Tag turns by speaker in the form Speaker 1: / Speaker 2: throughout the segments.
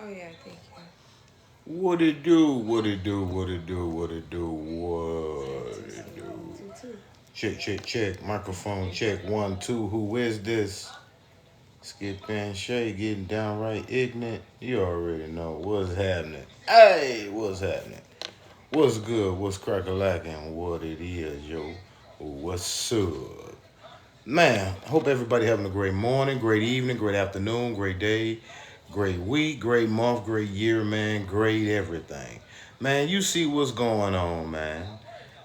Speaker 1: Oh yeah, thank
Speaker 2: What it do? What it do? What it do? What it do?
Speaker 1: you. Check
Speaker 2: What
Speaker 1: two
Speaker 2: it
Speaker 1: two
Speaker 2: do?
Speaker 1: one two two.
Speaker 2: Check, check, check. Microphone check. 1, 2. Who is this? Skip and Shay getting downright ignorant. You already know what's happening. Hey, what's happening? What's good? What's crack-a-lacking? What it is, yo? What's up? Man, hope everybody having a great morning, great evening, great afternoon, great day, great week, great month, great year, man, great everything. Man, you see what's going on, man.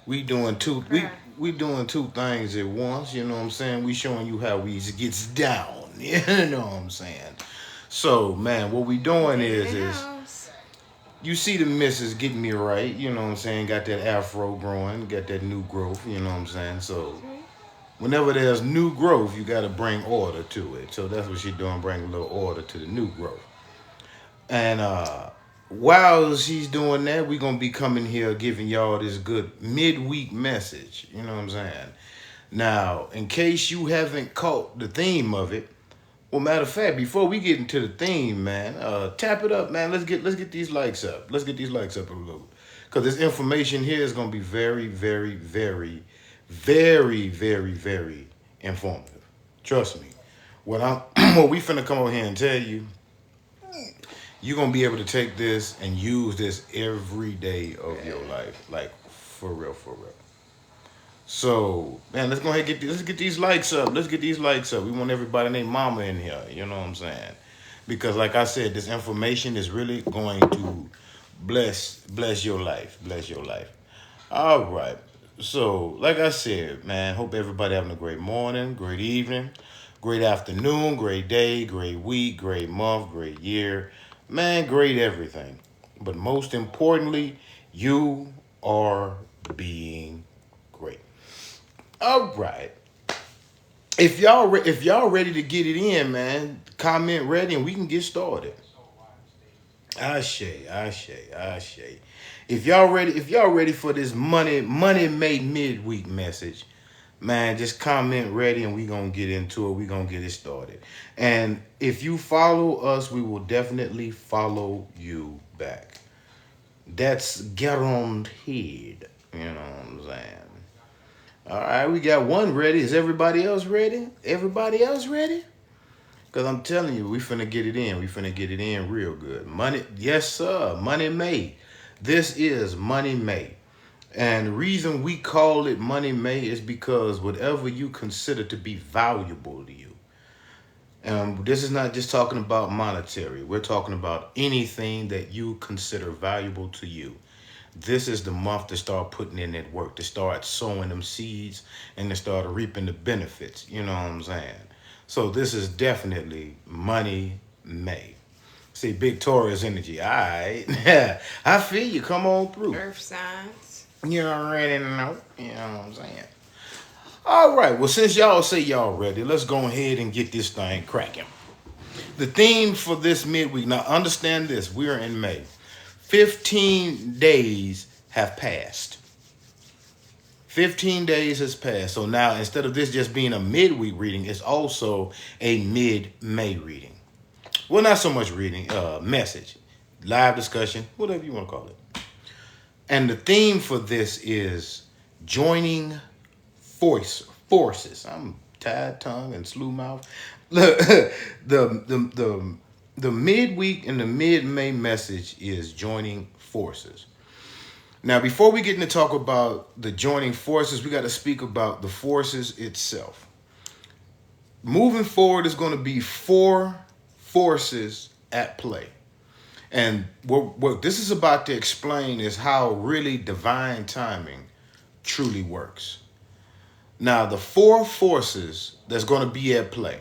Speaker 2: We doing
Speaker 1: That's
Speaker 2: two we
Speaker 1: right.
Speaker 2: we doing two things at once, you know what I'm saying? We showing you how we gets down, you know what I'm saying? So, man, what we doing
Speaker 1: Day in the
Speaker 2: is
Speaker 1: house.
Speaker 2: you see the missus getting me right, you know what I'm saying? Got that afro growing, got that new growth, you know what I'm saying? So,
Speaker 1: That's right.
Speaker 2: whenever there's new growth, you got to bring order to it. So that's what she's doing, bring a little order to the new growth. And while she's doing that, we're gonna be coming here giving y'all this good midweek message. You know what I'm saying? Now, in case you haven't caught the theme of it, well, matter of fact, before we get into the theme, man, tap it up, man. Let's get these likes up. Let's get these likes up a little, because this information here is gonna be very, very, very, very, very, very informative. Trust me. What I'm, what we finna come over here and tell you, you're gonna be able to take this and use this every day of your life, like for real, for real. So, man, let's go ahead and let's get these likes up. Let's get these likes up. We want everybody named Mama in here. You know what I'm saying? Because, like I said, this information is really going to bless your life. Bless your life. All right. So, like I said, man, hope everybody having a great morning, great evening, great afternoon, great day, great week, great month, great year. Man, great everything. But most importantly, you are being great. All right. If y'all ready to get it in, man, comment ready and we can get started. I say. If y'all ready for this money made midweek message, man, just comment ready and we gonna get into it. We gonna get it started. And if you follow us, we will definitely follow you back. That's guaranteed. You know what I'm saying? All right, we got one ready. Is everybody else ready? Everybody else ready? Cause I'm telling you, we finna get it in. We finna get it in real good. Money, yes sir. Money May. This is Money May. And the reason we call it Money May is because whatever you consider to be valuable to you. This is not just talking about monetary. We're talking about anything that you consider valuable to you. This is the month to start putting in that work, to start sowing them seeds and to start reaping the benefits. You know what I'm saying? So this is definitely Money May. See, big Taurus energy. All right. I feel you. Come on through.
Speaker 1: Earth signs.
Speaker 2: You already know. You know what I'm saying? All right. Well, since y'all say y'all ready, let's go ahead and get this thing cracking. The theme for this midweek, now understand this, we're in May. 15 days have passed. 15 days has passed. So now instead of this just being a midweek reading, it's also a mid-May reading. Well, not so much reading, message, live discussion, whatever you want to call it. And the theme for this is joining forces. I'm tied tongue and slew mouth. The midweek and the mid-May message is joining forces. Now, before we get into talk about the joining forces, we got to speak about the forces itself. Moving forward is going to be four forces at play. And what this is about to explain is how really divine timing truly works. Now, the four forces that's going to be at play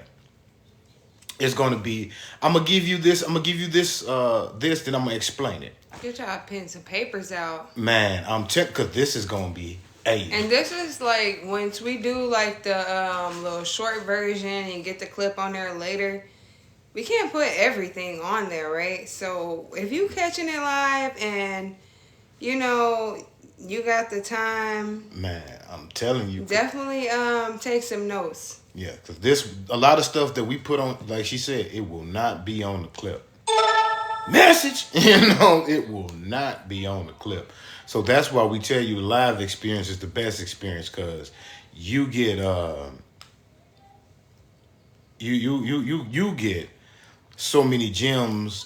Speaker 2: is going to be. I'm gonna give you this. I'm gonna give you this. Then I'm gonna explain it.
Speaker 1: Get y'all pens and papers out.
Speaker 2: Man, I'm because this is gonna be a.
Speaker 1: And this is like once we do like the little short version and get the clip on there later. We can't put everything on there, right? So if you catching it live and you know you got the time,
Speaker 2: Man, I'm telling you.
Speaker 1: definitely take some notes.
Speaker 2: Yeah, because this a lot of stuff that we put on, like she said, it will not be on the clip. message, it will not be on the clip. So that's why we tell you live experience is the best experience, because you get you get so many gems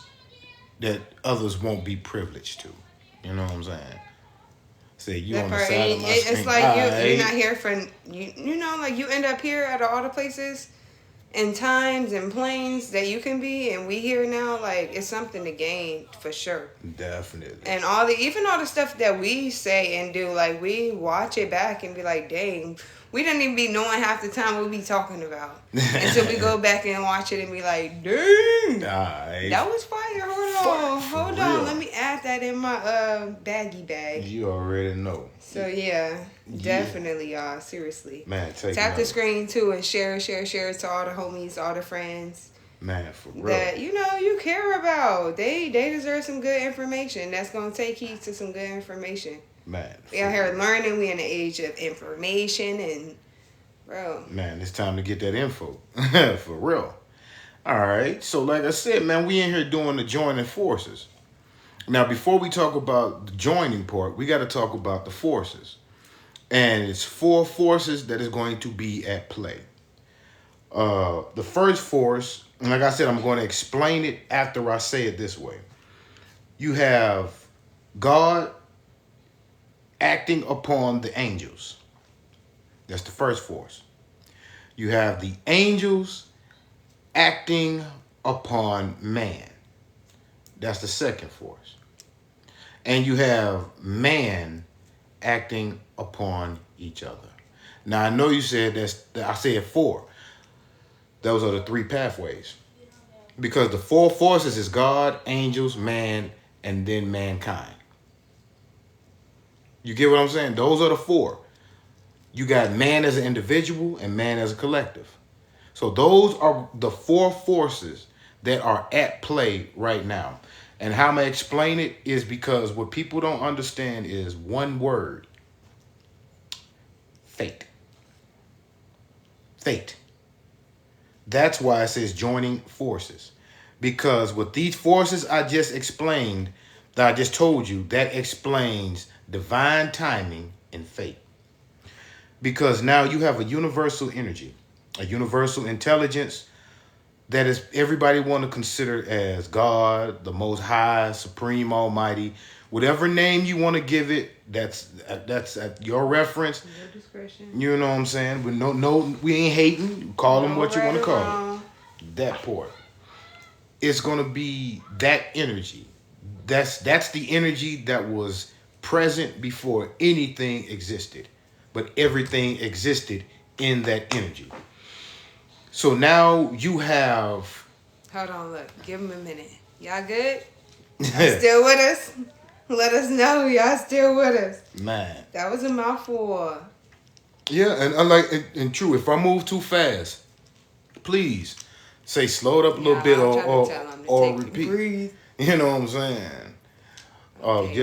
Speaker 2: that others won't be privileged to. You know what I'm saying? Say you
Speaker 1: That
Speaker 2: on the
Speaker 1: part,
Speaker 2: side of my screen.
Speaker 1: it's like you're not here for like you end up here out of all the places and times and planes that you can be, and we here now. Like, it's something to gain for sure.
Speaker 2: Definitely.
Speaker 1: And even all the stuff that we say and do, like, we watch it back and be like, dang, we didn't even be knowing half the time what we be talking about until we go back and watch it and be like, dang, that was fire. Hold on, let me add that in my baggy bag.
Speaker 2: You already know.
Speaker 1: So yeah, definitely, y'all. Seriously,
Speaker 2: man,
Speaker 1: tap the screen too and share to all the homies, all the friends.
Speaker 2: Man, for real.
Speaker 1: That you care about. They deserve some good information. That's gonna take heed to some good information.
Speaker 2: Man,
Speaker 1: we out here learning. We in the age of information, and bro.
Speaker 2: Man, it's time to get that info for real. All right, so like I said, man, we in here doing the joining forces. Now, before we talk about the joining part, we got to talk about the forces. And it's 4 forces that is going to be at play. The first force, and like I said, I'm going to explain it after I say it this way. You have God acting upon the angels. That's the first force. You have the angels acting upon man. That's the second force. And you have man acting upon each other. Now, I know you said I said 4. Those are the 3 pathways. Because the 4 forces is God, angels, man, and then mankind. You get what I'm saying? Those are the 4. You got man as an individual and man as a collective. So those are the 4 forces that are at play right now. And how I'm going to explain it is because what people don't understand is one word. Fate. Fate. That's why it says joining forces. Because with these forces I just explained, that I just told you, that explains divine timing and fate. Because now you have a universal energy, a universal intelligence that is everybody want to consider as God, the Most High, Supreme, Almighty, whatever name you want to give it. That's at your reference.
Speaker 1: Your discretion.
Speaker 2: You know what I'm saying? We we ain't hating. Call them what you want to call it. That part. It's gonna be that energy. That's the energy that was present before anything existed, but everything existed in that energy. So now you have...
Speaker 1: Hold on, look. Give them a minute. Y'all good? Y'all still with us? Let us know y'all still with us.
Speaker 2: Man.
Speaker 1: That was a mouthful.
Speaker 2: Yeah, and and true, if I move too fast, please say slow it up a little bit or repeat.
Speaker 1: Breathe.
Speaker 2: You know what I'm saying?
Speaker 1: Okay.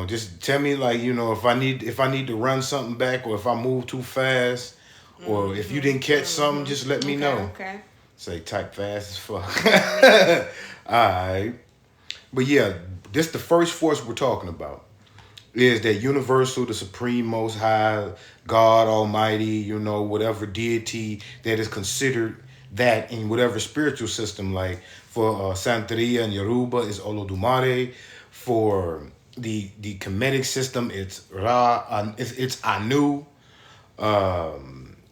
Speaker 2: Just tell me if I need to run something back, or if I move too fast. Or if you didn't catch something, just let me know.
Speaker 1: Okay.
Speaker 2: Say type fast as fuck. All right. But yeah, this the first force we're talking about. Is that universal, the supreme, most high, God Almighty, whatever deity that is considered that in whatever spiritual system. Like for Santeria and Yoruba is Olodumare. For the Kemetic system, it's Ra. It's Anu.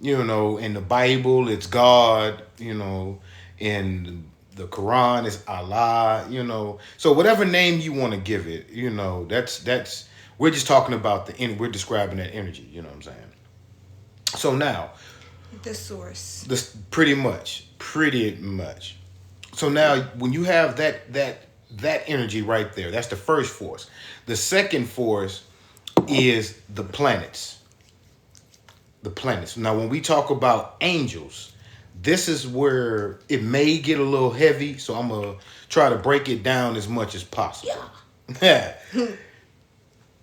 Speaker 2: In the Bible, it's God, in the Quran, it's Allah, So whatever name you want to give it, that's we're just talking about we're describing that energy, you know what I'm saying? So now.
Speaker 1: The source.
Speaker 2: Pretty much. So now when you have that energy right there, that's the first force. The second force is the planets. The planets. Now, when we talk about angels, this is where it may get a little heavy, so I'm going to try to break it down as much as possible. Yeah.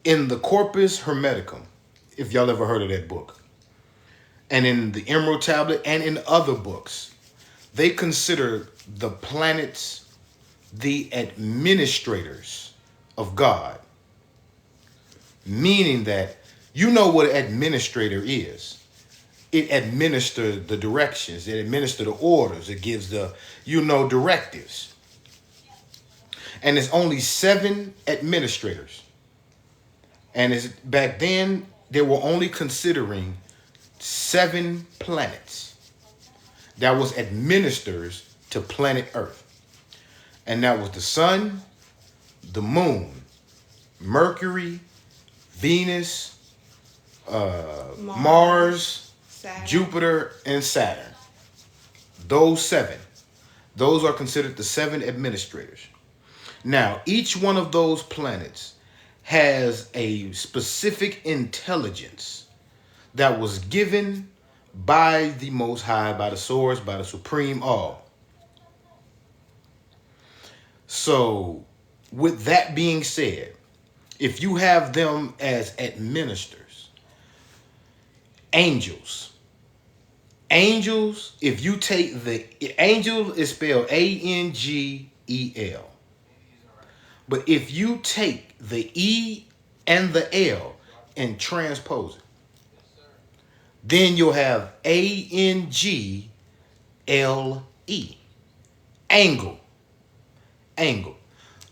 Speaker 2: In the Corpus Hermeticum, if y'all ever heard of that book, and in the Emerald Tablet and in other books, they consider the planets the administrators of God. Meaning that you know what an administrator is. It administers the directions. It administers the orders. It gives the, directives. And it's only 7 administrators. And back then, they were only considering 7 planets that was administers to planet Earth. And that was the sun, the moon, Mercury, Venus, Mars,
Speaker 1: Saturn.
Speaker 2: Jupiter, and Saturn. Those 7. Those are considered the 7 administrators. Now, each one of those planets has a specific intelligence that was given by the Most High, by the Source, by the Supreme All. So, with that being said, if you have them as administrators, angels, if you take angel is spelled Angel. But if you take the E and the L and transpose it, then you'll have Angle. Angle.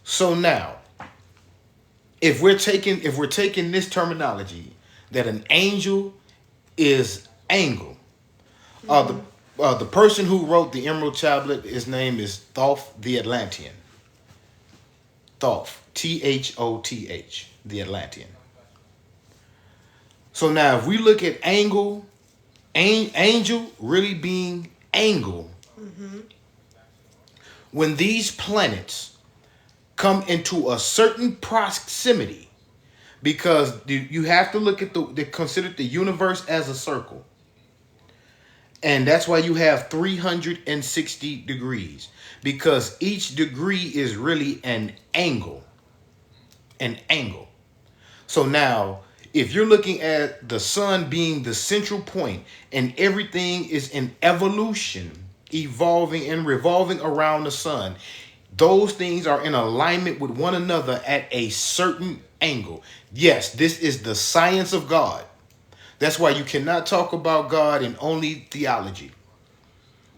Speaker 2: So now, if we're taking this terminology that an angel is angle, the person who wrote the Emerald Tablet, his name is Thoth the Atlantean. Thoth, Thoth, the Atlantean. So now, if we look at angel really being angle, when these planets come into a certain proximity, because you have to look at they consider the universe as a circle. And that's why you have 360 degrees, because each degree is really an angle. So now, if you're looking at the sun being the central point and everything is in evolution, evolving and revolving around the sun, those things are in alignment with one another at a certain angle. Yes, this is the science of God. That's why you cannot talk about God in only theology.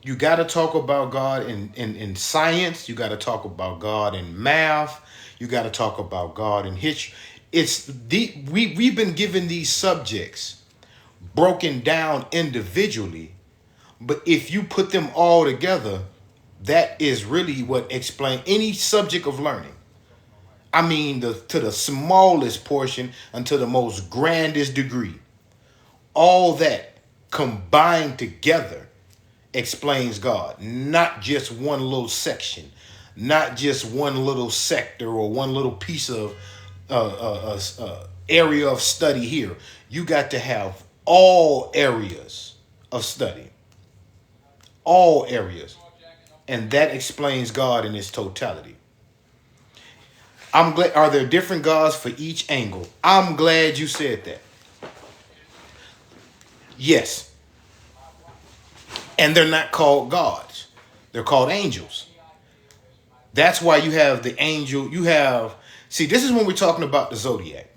Speaker 2: You got to talk about God in science. You got to talk about God in math. You got to talk about God in history. We've been given these subjects broken down individually, but if you put them all together, that is really what explains any subject of learning. I mean, to the smallest portion until the most grandest degree. All that combined together explains God, not just one little section, not just one little sector or one little piece of area of study here. You got to have all areas of study, all areas, and that explains God in its totality. I'm glad. Are there different gods for each angle? I'm glad you said that. Yes. And they're not called gods. They're called angels. That's why you have the angel. See, this is when we're talking about the zodiac.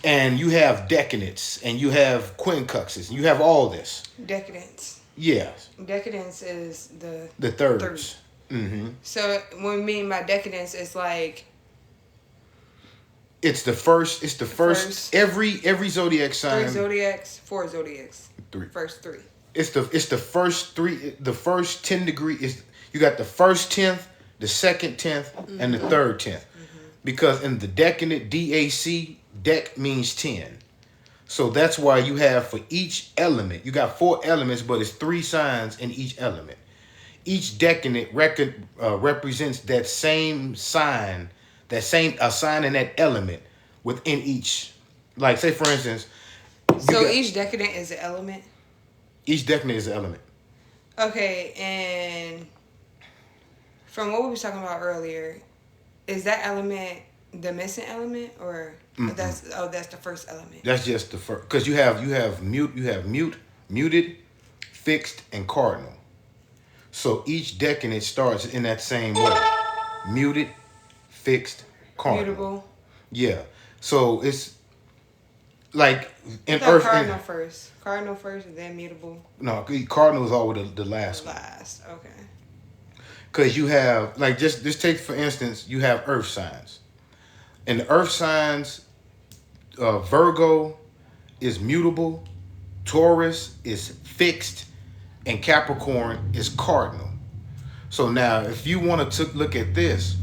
Speaker 2: And you have decadence, and you have quincunxes, and you have all this.
Speaker 1: Decadence.
Speaker 2: Yeah.
Speaker 1: Decadence is the
Speaker 2: thirds.
Speaker 1: Third.
Speaker 2: Mm-hmm.
Speaker 1: So when we mean by decadence, it's like
Speaker 2: it's the first. It's the first. Every zodiac sign.
Speaker 1: 3 zodiacs, 4 zodiacs.
Speaker 2: 3.
Speaker 1: First 3.
Speaker 2: It's the first 3. The first 10 degree is you got the first 10th, the second 10th, and the third 10th. Because in the decadent DAC, dec means 10. So that's why you have for each element, you got 4 elements, but it's 3 signs in each element. Each decadent represents that same sign, a sign in that element within each. Like, say, for instance.
Speaker 1: So each decadent is an element?
Speaker 2: Each decadent is an element.
Speaker 1: Okay, and from what we were talking about earlier, is that element the missing element, or that's the first element?
Speaker 2: That's just the first, because you have mute, muted, fixed, and cardinal. So each decadent starts in that same way. muted, fixed, cardinal.
Speaker 1: Mutable.
Speaker 2: Yeah. So it's like
Speaker 1: I
Speaker 2: in
Speaker 1: thought
Speaker 2: Earth.
Speaker 1: cardinal first. Cardinal first and then mutable
Speaker 2: No, cardinal is always the last one.
Speaker 1: last. Okay.
Speaker 2: Because you have like just take for instance, you have Earth signs. And the Earth signs, Virgo is mutable, Taurus is fixed, and Capricorn is cardinal. So now, if you want to look at this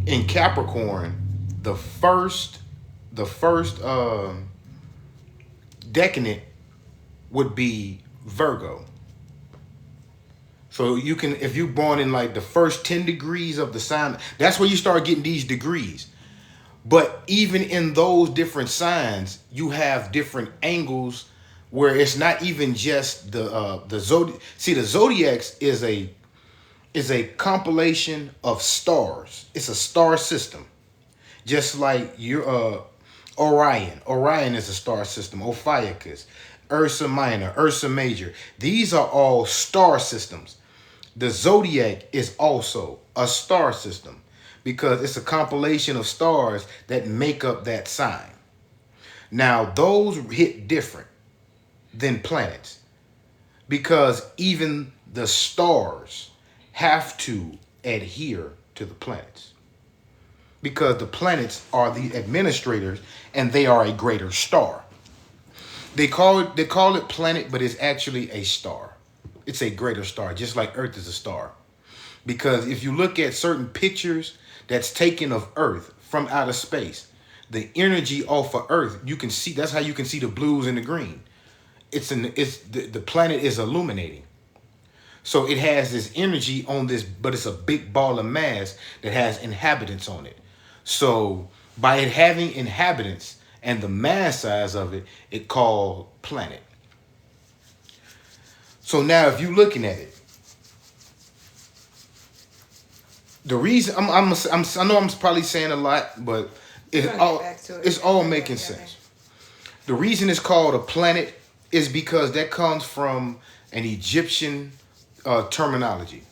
Speaker 2: in Capricorn, the first decadent would be Virgo. So you can, if you're born in like the first 10 degrees of the sign, that's where you start getting these degrees. But even in those different signs, you have different angles where it's not even just the zodiac. See, the zodiacs is a compilation of stars. It's a star system, just like your Orion. Orion is a star system. Ophiuchus, Ursa Minor, Ursa Major. These are all star systems. The zodiac is also a star system because it's a compilation of stars that make up that sign. Now, those hit different than planets because even the stars have to adhere to the planets because the planets are the administrators and they are a greater star. They call it planet, but it's actually a star. It's a greater star, just like Earth is a star. Because if you look at certain pictures that's taken of Earth from outer space, the energy off of Earth, you can see, that's how you can see the blues and the green. The planet is illuminating. So it has this energy on this, but it's a big ball of mass that has inhabitants on it. So by it having inhabitants and the mass size of it, it called planet. So now if you're looking at it, the reason I know I'm probably saying a lot, but it's all making sense. The reason it's called a planet is because that comes from an Egyptian terminology.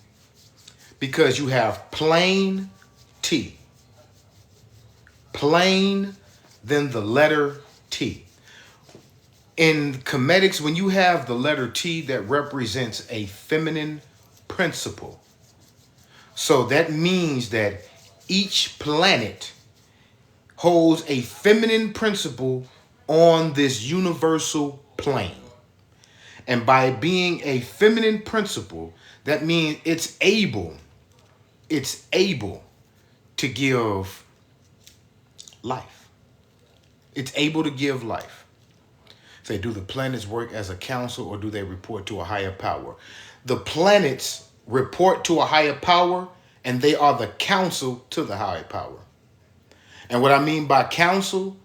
Speaker 2: Because you have plain T, plain, then the letter T. In comedics, when you have the letter T, that represents a feminine principle. So that means that each planet holds a feminine principle on this universal plane. And by being a feminine principle, that means it's able to give life. It's able to give life. Say, do the planets work as a council or do they report to a higher power? The planets report to a higher power and they are the council to the higher power. And what I mean by council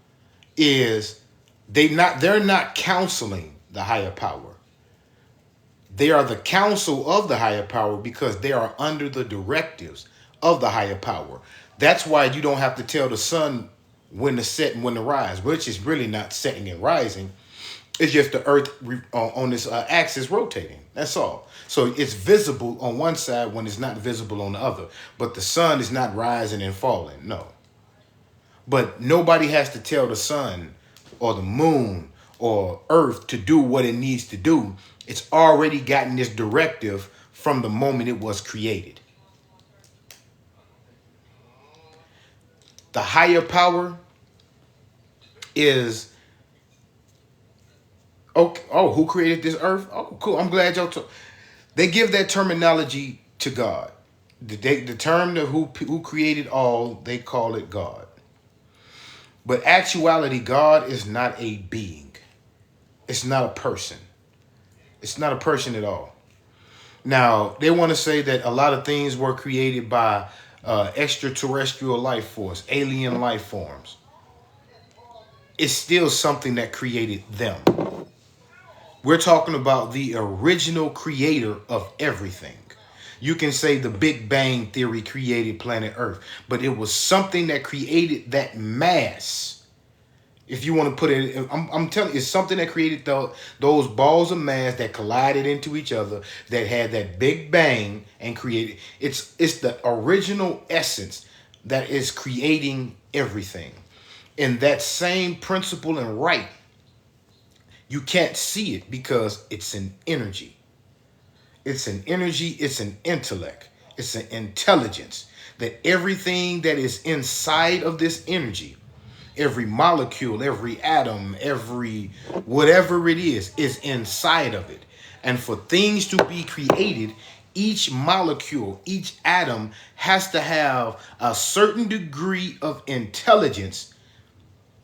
Speaker 2: is they're not counseling the higher power. They are the council of the higher power because they are under the directives of the higher power. That's why you don't have to tell the sun when to set and when to rise, which is really not setting and rising. It's just the earth on this axis rotating. That's all. So it's visible on one side when it's not visible on the other. But the sun is not rising and falling. No. But nobody has to tell the sun or the moon or earth to do what it needs to do. It's already gotten this directive from the moment it was created. The higher power is... Oh, who created this earth? Oh, cool. I'm glad y'all took. They give that terminology to God. The term of who created all, they call it God. But actuality, God is not a being. It's not a person. It's not a person at all. Now, they want to say that a lot of things were created by extraterrestrial life force, alien life forms. It's still something that created them. We're talking about the original creator of everything. You can say the Big Bang Theory created planet Earth, but it was something that created that mass. If you want to put it, I'm telling you, it's something that created those balls of mass that collided into each other, that had that big bang and created. It's the original essence that is creating everything. And that same principle and right, you can't see it because it's an energy. It's an energy, it's an intellect, it's an intelligence. That everything that is inside of this energy, every molecule, every atom, every whatever it is inside of it. And for things to be created, each molecule, each atom has to have a certain degree of intelligence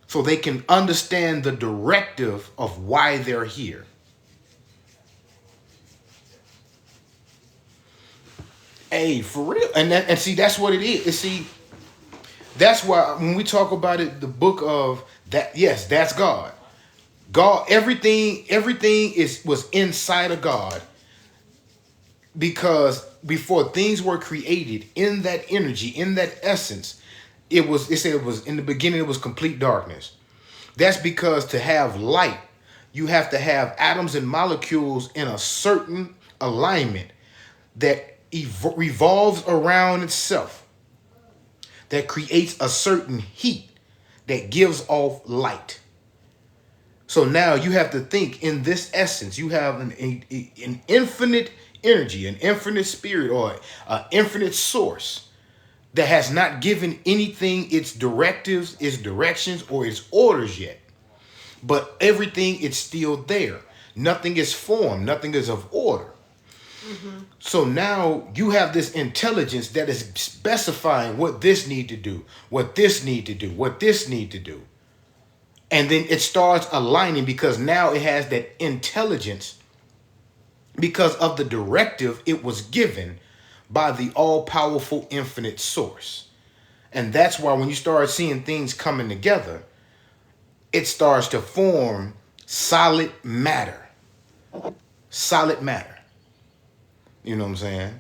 Speaker 2: so they can understand the directive of why they're here. Hey, for real. And see, that's what it is. And see, that's why when we talk about it, the book of that, yes, that's God. God, everything was inside of God, because before things were created, in that energy, in that essence, it said it was in the beginning, it was complete darkness. That's because to have light, you have to have atoms and molecules in a certain alignment that revolves around itself, that creates a certain heat that gives off light. So now you have to think in this essence, you have an infinite energy, an infinite spirit, or an infinite source that has not given anything its directives, its directions, or its orders yet. But everything is still there. Nothing is formed. Nothing is of order. Mm-hmm. So now you have this intelligence that is specifying what this need to do, what this need to do, what this need to do. And then it starts aligning because now it has that intelligence because of the directive it was given by the all-powerful infinite source. And that's why when you start seeing things coming together, it starts to form solid matter. Solid matter. You know what I'm saying?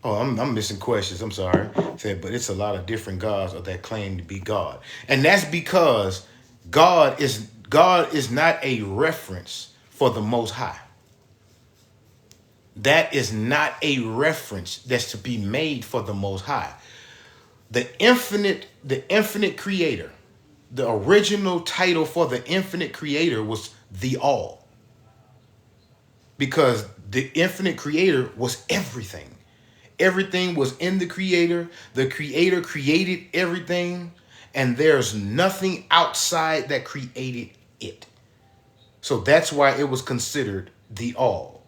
Speaker 2: Oh, I'm missing questions. I'm sorry. Said, but it's a lot of different gods that claim to be God. And that's because God is not a reference for the Most High. That is not a reference that's to be made for the Most High. The infinite creator, the original title for the infinite creator was the all. Because the infinite creator was everything. Everything was in the creator. The creator created everything. And there's nothing outside that created it. So that's why it was considered the all.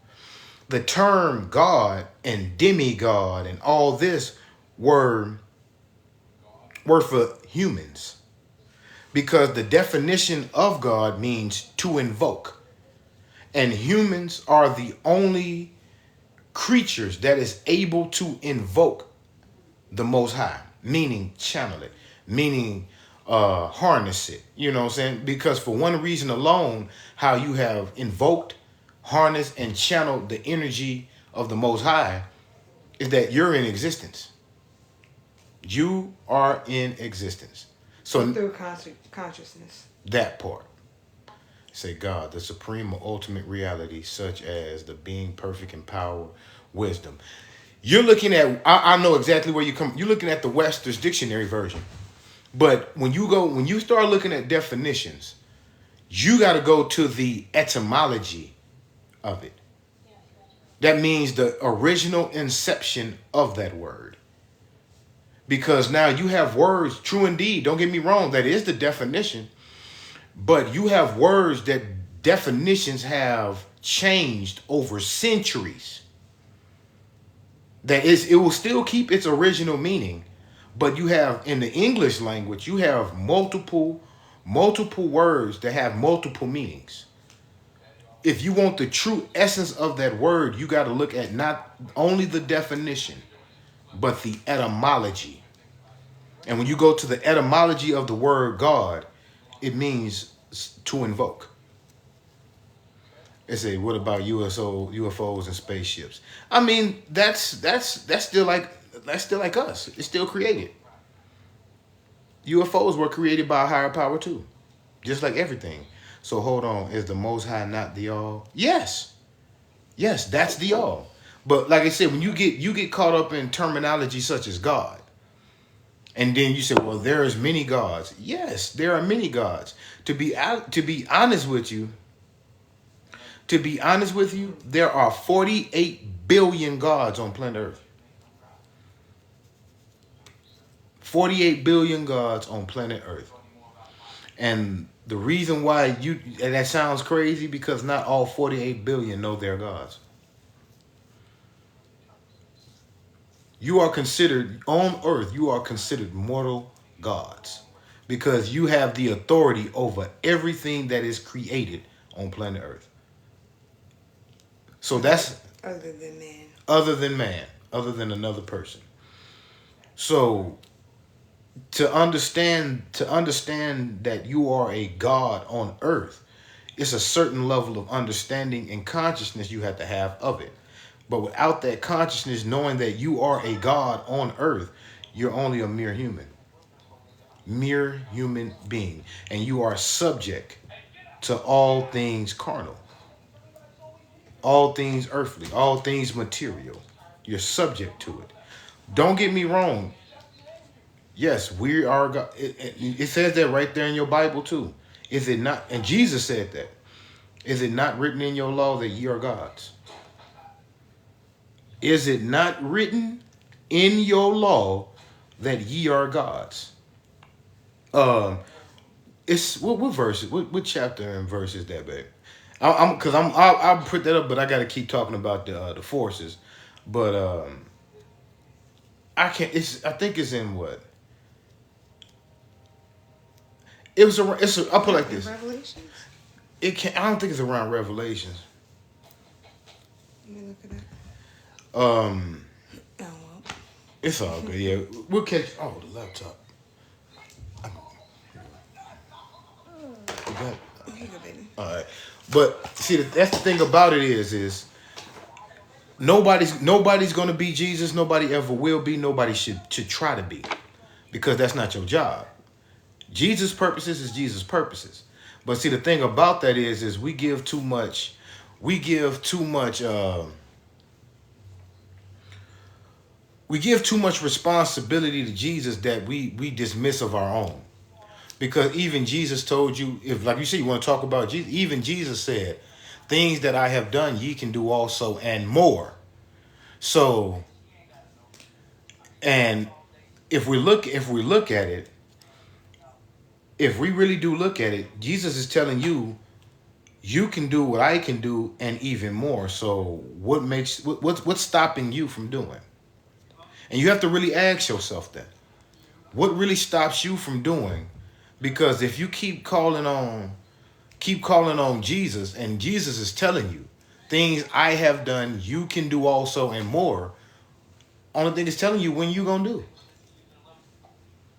Speaker 2: The term God and demigod and all this were for humans. Because the definition of God means to invoke. And humans are the only creatures that is able to invoke the Most High, meaning channel it, meaning harness it. You know what I'm saying? Because for one reason alone, how you have invoked, harnessed, and channeled the energy of the Most High is that you're in existence. You are in existence. So
Speaker 1: through consciousness.
Speaker 2: That part. Say God, the supreme or ultimate reality, such as the being perfect in power, wisdom. You're looking at, I know exactly where you come. You're looking at the Webster's Dictionary version. But when you start looking at definitions, you got to go to the etymology of it. That means the original inception of that word. Because now you have words, true indeed, don't get me wrong, that is the definition. But you have words that definitions have changed over centuries. That is, it will still keep its original meaning. But you have, in the English language, you have multiple words that have multiple meanings. If you want the true essence of that word, you got to look at not only the definition, but the etymology. And when you go to the etymology of the word God, it means to invoke. They say, what about UFOs and spaceships? I mean, that's still like us. It's still created. UFOs were created by a higher power too. just like everything. So hold on, is the Most High not the all? Yes, yes, that's the all. But like I said, when you get caught up in terminology such as God, and then you say, well, there is many gods. Yes, there are many gods. To be honest with you, there are 48 billion gods on planet Earth. 48 billion gods on planet Earth. And the reason why and that sounds crazy because not all 48 billion know they're gods. You are considered, on earth, you are considered mortal gods because you have the authority over everything that is created on planet Earth. So that's
Speaker 1: other than man.
Speaker 2: Other than man, other than another person. So to understand that you are a god on earth, it's a certain level of understanding and consciousness you have to have of it. But without that consciousness, knowing that you are a God on earth, you're only a mere human being. And you are subject to all things carnal, all things earthly, all things material. You're subject to it. Don't get me wrong. Yes, we are God. It says that right there in your Bible too. Is it not? And Jesus said that. Is it not written in your law that ye are gods? Is it not written in your law that ye are gods? It's what verse? What chapter and verse is that, babe? I'll put that up, but I got to keep talking about the forces. But I can't. I think it's in what? I'll put it like this.
Speaker 1: Revelations.
Speaker 2: It can. I don't think it's around Revelations.
Speaker 1: Let me look it up.
Speaker 2: Oh
Speaker 1: well.
Speaker 2: It's all good. Yeah, we'll catch. Oh, the laptop. You got it? All right, but see, that's the thing about it is nobody's gonna be Jesus. Nobody ever will be. Nobody should try to be, because that's not your job. Jesus' purposes is Jesus' purposes. But see, the thing about that is we give too much. We give too much responsibility to Jesus that we dismiss of our own. Because even Jesus told you, if like you said, you want to talk about Jesus, even Jesus said, things that I have done, ye can do also and more. So, and if we look at it, if we really do look at it, Jesus is telling you, you can do what I can do and even more. So what's stopping you from doing? And you have to really ask yourself that. What really stops you from doing? Because if you keep calling on Jesus, and Jesus is telling you, things I have done, you can do also and more. Only thing it's telling you when you gonna do.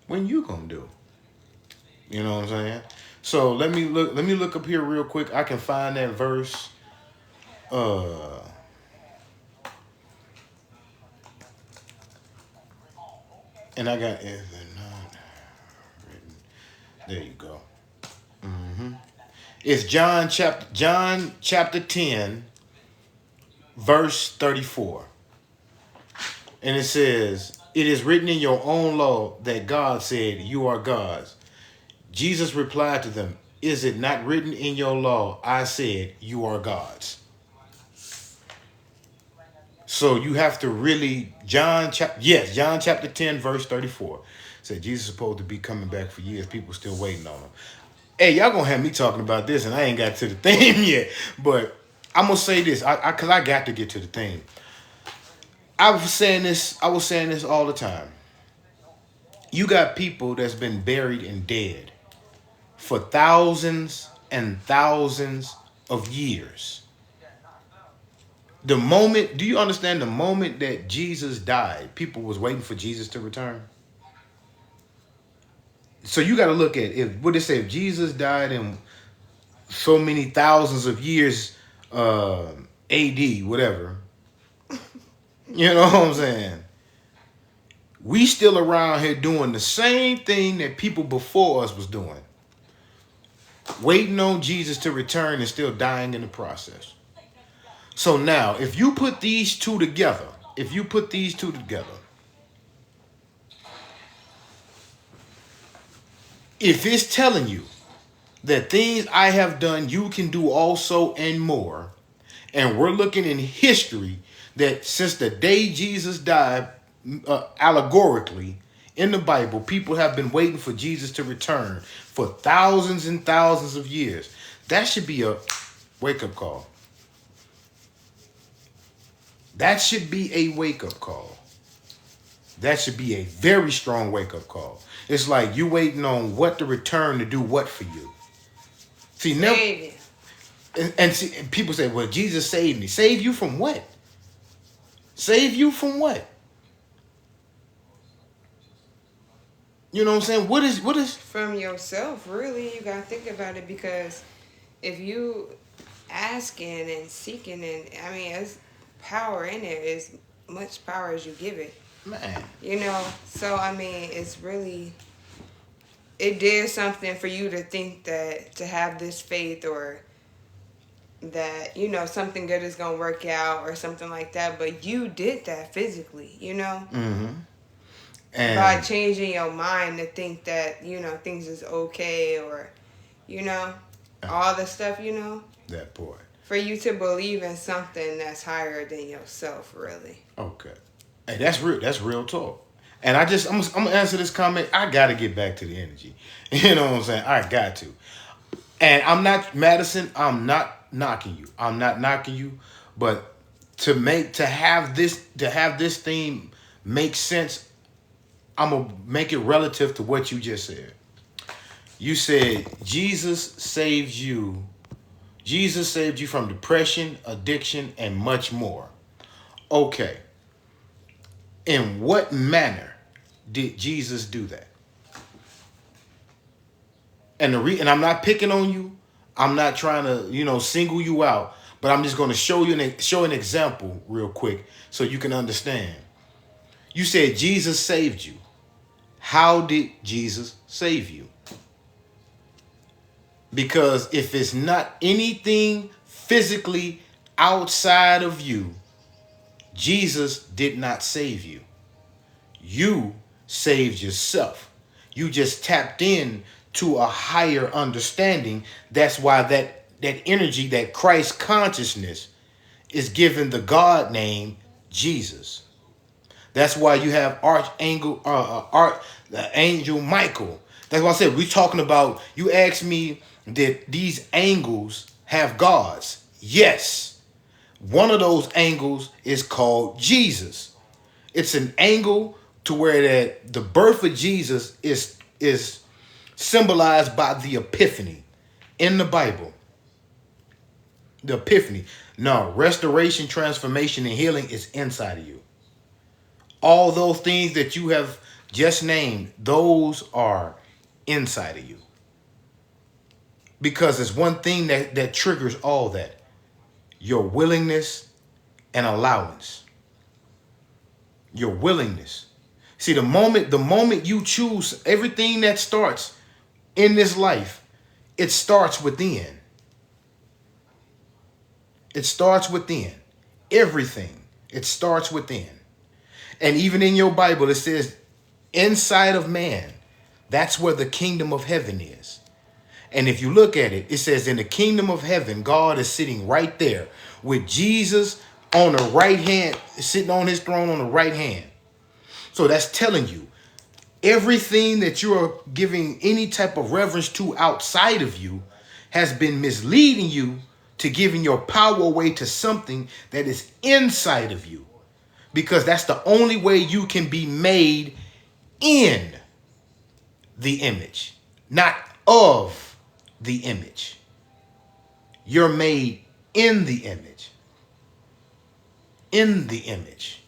Speaker 2: When you gonna do. You know what I'm saying? So let me look up here real quick. I can find that verse. And I got there you go. It's John chapter 10, verse 34. And it says, it is written in your own law that God said, you are gods. Jesus replied to them, is it not written in your law, I said, you are gods? So you have to really, John chapter 10, verse 34. Said Jesus is supposed to be coming back for years. People still waiting on him. Hey, y'all gonna have me talking about this, and I ain't got to the theme yet. But I'm gonna say this, cause I got to get to the theme. I was saying this all the time. You got people that's been buried and dead for thousands and thousands of years. Do you understand the moment that Jesus died, people was waiting for Jesus to return? So you got to look at if Jesus died in so many thousands of years, AD, whatever. You know what I'm saying? We still around here doing the same thing that people before us was doing. waiting on Jesus to return and still dying in the process. So now, if you put these two together, if it's telling you that things I have done, you can do also and more, and we're looking in history that since the day Jesus died, allegorically, in the Bible, people have been waiting for Jesus to return for thousands and thousands of years. That should be a wake-up call. That should be a wake-up call. That should be a very strong wake-up call. It's like you waiting on what to return to do what for you. See, never, and see, and people say, well, Jesus saved me. Save you from what? Save you from what? You know what I'm saying? What is
Speaker 1: From yourself, really. You gotta think about it, because if you asking and seeking, and I mean, there's power in there. As much power as you give it.
Speaker 2: man?
Speaker 1: You know, so I mean, it's really, it did something for you to think that, to have this faith, or that, you know, something good is gonna work out or something like that. But you did that physically, you know,
Speaker 2: And
Speaker 1: by changing your mind to think that, you know, things is okay, or, you know, all the stuff, you know,
Speaker 2: that part.
Speaker 1: for you to believe in something that's higher than yourself, really.
Speaker 2: Okay. Hey, that's real. That's real talk. And I'm gonna answer this comment. I gotta get back to the energy. You know what I'm saying? I got to. And I'm not Madison. I'm not knocking you. I'm not knocking you. But to have this theme make sense, I'm gonna make it relative to what you just said. You said Jesus saved you. Jesus saved you from depression, addiction, and much more. Okay. In what manner did Jesus do that? And and I'm not picking on you. I'm not trying to, single you out, but I'm just going to show an example real quick so you can understand. You said Jesus saved you. How did Jesus save you? Because if it's not anything physically outside of you, Jesus did not save you. You saved yourself. You just tapped in to a higher understanding. That's why that energy, that Christ consciousness, is given the God name Jesus. That's why you have the angel Michael. That's why I said we're talking about. You asked me, did these angels have gods? Yes. One of those angels is called Jesus. It's an angle to where that the birth of Jesus is symbolized by the epiphany in the Bible. The epiphany. No, restoration, transformation, and healing is inside of you. All those things that you have just named, those are inside of you. Because there's one thing that triggers all that. Your willingness and allowance. Your willingness. See, the moment you choose, everything that starts in this life, it starts within. It starts within. Everything. It starts within. And even in your Bible, it says, inside of man, that's where the kingdom of heaven is. And if you look at it, it says in the kingdom of heaven, God is sitting right there with Jesus on the right hand, sitting on his throne on the right hand. So that's telling you everything that you are giving any type of reverence to outside of you has been misleading you to giving your power away to something that is inside of you. Because that's the only way you can be made in the image, not of the image. You're made in the image. In the image,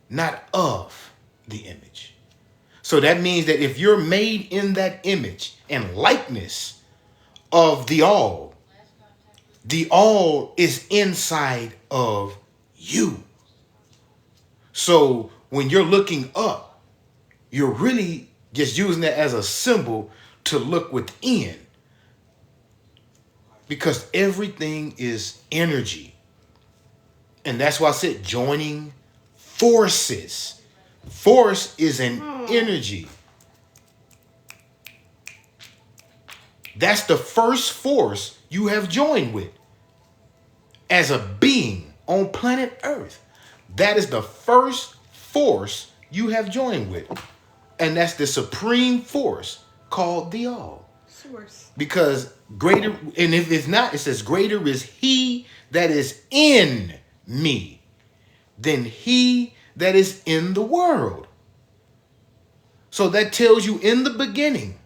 Speaker 2: not of the image. So that means that if you're made in that image and likeness of the all is inside of you. So when you're looking up, you're really just using that as a symbol to look within. because everything is energy. And that's why I said joining forces. Force is an energy. That's the first force you have joined with as a being on planet Earth. That is the first force you have joined with. And that's the supreme force called the All.
Speaker 1: Source.
Speaker 2: Because greater, and if it's not, it says greater is he that is in me than he that is in the world. So that tells you in the beginning.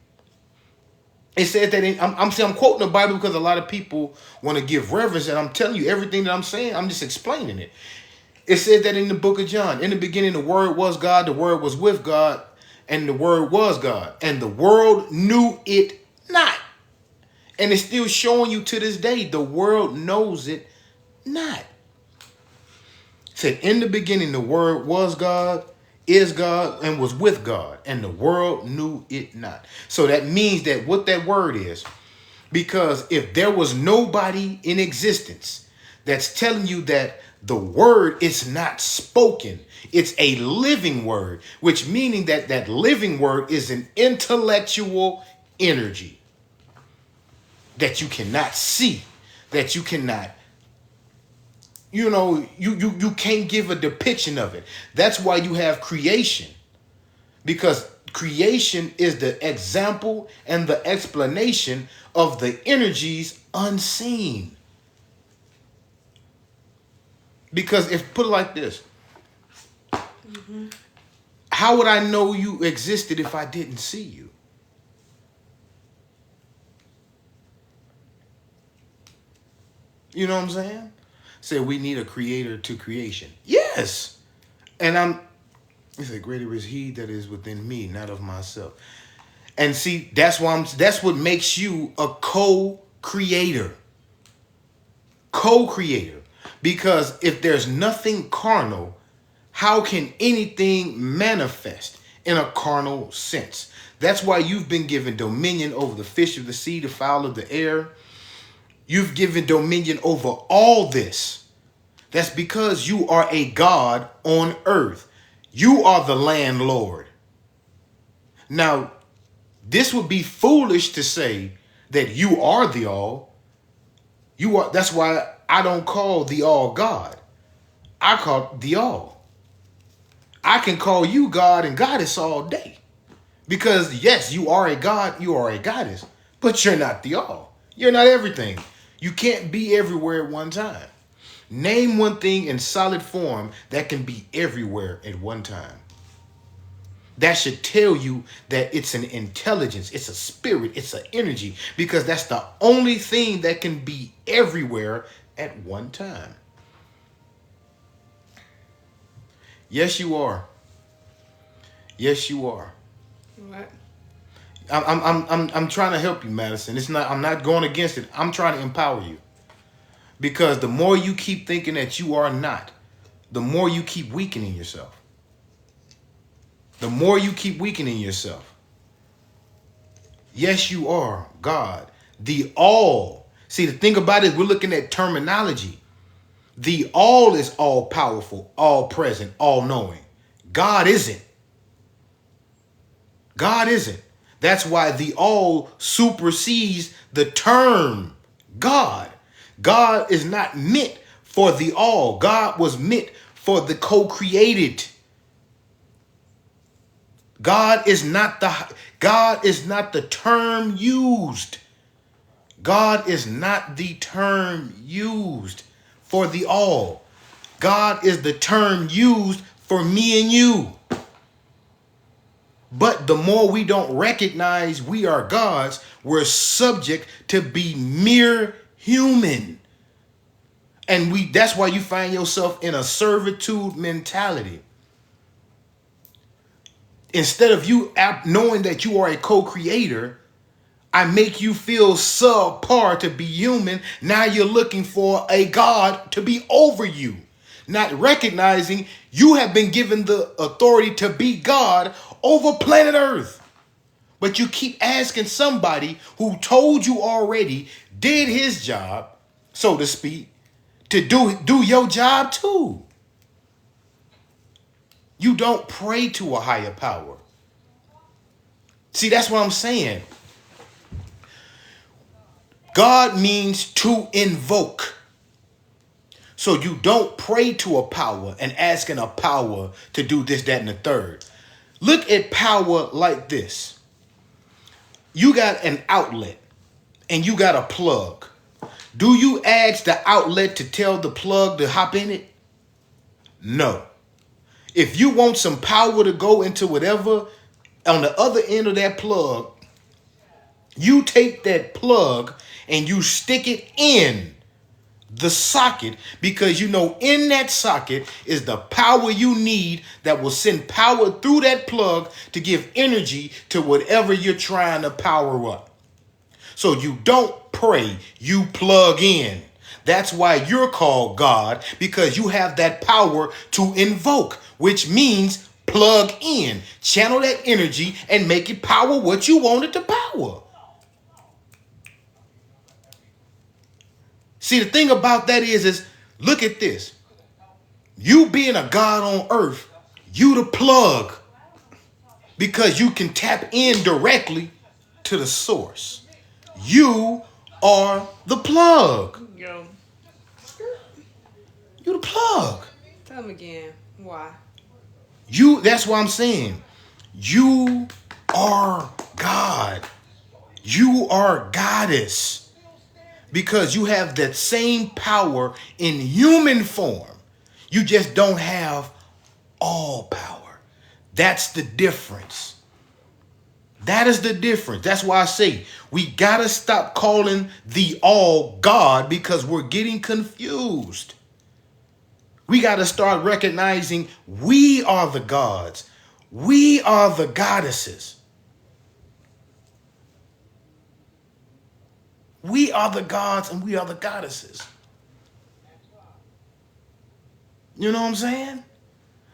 Speaker 2: It says that I'm quoting the Bible because a lot of people want to give reverence, and I'm telling you everything that I'm saying, I'm just explaining it. It says that in the book of John, in the beginning, the Word was God, the Word was with God, and the Word was God, and the world knew it not. And it's still showing you to this day, the world knows it not. It said, in the beginning, the Word was God, is God, and was with God, and the world knew it not. So that means that what that word is, because if there was nobody in existence that's telling you that the word is not spoken, it's a living word, which meaning that that living word is an intellectual energy that you cannot see, that you cannot, you can't give a depiction of it. That's why you have creation, because creation is the example and the explanation of the energies unseen. Because if put it like this, how would I know you existed if I didn't see you? You know what I'm saying? Say we need a creator to creation. Yes. And he said, greater is he that is within me, not of myself. And see, that's what makes you a co-creator. Co-creator. Because if there's nothing carnal, how can anything manifest in a carnal sense? That's why you've been given dominion over the fish of the sea, the fowl of the air. You've given dominion over all this. That's because you are a God on earth. You are the landlord. Now, this would be foolish to say that you are the all. You are. That's why I don't call the all God. I call the all. I can call you God and goddess all day. Because yes, you are a God, you are a goddess, but you're not the all. You're not everything. You can't be everywhere at one time. Name one thing in solid form that can be everywhere at one time. That should tell you that it's an intelligence, it's a spirit, it's an energy, because that's the only thing that can be everywhere at one time. Yes, you are. Yes, you are.
Speaker 1: What?
Speaker 2: I'm trying to help you, Madison. I'm not going against it. I'm trying to empower you. Because the more you keep thinking that you are not, the more you keep weakening yourself. The more you keep weakening yourself. Yes, you are God. The all. See, the thing about it, we're looking at terminology. The all is all powerful, all present, all knowing. God isn't. God isn't. That's why the all supersedes the term God. God is not meant for the all. God was meant for the co-created. God is not the term used. God is not the term used for the all. God is the term used for me and you. But the more we don't recognize we are gods, we're subject to be mere human. And that's why you find yourself in a servitude mentality. Instead of you knowing that you are a co-creator, I make you feel subpar to be human. Now you're looking for a God to be over you. Not recognizing you have been given the authority to be God over planet Earth. But you keep asking somebody who told you already, did his job, so to speak, to do your job too. You don't pray to a higher power. See, that's what I'm saying. God means to invoke. So you don't pray to a power and asking a power to do this, that, and the third. Look at power like this. You got an outlet and you got a plug. Do you ask the outlet to tell the plug to hop in it? No. If you want some power to go into whatever on the other end of that plug, you take that plug and you stick it in the socket, because you know in that socket is the power you need that will send power through that plug to give energy to whatever you're trying to power up. So you don't pray, you plug in. That's why you're called God, because you have that power to invoke, which means plug in, channel that energy and make it power what you want it to power. See, the thing about that is look at this. You being a God on earth, you the plug, because you can tap in directly to the source. You are the plug.
Speaker 1: Yo.
Speaker 2: You the plug.
Speaker 1: Tell me again. Why?
Speaker 2: That's what I'm saying. You are God. You are goddess. Because you have that same power in human form. You just don't have all power. That's the difference. That is the difference. That's why I say we got to stop calling the all God, because we're getting confused. We got to start recognizing we are the gods. We are the goddesses. We are the gods and we are the goddesses. You know what I'm saying?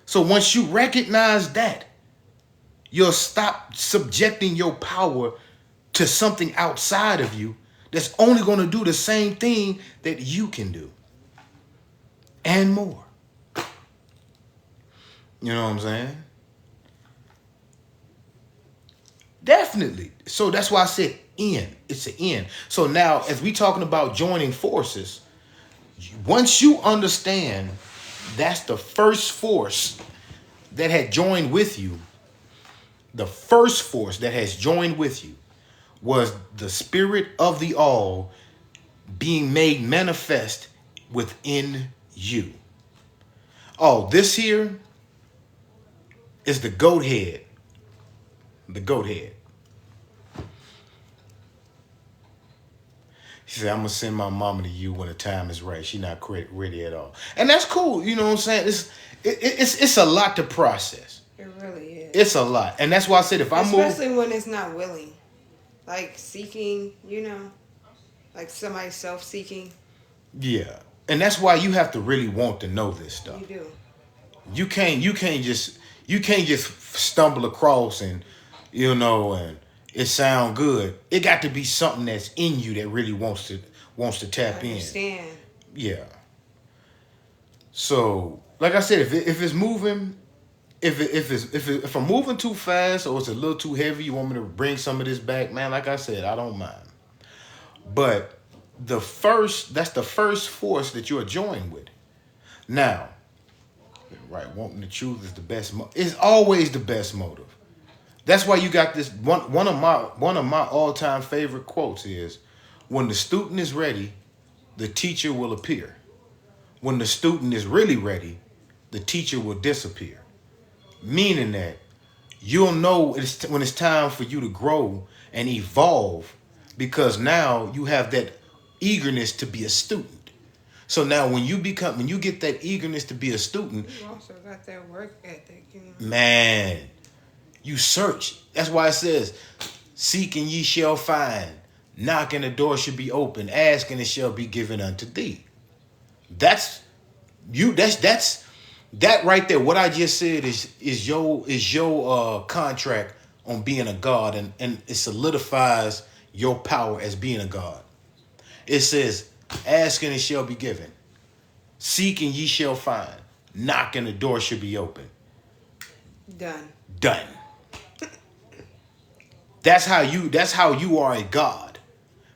Speaker 2: So once you recognize that, you'll stop subjecting your power to something outside of you that's only going to do the same thing that you can do. And more. You know what I'm saying? Definitely. So that's why I said in. It's an in. So now, as we talking about joining forces, once you understand that's the first force that had joined with you, the first force that has joined with you was the spirit of the all being made manifest within you. Oh, this here is the goat head. The goat head. She said, I'm going to send my mama to you when the time is right. She's not ready at all. And that's cool. You know what I'm saying? It's a lot to process.
Speaker 1: It really is.
Speaker 2: It's a lot. And that's why I said if I move.
Speaker 1: Especially when it's not willing. Like seeking, like somebody self-seeking.
Speaker 2: Yeah. And that's why you have to really want to know this stuff.
Speaker 1: You do.
Speaker 2: You can't just stumble across and it sound good. It got to be something that's in you that really wants to tap in.
Speaker 1: Understand.
Speaker 2: Yeah. So, like I said, if it's moving, if I'm moving too fast or it's a little too heavy, you want me to bring some of this back, man. Like I said, I don't mind. But that's the first force that you're joined with. Now, right, wanting the truth is the best. It's always the best motive. That's why you got this one of my all-time favorite quotes is, when the student is ready, the teacher will appear. When the student is really ready, the teacher will disappear. Meaning that you'll know when it's time for you to grow and evolve, because now you have that eagerness to be a student. So now when you get that eagerness to be a student,
Speaker 1: You also got that work ethic,
Speaker 2: Man, you search. That's why it says, seek and ye shall find. Knock and the door should be open. Ask and it shall be given unto thee. That's that right there. What I just said is your contract on being a God, and it solidifies your power as being a God. It says, ask and it shall be given. Seek and ye shall find. Knock and the door should be open.
Speaker 1: Done.
Speaker 2: Done. That's how you are a God.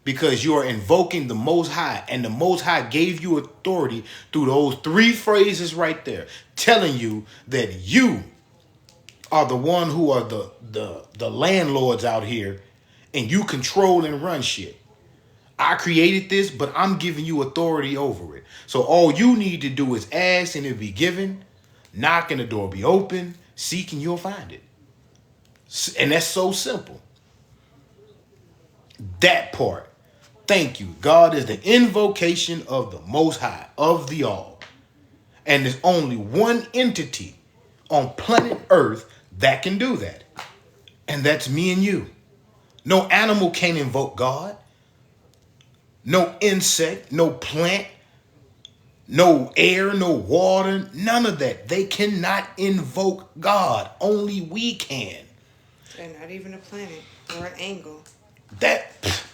Speaker 2: Because you are invoking the Most High. And the Most High gave you authority through those 3 phrases right there. Telling you that you are the one who are the landlords out here. And you control and run shit. I created this, but I'm giving you authority over it. So all you need to do is ask and it'll be given. Knock and the door be open. Seek and you'll find it. And that's so simple. That part. Thank you. God is the invocation of the Most High, of the All. And there's only one entity on planet Earth that can do that. And that's me and you. No animal can invoke God. No insect, no plant, no air, no water, none of that. They cannot invoke God. Only we can.
Speaker 1: And not even a planet or an angle.
Speaker 2: That's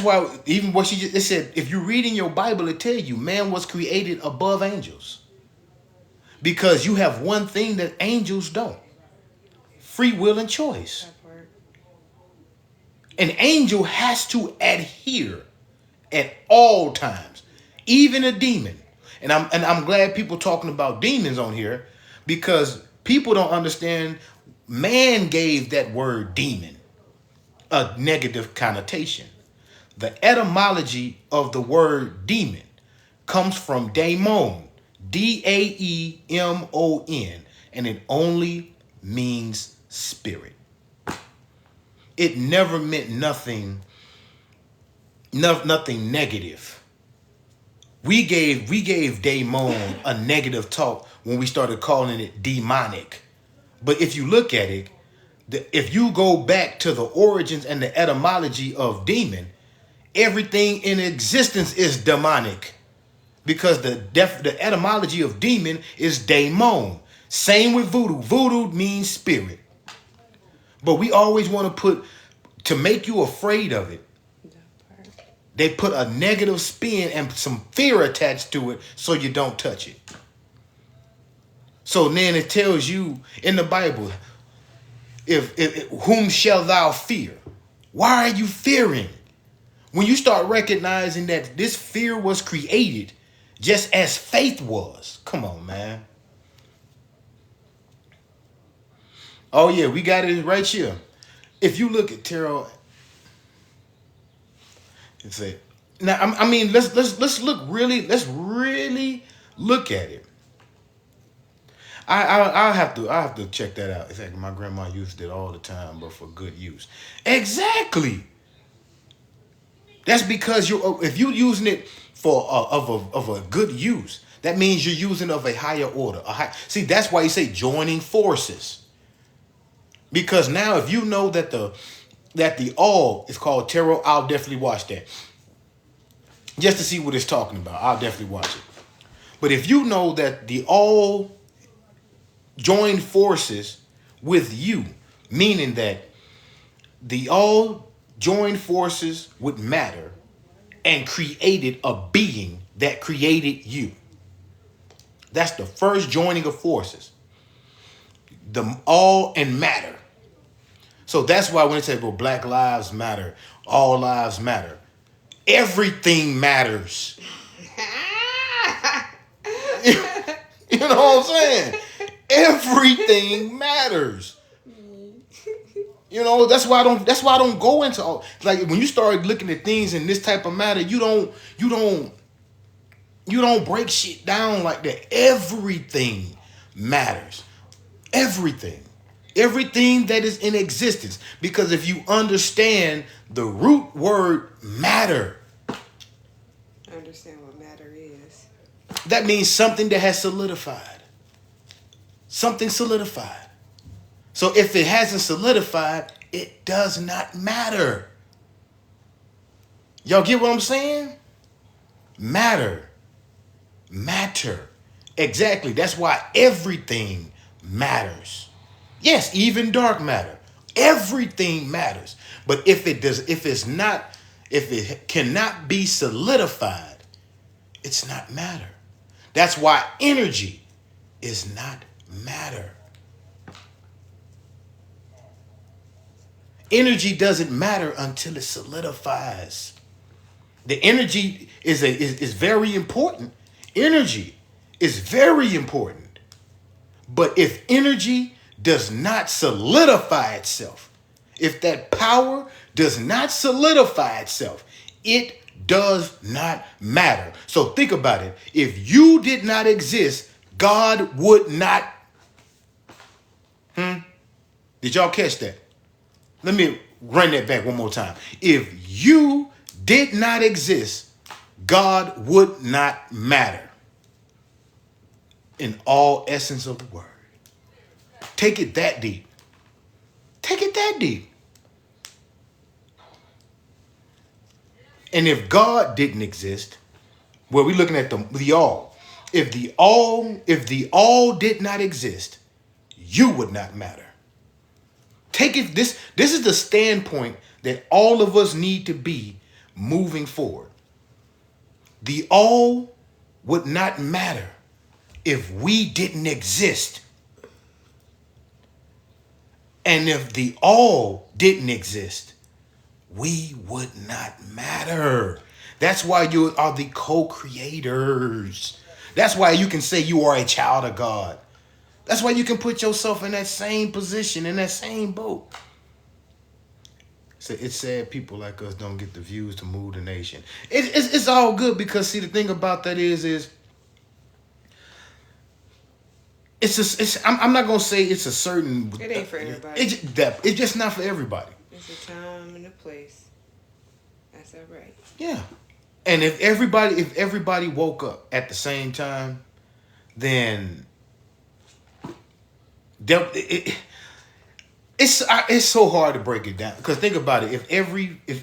Speaker 2: why even what it said, if you read in your Bible, it tells you man was created above angels. Because you have one thing that angels don't. Free will and choice. An angel has to adhere at all times, even a demon. And I'm glad people talking about demons on here, because people don't understand. Man gave that word demon a negative connotation. The etymology of the word demon comes from daemon, Daemon, and it only means spirit. It never meant nothing negative. We gave daemon a negative talk when we started calling it demonic. But if you look at it, if you go back to the origins and the etymology of demon, everything in existence is demonic. Because the etymology of demon is daemon. Same with voodoo. Voodoo means spirit. But we always want to make you afraid of it. They put a negative spin and some fear attached to it so you don't touch it. So then it tells you in the Bible, if whom shall thou fear? Why are you fearing? When you start recognizing that this fear was created just as faith was. Come on, man. Oh yeah, we got it right here. If you look at tarot, and say, now I mean, let's really look at it. I have to check that out. Exactly, my grandma used it all the time, but for good use. Exactly. That's because if you're using it for of a good use, that means you're using it of a higher order. See, that's why you say joining forces. Because now, if you know that the all is called tarot, I'll definitely watch that. Just to see what it's talking about, I'll definitely watch it. But if you know that the all joined forces with you, meaning that the all joined forces with matter and created a being that created you. That's the first joining of forces. The all and matter. So that's why when they say, well, Black Lives Matter, all lives matter, everything matters. You know what I'm saying? Everything matters. You know, that's why I don't go into all, like when you start looking at things in this type of matter, you don't break shit down like that. Everything matters. Everything that is in existence. Because if you understand the root word matter,
Speaker 1: Understand what matter is.
Speaker 2: that means something that has solidified. Something solidified. So if it hasn't solidified, it does not matter. Y'all get what I'm saying? Matter. Exactly. That's why everything matters. Yes, even dark matter. Everything matters. But if it cannot be solidified, it's not matter. That's why energy is not matter. Energy doesn't matter until it solidifies. The energy is very important. Energy is very important. But if energy does not solidify itself, if that power does not solidify itself, it does not matter. So think about it. If you did not exist, God would not. Did y'all catch that? Let me run that back one more time. If you did not exist, God would not matter. In all essence of the word. Take it that deep. Take it that deep. And if God didn't exist, well, we're looking at the all. If the all did not exist, you would not matter. Take it. This is the standpoint that all of us need to be moving forward. The all would not matter if we didn't exist. And if the all didn't exist, we would not matter. That's why you are the co-creators. That's why you can say you are a child of God. That's why you can put yourself in that same position, in that same boat. So it's sad people like us don't get the views to move the nation. It's all good because, see, the thing about that is I'm not gonna say it's a certain.
Speaker 1: It ain't for everybody.
Speaker 2: It's just not for everybody.
Speaker 1: It's a time and a place. That's all right.
Speaker 2: Yeah, and if everybody woke up at the same time, then it's so hard to break it down. Because think about it: if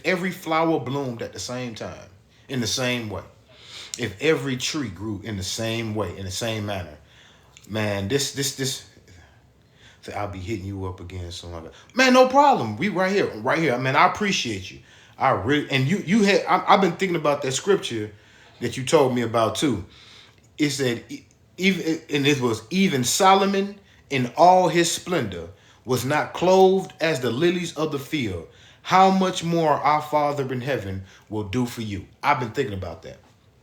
Speaker 2: every flower bloomed at the same time, in the same way, if every tree grew in the same way, in the same manner, man, this. So I'll be hitting you up again soon. Man, no problem. We right here. Man, I appreciate you. I really, and you had. I've been thinking about that scripture that you told me about too. It said, even Solomon in all his splendor was not clothed as the lilies of the field. How much more our Father in heaven will do for you? I've been thinking about that.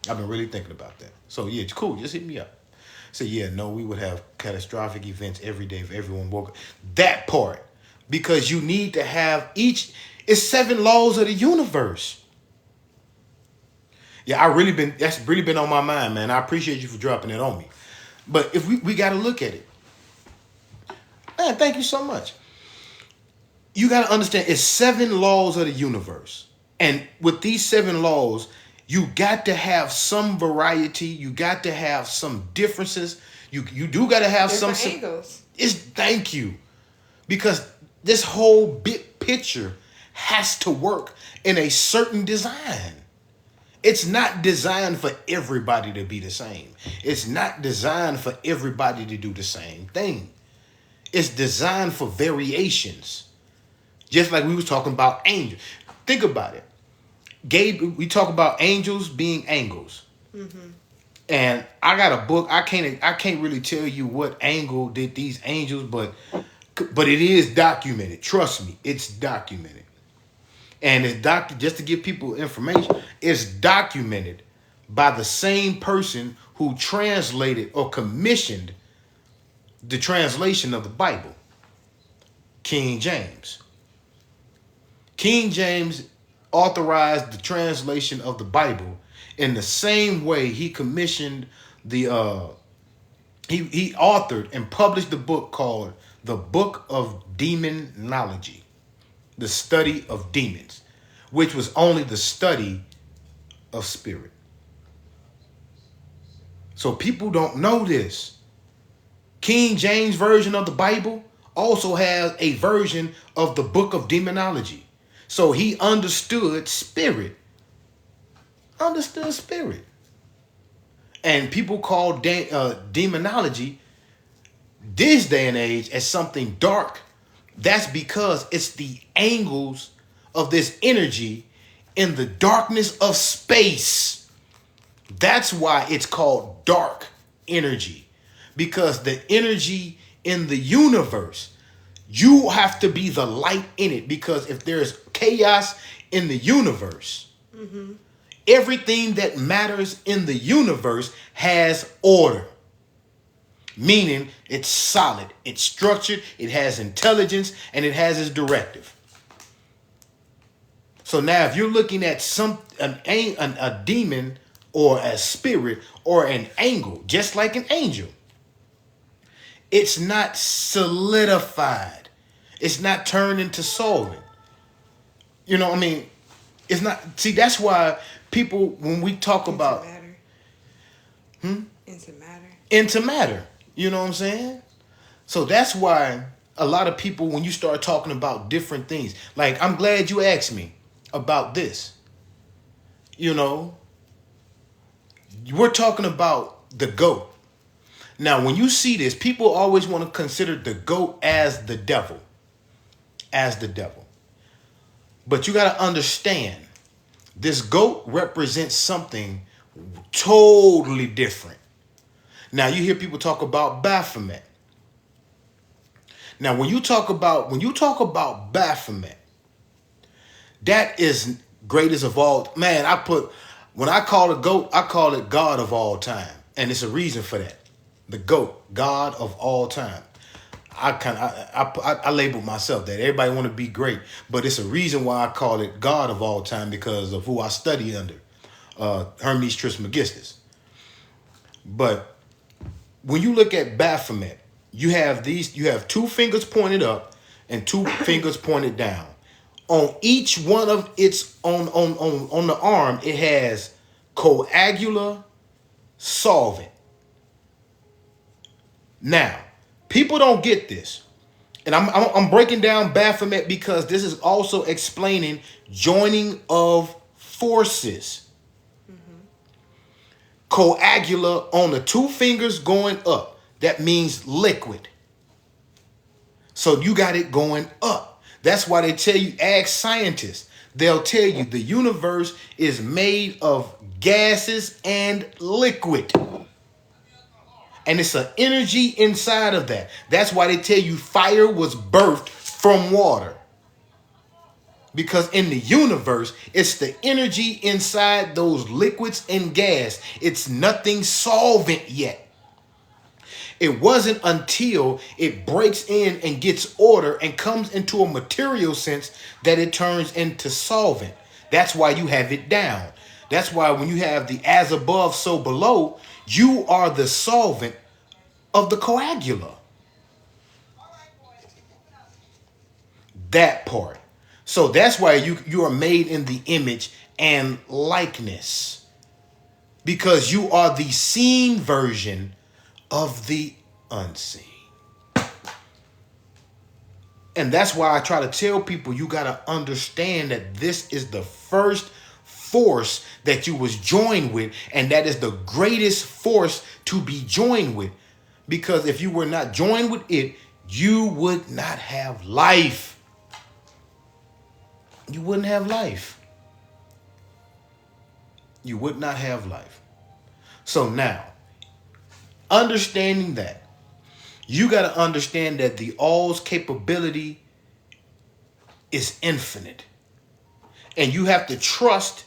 Speaker 2: I've been really thinking about that. So yeah, it's cool. Just hit me up. So yeah, no, we would have catastrophic events every day if everyone woke up. That part. Because you need to have it's 7 laws of the universe. Yeah, that's really been on my mind, man. I appreciate you for dropping it on me. But if we gotta look at it. Man, thank you so much. You gotta understand it's 7 laws of the universe. And with these 7 laws, you got to have some variety. You got to have some differences. You do got to have
Speaker 1: different
Speaker 2: some
Speaker 1: angles.
Speaker 2: Thank you, because this whole big picture has to work in a certain design. It's not designed for everybody to be the same. It's not designed for everybody to do the same thing. It's designed for variations. Just like we was talking about angels. Think about it. Gabe, we talk about angels being angles. Mm-hmm. And I got a book. I can't really tell you what angle did these angels, but it is documented. Trust me, it's documented. And it's just to give people information, it's documented by the same person who translated or commissioned the translation of the Bible, King James. King James authorized the translation of the Bible in the same way he commissioned he authored and published the book called The Book of Demonology, the study of demons, which was only the study of spirit. So people don't know this. King James version of the Bible also has a version of the Book of Demonology. So he understood spirit. And people call demonology this day and age as something dark, that's because it's the angles of this energy in the darkness of space. That's why it's called dark energy. Because the energy in the universe, you have to be the light in it. Because if there's chaos in the universe, everything that matters in the universe has order. Meaning it's solid, it's structured, it has intelligence, and it has its directive. So now if you're looking at a demon or a spirit or an angel, just like an angel, it's not solidified. It's not turned into solvent. You know what I mean? It's not. See, that's why people, when we talk about
Speaker 1: matter. Into matter.
Speaker 2: Into matter. You know what I'm saying? So that's why a lot of people, when you start talking about different things, like I'm glad you asked me about this. You know, we're talking about the goat. Now, when you see this, people always want to consider the goat as the devil. As the devil. But you got to understand, this goat represents something totally different. Now, you hear people talk about Baphomet. Now, when you talk about Baphomet, that is greatest of all. Man, when I call it goat, I call it God of all time. And it's a reason for that. The goat, God of all time. I label myself that. Everybody want to be great, but it's a reason why I call it God of all time, because of who I study under, Hermes Trismegistus. But when you look at Baphomet, you have two fingers pointed up and two fingers pointed down. On each one of its on the arm, it has coagular solvent. Now, people don't get this. And I'm breaking down Baphomet because this is also explaining joining of forces. Coagular on the two fingers going up. That means liquid. So you got it going up. That's why they tell you, ask scientists. They'll tell you the universe is made of gases and liquid. And it's an energy inside of that. That's why they tell you fire was birthed from water. Because in the universe, it's the energy inside those liquids and gas. It's nothing solvent yet. It wasn't until it breaks in and gets order and comes into a material sense that it turns into solvent. That's why you have it down. That's why when you have the as above, so below, you are the solvent of the coagula. That part. So that's why you are made in the image and likeness. Because you are the seen version of the unseen. And that's why I try to tell people, you got to understand that this is the first force that you was joined with, and that is the greatest force to be joined with. Because if you were not joined with it, you would not have life. You wouldn't have life. You would not have life. So now, understanding that, you got to understand that the all's capability is infinite. And you have to trust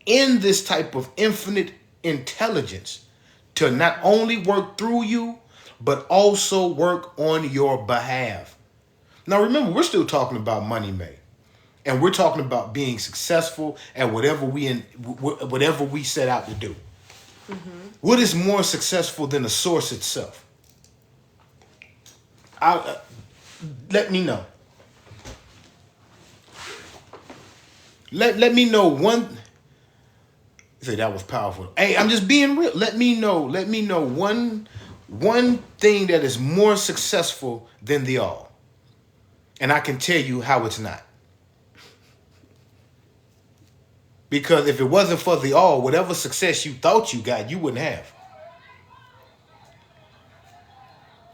Speaker 2: in this type of infinite intelligence to not only work through you, but also work on your behalf. Now remember, we're still talking about money made. And we're talking about being successful at whatever we set out to do. Mm-hmm. What is more successful than the source itself? Let me know. Let me know one. Say that was powerful. Hey, I'm just being real. Let me know one thing that is more successful than the all. And I can tell you how it's not. Because if it wasn't for the all, whatever success you thought you got, you wouldn't have.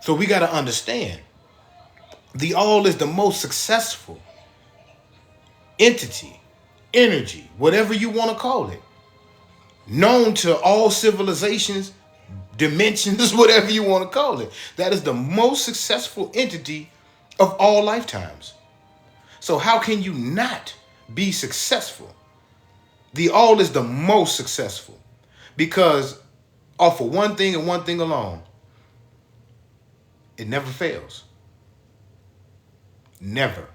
Speaker 2: So we got to understand the all is the most successful entity, energy, whatever you want to call it, known to all civilizations, dimensions, whatever you want to call it. That is the most successful entity of all lifetimes. So how can you not be successful? The all is the most successful because off of one thing and one thing alone, it never fails. Never.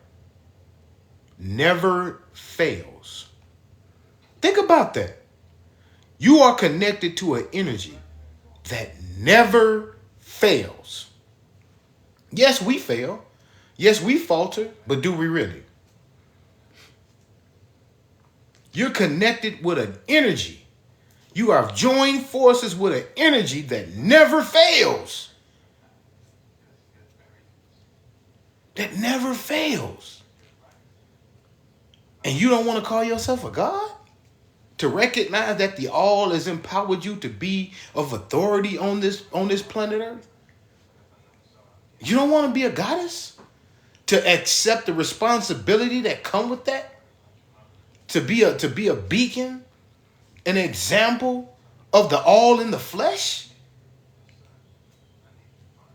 Speaker 2: Never fails. Think about that. You are connected to an energy that never fails. Yes, we fail. Yes, we falter, but do we really? You're connected with an energy. You have joined forces with an energy that never fails. That never fails. And you don't want to call yourself a God? To recognize that the all has empowered you to be of authority on this planet Earth? You don't want to be a goddess? To accept the responsibility that come with that? To be a beacon, an example of the all in the flesh?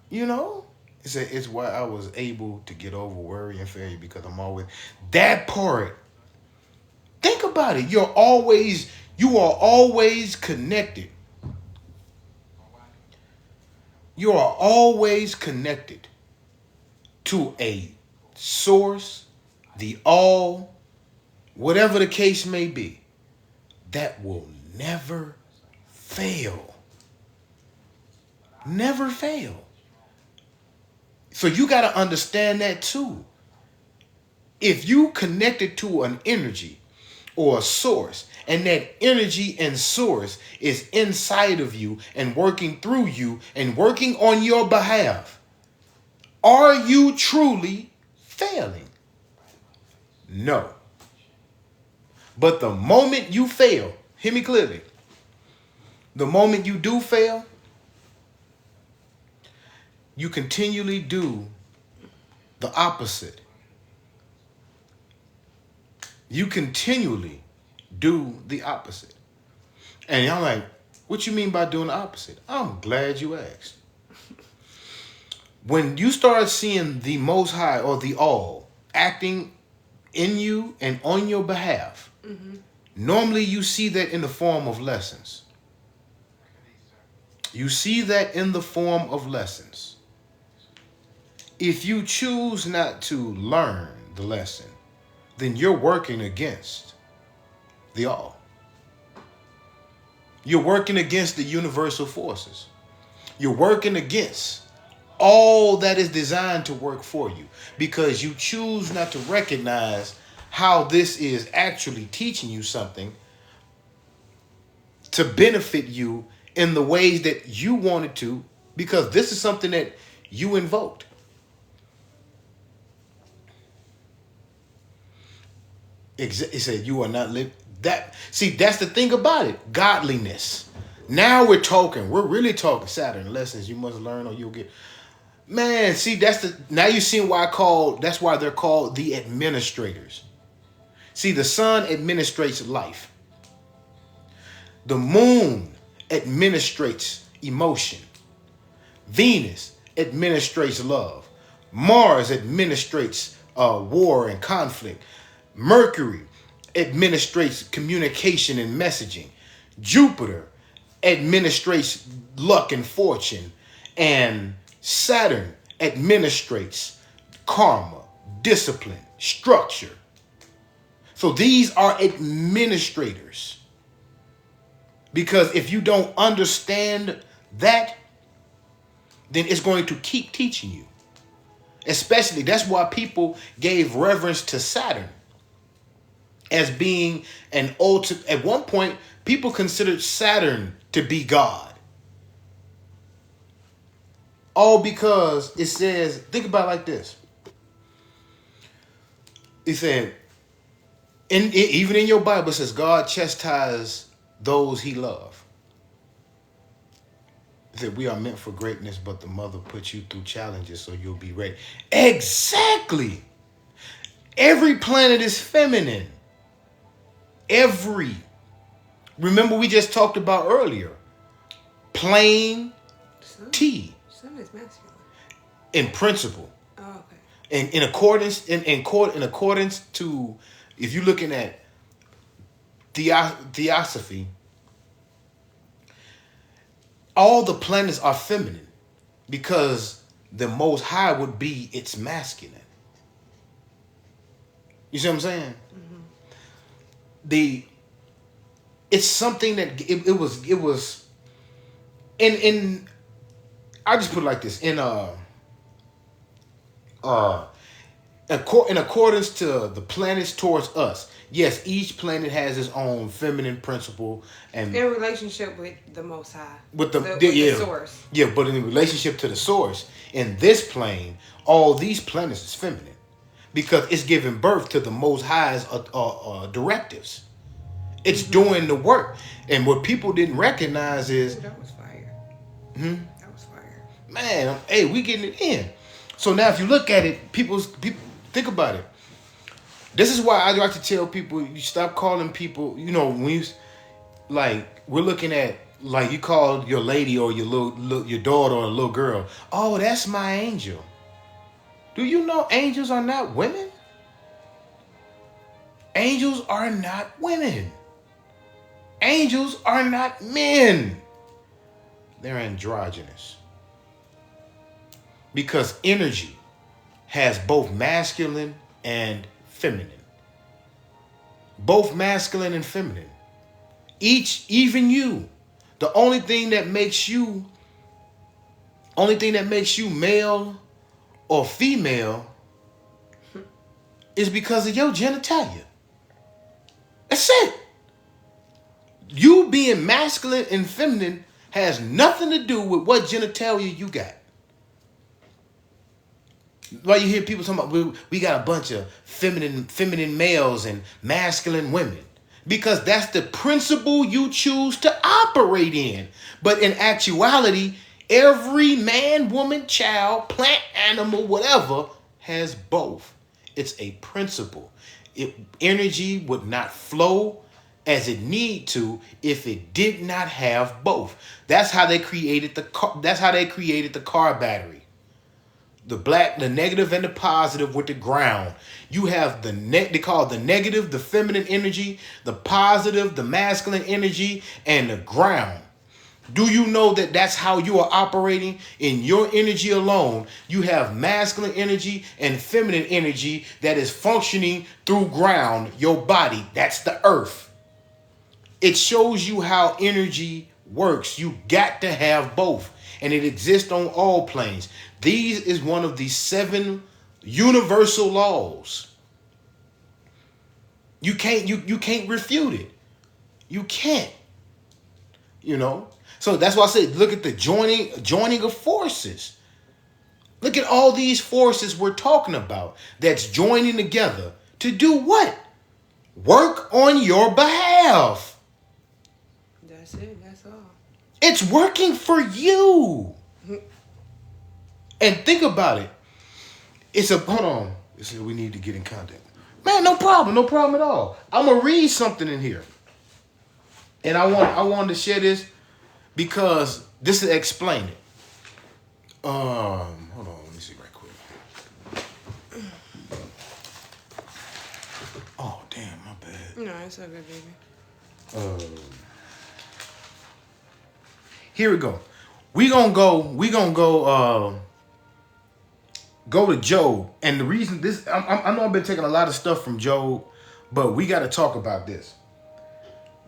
Speaker 2: You know? It's why I was able to get over worry and failure, because I'm always that part. Think about it. You are always connected. You are always connected to a source, the all, whatever the case may be, that will never fail. Never fail. So you got to understand that too. If you connected to an energy or a source, and that energy and source is inside of you and working through you and working on your behalf, are you truly failing? No. But the moment you fail, hear me clearly, the moment you do fail, you continually do the opposite. You continually do the opposite. And y'all like, what you mean by doing the opposite? I'm glad you asked. When you start seeing the Most High or the All acting in you and on your behalf, normally you see that in the form of lessons. You see that in the form of lessons. If you choose not to learn the lesson, then you're working against the all. You're working against the universal forces. You're working against all that is designed to work for you, because you choose not to recognize how this is actually teaching you something to benefit you in the ways that you wanted to, because this is something that you invoked. It said you are not living that. See, that's the thing about it. Godliness. Now we're talking. We're really talking Saturn lessons you must learn or you'll get. Man, see, now you see why that's why they're called the administrators. See, the sun administrates life. The moon administrates emotion. Venus administrates love. Mars administrates war and conflict. Mercury administrates communication and messaging. Jupiter administrates luck and fortune. And Saturn administrates karma, discipline, structure. So these are administrators. Because if you don't understand that, then it's going to keep teaching you. Especially, that's why people gave reverence to Saturn as being an ultimate. At one point, people considered Saturn to be God. All because it says, think about it like this. It said, even in your Bible, it says God chastises those he loves. It said we are meant for greatness, but the mother puts you through challenges so you'll be ready. Exactly. Every planet is feminine. Every. Remember we just talked about earlier. Plain T.
Speaker 1: Sun is masculine.
Speaker 2: In principle.
Speaker 1: Oh, okay.
Speaker 2: And in accordance to, if you're looking at theosophy, all the planets are feminine because the Most High would be its masculine. You see what I'm saying? Mm-hmm. It's something that it was in I just put it like this in accordance to the planets towards us. Yes, each planet has its own feminine principle and
Speaker 1: in relationship with the Most High,
Speaker 2: with the
Speaker 1: source.
Speaker 2: Yeah, but in relationship to the source, in this plane, all these planets is feminine because it's giving birth to the Most High's directives. It's doing the work, and what people didn't recognize is
Speaker 1: that was fire. That was fire.
Speaker 2: Man, hey, we getting it in. So now, if you look at it, people think about it. This is why I like to tell people, you stop calling people, when you, like, we're looking at, like, you call your lady or your daughter or a little girl, oh, that's my angel. Do you know angels are not women? Angels are not women. Angels are not men. They're androgynous. Because energy has both masculine and feminine. Both masculine and feminine. Even you. The only thing that makes you male or female is because of your genitalia. That's it. You being masculine and feminine has nothing to do with what genitalia you got. Why you hear people talking about we got a bunch of feminine males and masculine women. Because that's the principle you choose to operate in. But in actuality, every man, woman, child, plant, animal, whatever, has both. It's a principle. Energy would not flow as it need to if it did not have both. That's how they created the car battery. The negative and the positive with the ground. You have they call it the negative, the feminine energy, the positive, the masculine energy, and the ground. Do you know that that's how you are operating in your energy alone? You have masculine energy and feminine energy that is functioning through ground, your body. That's the earth. It shows you how energy works. You got to have both. And it exists on all planes. These is one of the 7 universal laws. You can't refute it. You can't. So that's why I say look at the joining of forces. Look at all these forces we're talking about that's joining together to do what? Work on your behalf.
Speaker 1: That's it. That's all.
Speaker 2: It's working for you. And think about it. Hold on. We need to get in contact. Man, no problem at all. I'm gonna read something in here. And I wanted to share this because this will explain it. Hold on, let me see right quick. Oh damn, my bad.
Speaker 1: No, it's okay, baby.
Speaker 2: Here we go. We gonna go to Job. And the reason I know I've been taking a lot of stuff from Job, but we got to talk about this.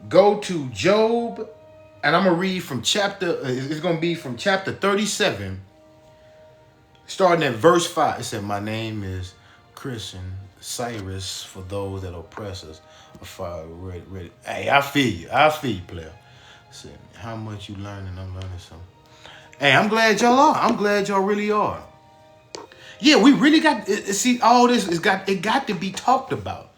Speaker 2: Go to Job, and I'm gonna read from it's gonna be from chapter 37, starting at verse 5. It said, "My name is Christian Cyrus for those that oppress us." Ready. Hey, I feel you, player. Said, how much you learning? I'm learning something. Hey, I'm glad y'all are. I'm glad y'all really are. Yeah, we really got see all this got to be talked about.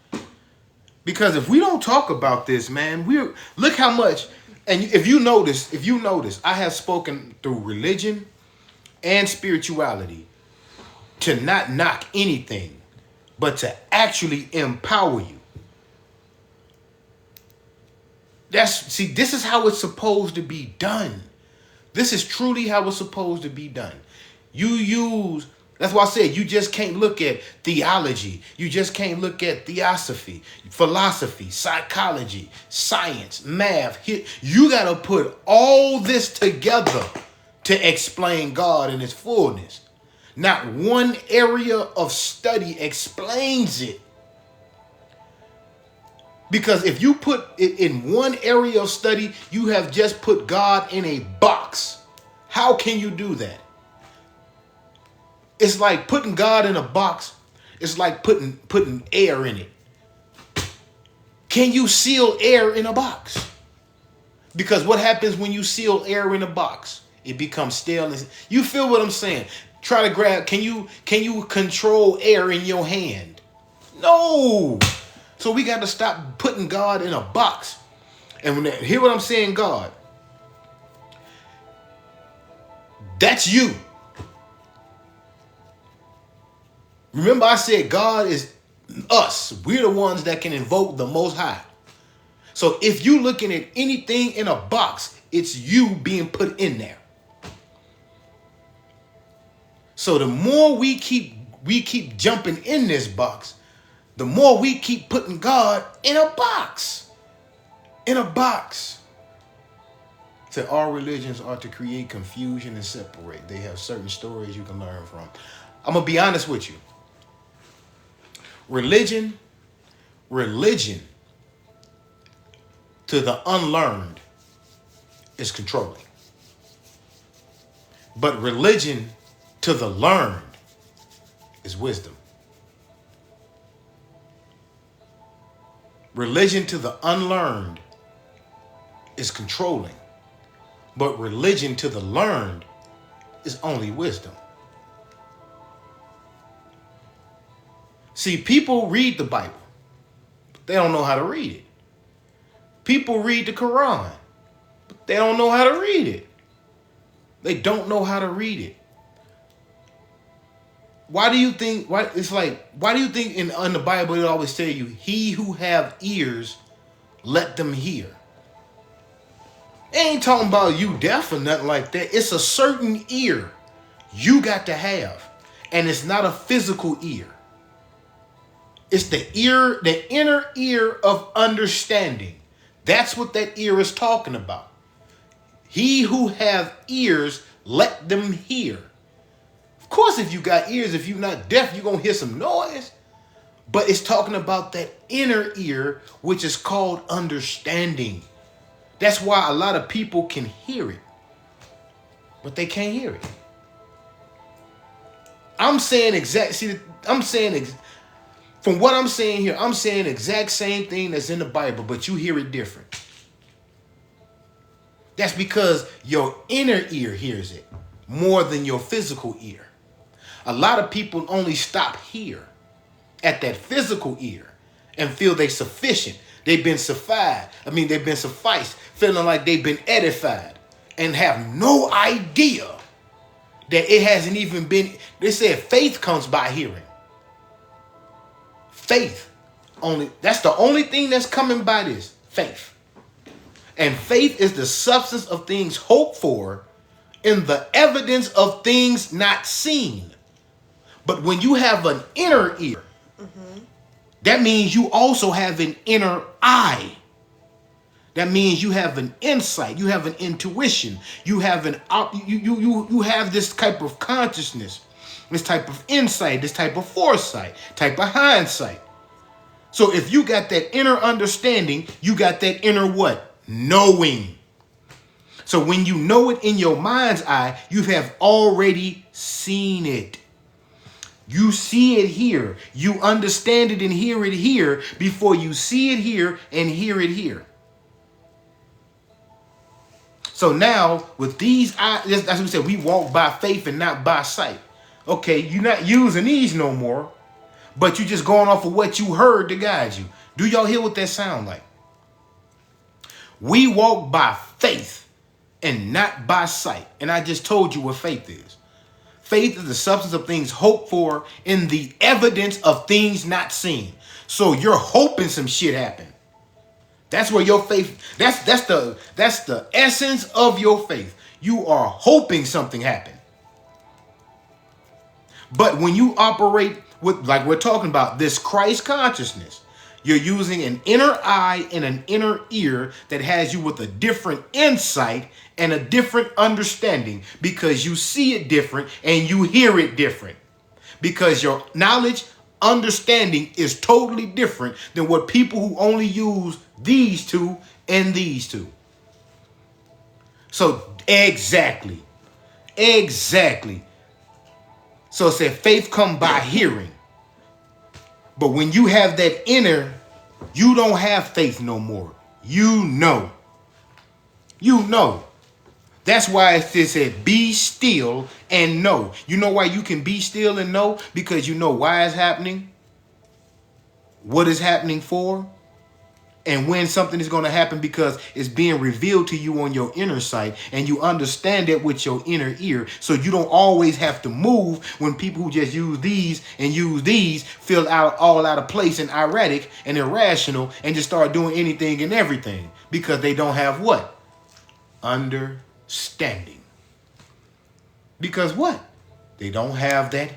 Speaker 2: Because if we don't talk about this, man, look how much, And if you notice, I have spoken through religion and spirituality to not knock anything, but to actually empower you. This is how it's supposed to be done. This is truly how it's supposed to be done. That's why I said you just can't look at theology. You just can't look at theosophy, philosophy, psychology, science, math. You got to put all this together to explain God in its fullness. Not one area of study explains it. Because if you put it in one area of study, you have just put God in a box. How can you do that? It's like putting God in a box. It's like putting air in it. Can you seal air in a box? Because what happens when you seal air in a box? It becomes stale. You feel what I'm saying? Try to grab. Can you control air in your hand? No. So we got to stop putting God in a box. And hear what I'm saying, God. That's you. Remember I said God is us. We're the ones that can invoke the Most High. So if you looking at anything in a box, it's you being put in there. So the more we keep jumping in this box, the more we keep putting God in a box. In a box. So all religions are to create confusion and separate. They have certain stories you can learn from. I'm going to be honest with you. Religion to the unlearned is controlling. But religion to the learned is wisdom. Religion to the unlearned is controlling. But religion to the learned is only wisdom. See, people read the Bible, but they don't know how to read it. People read the Quran, but they don't know how to read it. They don't know how to read it. Why do you think in the Bible it always tell you, he who have ears, let them hear? It ain't talking about you deaf or nothing like that. It's a certain ear you got to have. And it's not a physical ear. It's the ear, the inner ear of understanding. That's what that ear is talking about. He who have ears, let them hear. Of course, if you got ears, if you're not deaf, you're going to hear some noise. But it's talking about that inner ear, which is called understanding. That's why a lot of people can hear it, but they can't hear it. From what I'm saying here, I'm saying exact same thing that's in the Bible, but you hear it different. That's because your inner ear hears it more than your physical ear. A lot of people only stop here at that physical ear and feel they're sufficient. They've been sufficed, feeling like they've been edified and have no idea that it hasn't even been. They said faith comes by hearing. Faith only. That's the only thing that's coming by this. Faith. And faith is the substance of things hoped for and the evidence of things not seen. But when you have an inner ear, that means you also have an inner eye. That means you have an insight, you have an intuition, you have you have this type of consciousness, this type of insight, this type of foresight, type of hindsight. So if you got that inner understanding, you got that inner what? Knowing. So when you know it in your mind's eye, you have already seen it. You see it here. You understand it and hear it here before you see it here and hear it here. So now with these eyes, that's what we said, we walk by faith and not by sight. Okay, you're not using these no more, but you're just going off of what you heard to guide you. Do y'all hear what that sound like? We walk by faith and not by sight. And I just told you what faith is. Faith is the substance of things hoped for and the evidence of things not seen. So you're hoping some shit happen. That's where your faith, that's the essence of your faith. You are hoping something happen. But when you operate with, like we're talking about, this Christ consciousness, you're using an inner eye and an inner ear that has you with a different insight and a different understanding, because you see it different and you hear it different. Because your knowledge, understanding is totally different than what people who only use these two and these two. So exactly. So it said faith come by hearing. But when you have that inner, you don't have faith no more. You know. That's why it said be still and know. You know why you can be still and know? Because you know why it's happening, what it's happening for, and when something is going to happen, because it's being revealed to you on your inner sight, and you understand it with your inner ear. So you don't always have to move when people who just use these and use these feel all out of place and erratic and irrational and just start doing anything and everything, because they don't have what? Understanding. Because what? They don't have that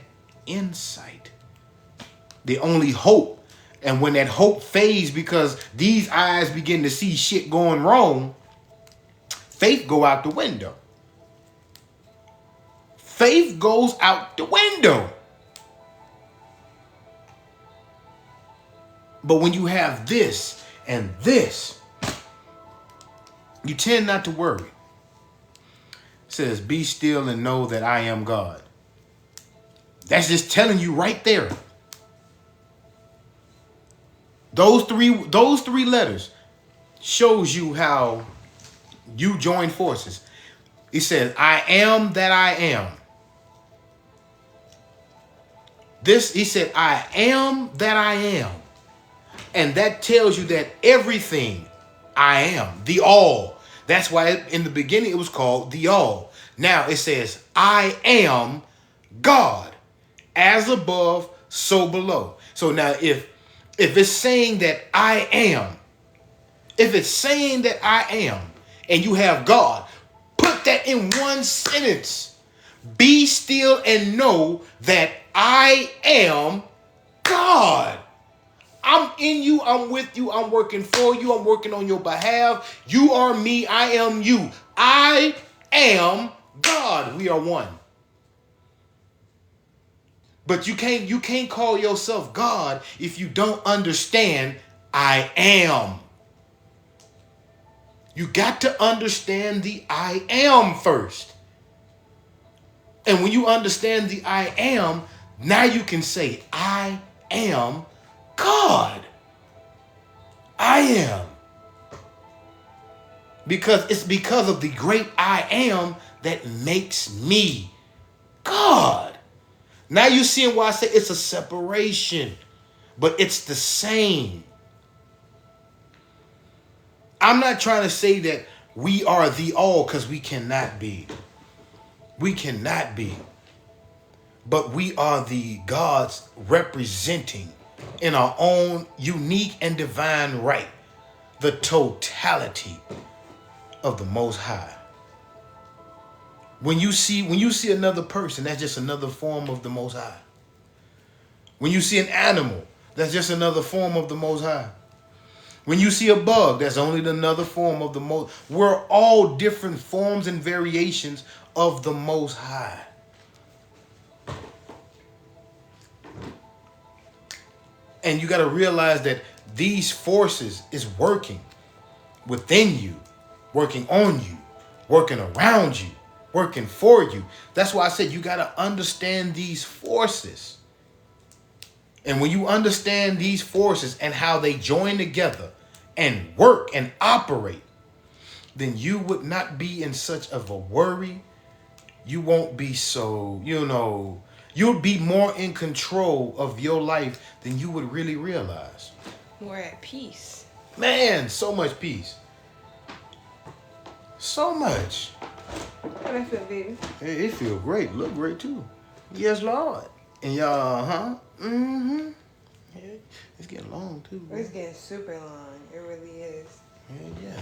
Speaker 2: insight. They only hope. And when that hope fades because these eyes begin to see shit going wrong, faith go out the window. Faith goes out the window. But when you have this and this, you tend not to worry. It says, be still and know that I am God. That's just telling you right there. Those three letters shows you how you join forces. He says, I am that I am. He said, I am that I am. And that tells you that everything I am, the all. That's why in the beginning it was called the all. Now it says, I am God. As above, so below. So now if it's saying that I am, and you have God, put that in one sentence. Be still and know that I am God. I'm in you, I'm with you, I'm working for you, I'm working on your behalf. You are me, I am you. I am God. We are one. But you can't call yourself God if you don't understand I am. You got to understand the I am first. And when you understand the I am, now you can say I am God. I am. Because it's because of the great I am that makes me God. Now you're seeing why I say it's a separation, but it's the same. I'm not trying to say that we are the all, because we cannot be. We cannot be. But we are the gods representing in our own unique and divine right the totality of the Most High. When you see another person, that's just another form of the Most High. When you see an animal, that's just another form of the Most High. When you see a bug, that's only another form of the Most. We're all different forms and variations of the Most High. And you got to realize that these forces is working within you, working on you, working around you, working for you. That's why I said you got to understand these forces. And when you understand these forces and how they join together and work and operate, then you would not be in such of a worry. You won't be so, you'll be more in control of your life than you would really realize.
Speaker 1: More at peace.
Speaker 2: Man, so much peace. So much.
Speaker 1: How that feel, baby?
Speaker 2: It feel great. Look great too. Yes, Lord. And y'all, huh? Mm-hmm. Yeah, it's getting long too.
Speaker 1: It's getting super long. It really is.
Speaker 2: Yeah.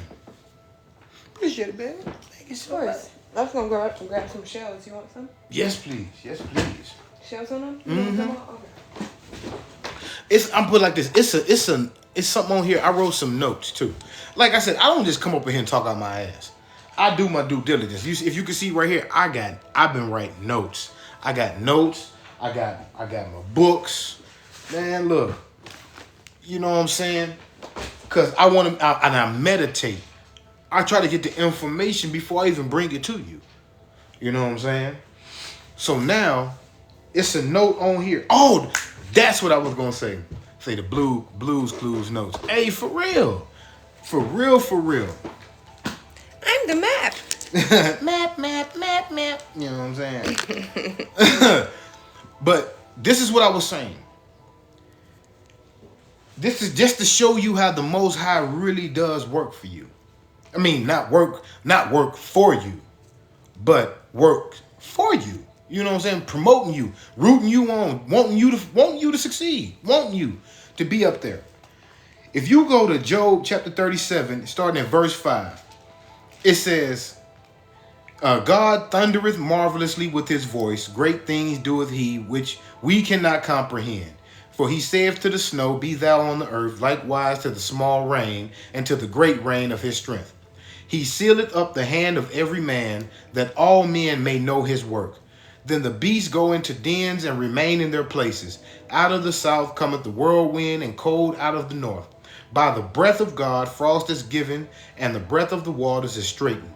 Speaker 2: Appreciate it, baby. Thank you so much.
Speaker 1: Of course. I was gonna go up and grab some shells. You want some?
Speaker 2: Yes, please. Yes, please.
Speaker 1: Shells on them?
Speaker 2: Mm-hmm.
Speaker 1: Okay.
Speaker 2: I'm put like this. It's something on here. I wrote some notes too. Like I said, I don't just come up here and talk out my ass. I do my due diligence. If you can see right here, I've been writing notes. I got notes. I got my books. Man, look. You know what I'm saying? Cause I want to, and I meditate. I try to get the information before I even bring it to you. You know what I'm saying? So now, it's a note on here. Oh, that's what I was gonna say. Say the Blues Clues notes. Hey, for real. For real, for real.
Speaker 1: I'm the map.
Speaker 2: map. You know what I'm saying? But this is what I was saying. This is just to show you how the Most High really does work for you. I mean, not work for you, but work for you. You know what I'm saying? Promoting you, rooting you on, wanting you to succeed, wanting you to be up there. If you go to Job chapter 37, starting at verse 5, it says, God thundereth marvelously with his voice. Great things doeth he, which we cannot comprehend. For he saith to the snow, be thou on the earth, likewise to the small rain, and to the great rain of his strength. He sealeth up the hand of every man, that all men may know his work. Then the beasts go into dens and remain in their places. Out of the south cometh the whirlwind, and cold out of the north. By the breath of God frost is given, and the breath of the waters is straitened.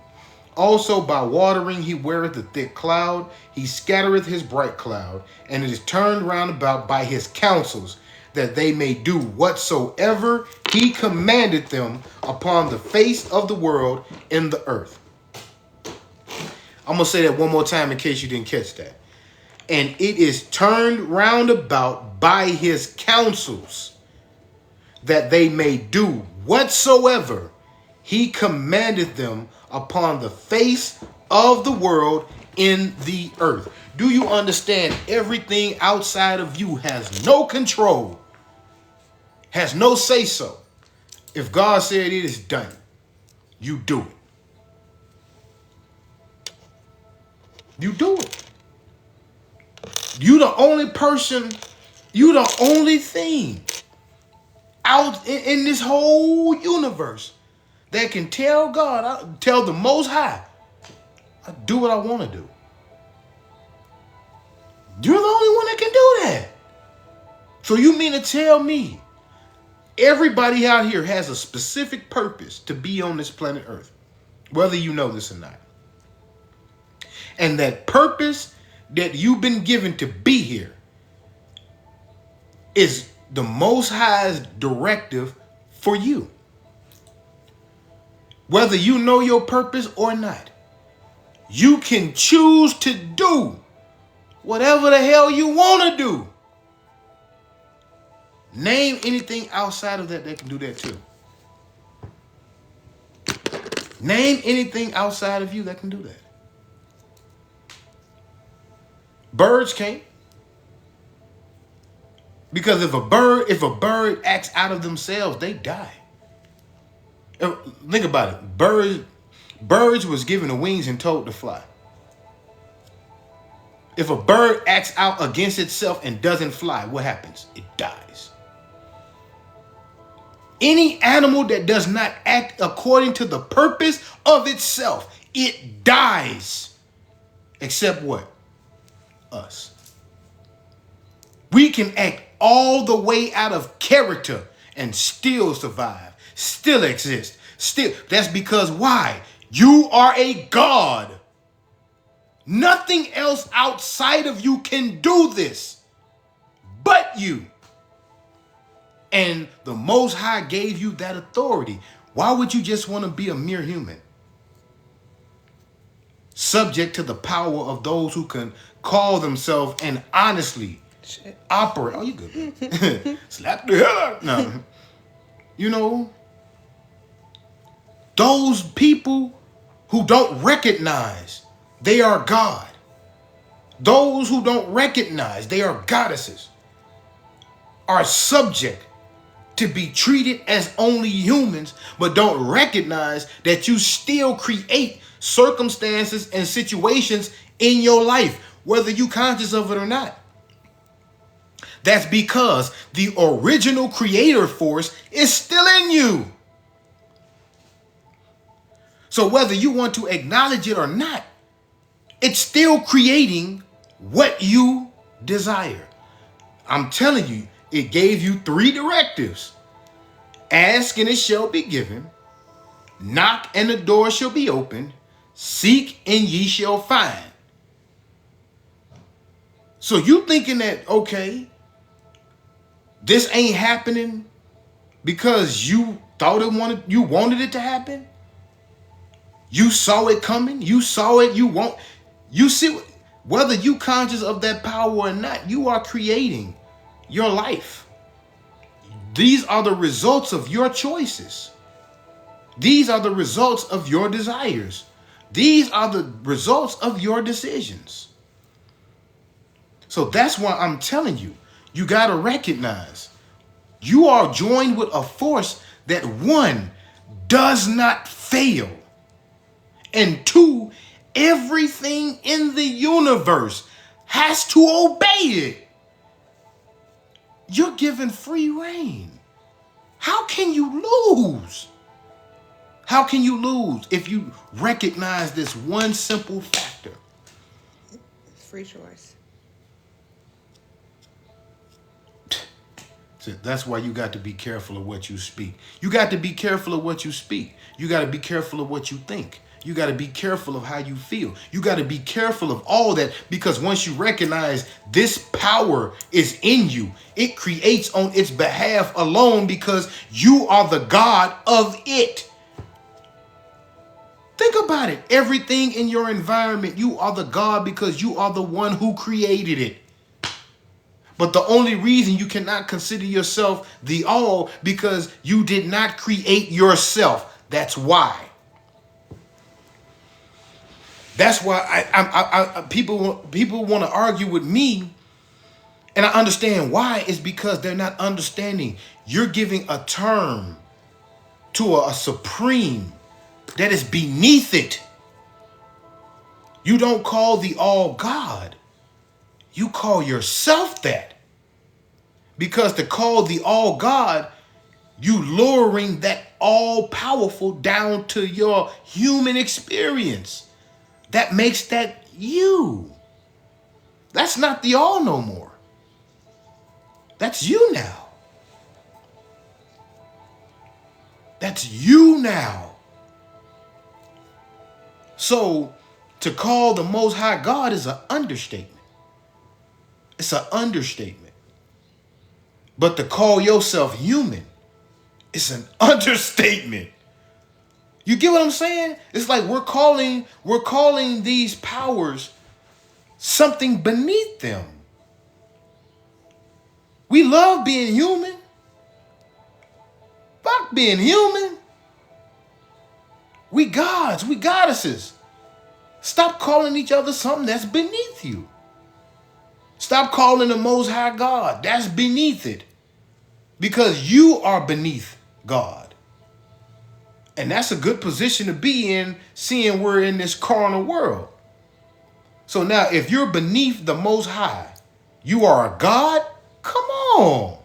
Speaker 2: Also by watering he weareth the thick cloud, he scattereth his bright cloud, and it is turned round about by his counsels, that they may do whatsoever he commanded them upon the face of the world in the earth. I'm going to say that one more time in case you didn't catch that. And it is turned round about by his counsels, that they may do whatsoever he commanded them upon the face of the world in the earth. Do you understand? Everything outside of you has no control, has no say so. If God said it is done, you do it. You do it. You the only person, you the only thing out in this whole universe that can tell God, tell the Most High, I do what I want to do. You're the only one that can do that. So you mean to tell me everybody out here has a specific purpose to be on this planet Earth, whether you know this or not. And that purpose that you've been given to be here is the Most High's directive for you. Whether you know your purpose or not, you can choose to do whatever the hell you want to do. Name anything outside of that can do that too. Name anything outside of you that can do that. Birds can't. Because if a bird acts out of themselves, they die. Think about it. Birds was given the wings and told to fly. If a bird acts out against itself and doesn't fly, what happens? It dies. Any animal that does not act according to the purpose of itself, it dies. Except what? Us. We can act all the way out of character and still survive, still exist. That's because why? You are a God. Nothing else outside of you can do this but you. And the Most High gave you that authority. Why would you just want to be a mere human? Subject to the power of those who can call themselves and honestly operate. Oh, you good. Slap the hell out. No. You know, those people who don't recognize they are God, those who don't recognize they are goddesses, are subject to be treated as only humans, but don't recognize that you still create circumstances and situations in your life, whether you conscious of it or not. That's because the original creator force is still in you. So whether you want to acknowledge it or not, it's still creating what you desire. I'm telling you, it gave you 3 directives. Ask and it shall be given. Knock and the door shall be opened. Seek and ye shall find. So you thinking that, okay, this ain't happening because you thought you wanted it to happen? You saw it coming. You saw it. You see, whether you conscious of that power or not, you are creating your life. These are the results of your choices. These are the results of your desires. These are the results of your decisions. So that's why I'm telling you, you got to recognize you are joined with a force that, 1, does not fail, and 2, everything in the universe has to obey it. You're given free reign. How can you lose? How can you lose if you recognize this one simple factor?
Speaker 1: Free choice.
Speaker 2: So that's why you got to be careful of what you speak. You got to be careful of what you speak. You got to be careful of what you think. You got to be careful of how you feel. You got to be careful of all that, because once you recognize this power is in you, it creates on its behalf alone because you are the God of it. Think about it. Everything in your environment, you are the God because you are the one who created it. But the only reason you cannot consider yourself the all because you did not create yourself. That's why. That's why people want to argue with me, and I understand why. It's because they're not understanding. You're giving a term to a supreme that is beneath it. You don't call the all God. You call yourself that. Because to call the all God, you lowering that all powerful down to your human experience. That makes that you. That's not the all no more. That's you now. That's you now. So to call the Most High God is an understatement. It's an understatement. But to call yourself human, it's an understatement. You get what I'm saying? It's like we're calling these powers something beneath them. We love being human. Fuck being human. We gods, we goddesses. Stop calling each other something that's beneath you. Stop calling the Most High God. That's beneath it. Because you are beneath God. And that's a good position to be in, seeing we're in this carnal world. So now, if you're beneath the Most High, you are a God? Come on.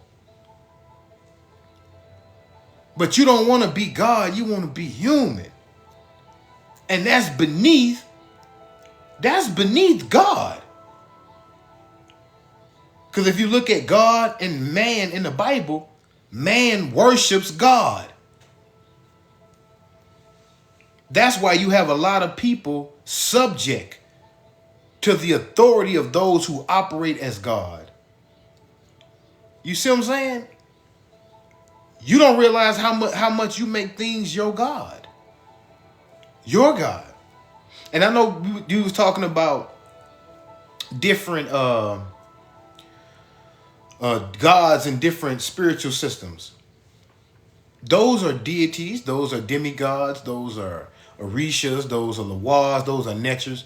Speaker 2: But you don't want to be God, you want to be human. And that's beneath God. Because if you look at God and man in the Bible, man worships God. That's why you have a lot of people subject to the authority of those who operate as God. You see what I'm saying? You don't realize how much you make things your God. Your God. And I know you was talking about different gods and different spiritual systems. Those are deities. Those are demigods. Those are Orishas, those are Lawars, those are Netchers.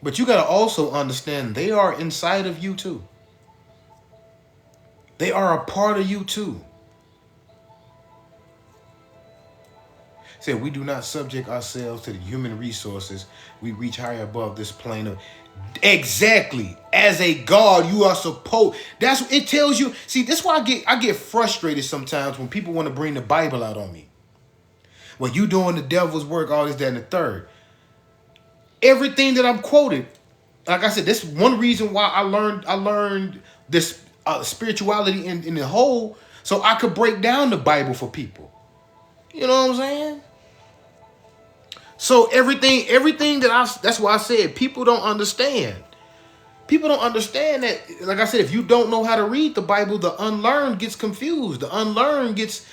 Speaker 2: But you got to also understand they are inside of you too. They are a part of you too. Said we do not subject ourselves to the human resources. We reach higher above this plane of exactly as a God you are supposed. That's what it tells you. See, that's why I get frustrated sometimes when people want to bring the Bible out on me. Well, you doing the devil's work, all this, that, and the third. Everything that I'm quoted, like I said, this one reason why I learned this spirituality in the whole, so I could break down the Bible for people. You know what I'm saying? So everything that's why I said people don't understand. People don't understand that, like I said, if you don't know how to read the Bible, the unlearned gets confused. The unlearned gets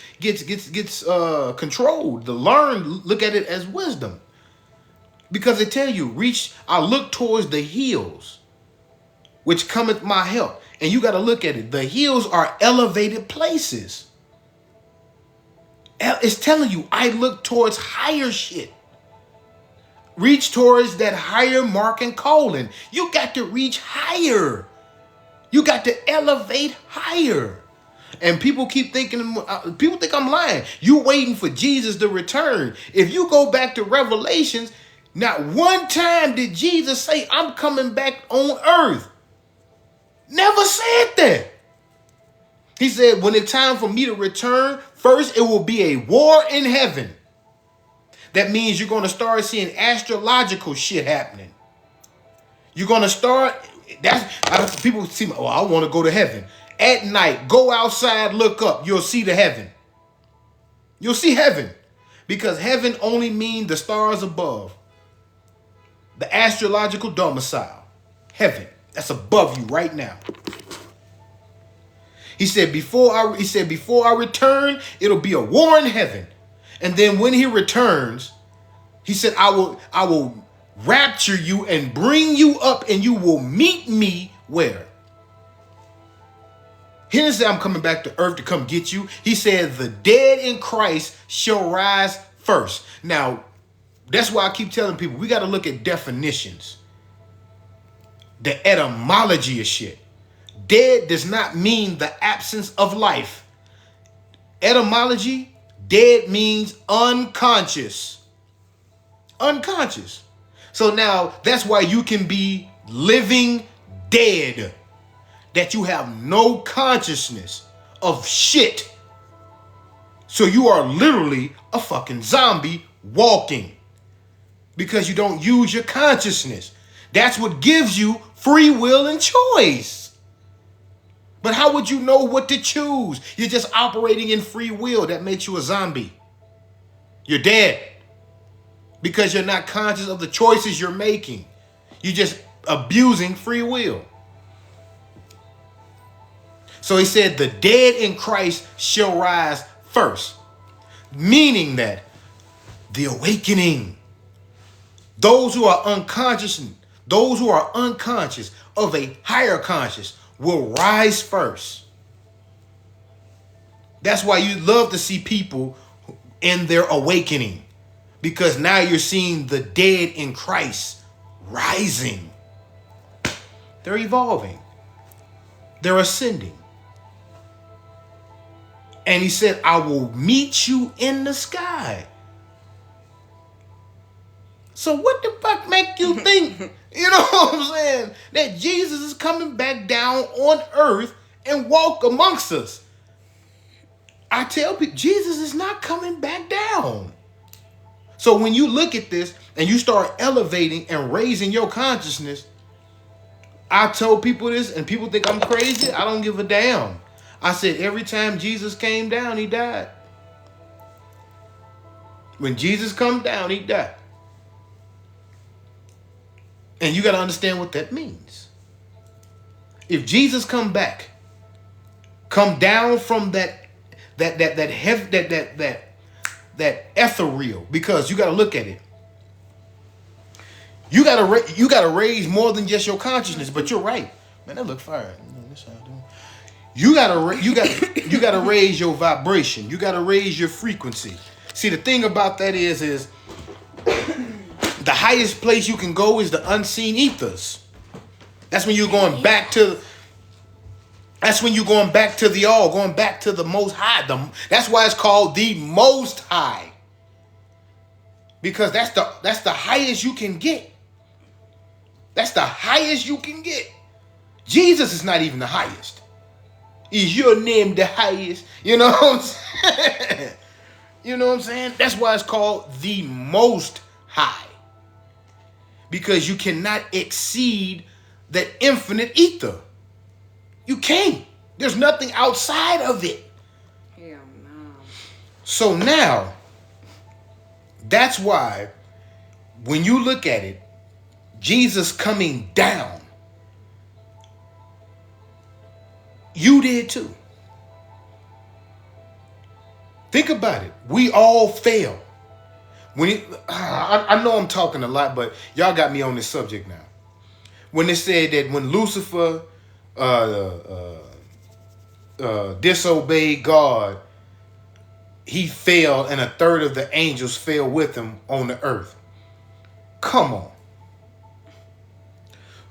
Speaker 2: controlled. The learned look at it as wisdom. Because they tell you, I look towards the hills, which cometh my help. And you got to look at it. The hills are elevated places. It's telling you, I look towards higher shit. Reach towards that higher mark and calling. You got to reach higher. You got to elevate higher. And people keep thinking, people think I'm lying. You waiting for Jesus to return. If you go back to Revelations, not one time did Jesus say, I'm coming back on earth. Never said that. He said, when it's time for me to return, first it will be a war in heaven. That means you're going to start seeing astrological shit happening. You're going to start, people see, oh, I want to go to heaven. At night, go outside, look up, you'll see the heaven. You'll see heaven. Because heaven only means the stars above. The astrological domicile. Heaven. That's above you right now. He said, before I return, it'll be a war in heaven. And then when he returns, he said, I will rapture you and bring you up and you will meet me where? He didn't say I'm coming back to earth to come get you. He said the dead in Christ shall rise first. Now, that's why I keep telling people we got to look at definitions. The etymology of shit. Dead does not mean the absence of life. Etymology, dead means unconscious. Unconscious. So now that's why you can be living dead. That you have no consciousness of shit. So you are literally a fucking zombie walking. Because you don't use your consciousness. That's what gives you free will and choice. But how would you know what to choose? You're just operating in free will. That makes you a zombie. You're dead. Because you're not conscious of the choices you're making. You're just abusing free will. So he said, the dead in Christ shall rise first. Meaning that the awakening. Those who are unconscious of a higher conscious will rise first. That's why you love to see people in their awakening. Because now you're seeing the dead in Christ rising. They're evolving. They're ascending. And he said, I will meet you in the sky. So what the fuck make you think, you know what I'm saying, that Jesus is coming back down on earth and walk amongst us? I tell people, Jesus is not coming back down. So when you look at this and you start elevating and raising your consciousness, I told people this and people think I'm crazy. I don't give a damn. I said every time Jesus came down, he died. When Jesus comes down, he died. And you got to understand what that means. If Jesus come down from that ethereal, because you got to look at it. You got to raise more than just your consciousness. But you're right, man. That look fire. You gotta raise your vibration. You gotta raise your frequency. See, the thing about that is The highest place you can go is the unseen ethers. That's when you're going back to. That's when you're going back to the all, going back to the Most High. That's why it's called the Most High. Because that's the highest you can get. That's the highest you can get. Jesus is not even the highest. Is your name the highest? You know what I'm saying? You know what I'm saying? That's why it's called the Most High. Because you cannot exceed that infinite ether. You can't. There's nothing outside of it.
Speaker 1: Hell no.
Speaker 2: So now, that's why when you look at it, Jesus coming down, you did too. Think about it. We all fail. I know I'm talking a lot, but y'all got me on this subject now. When it said that when Lucifer disobeyed God, he fell and a third of the angels fell with him on the earth. Come on.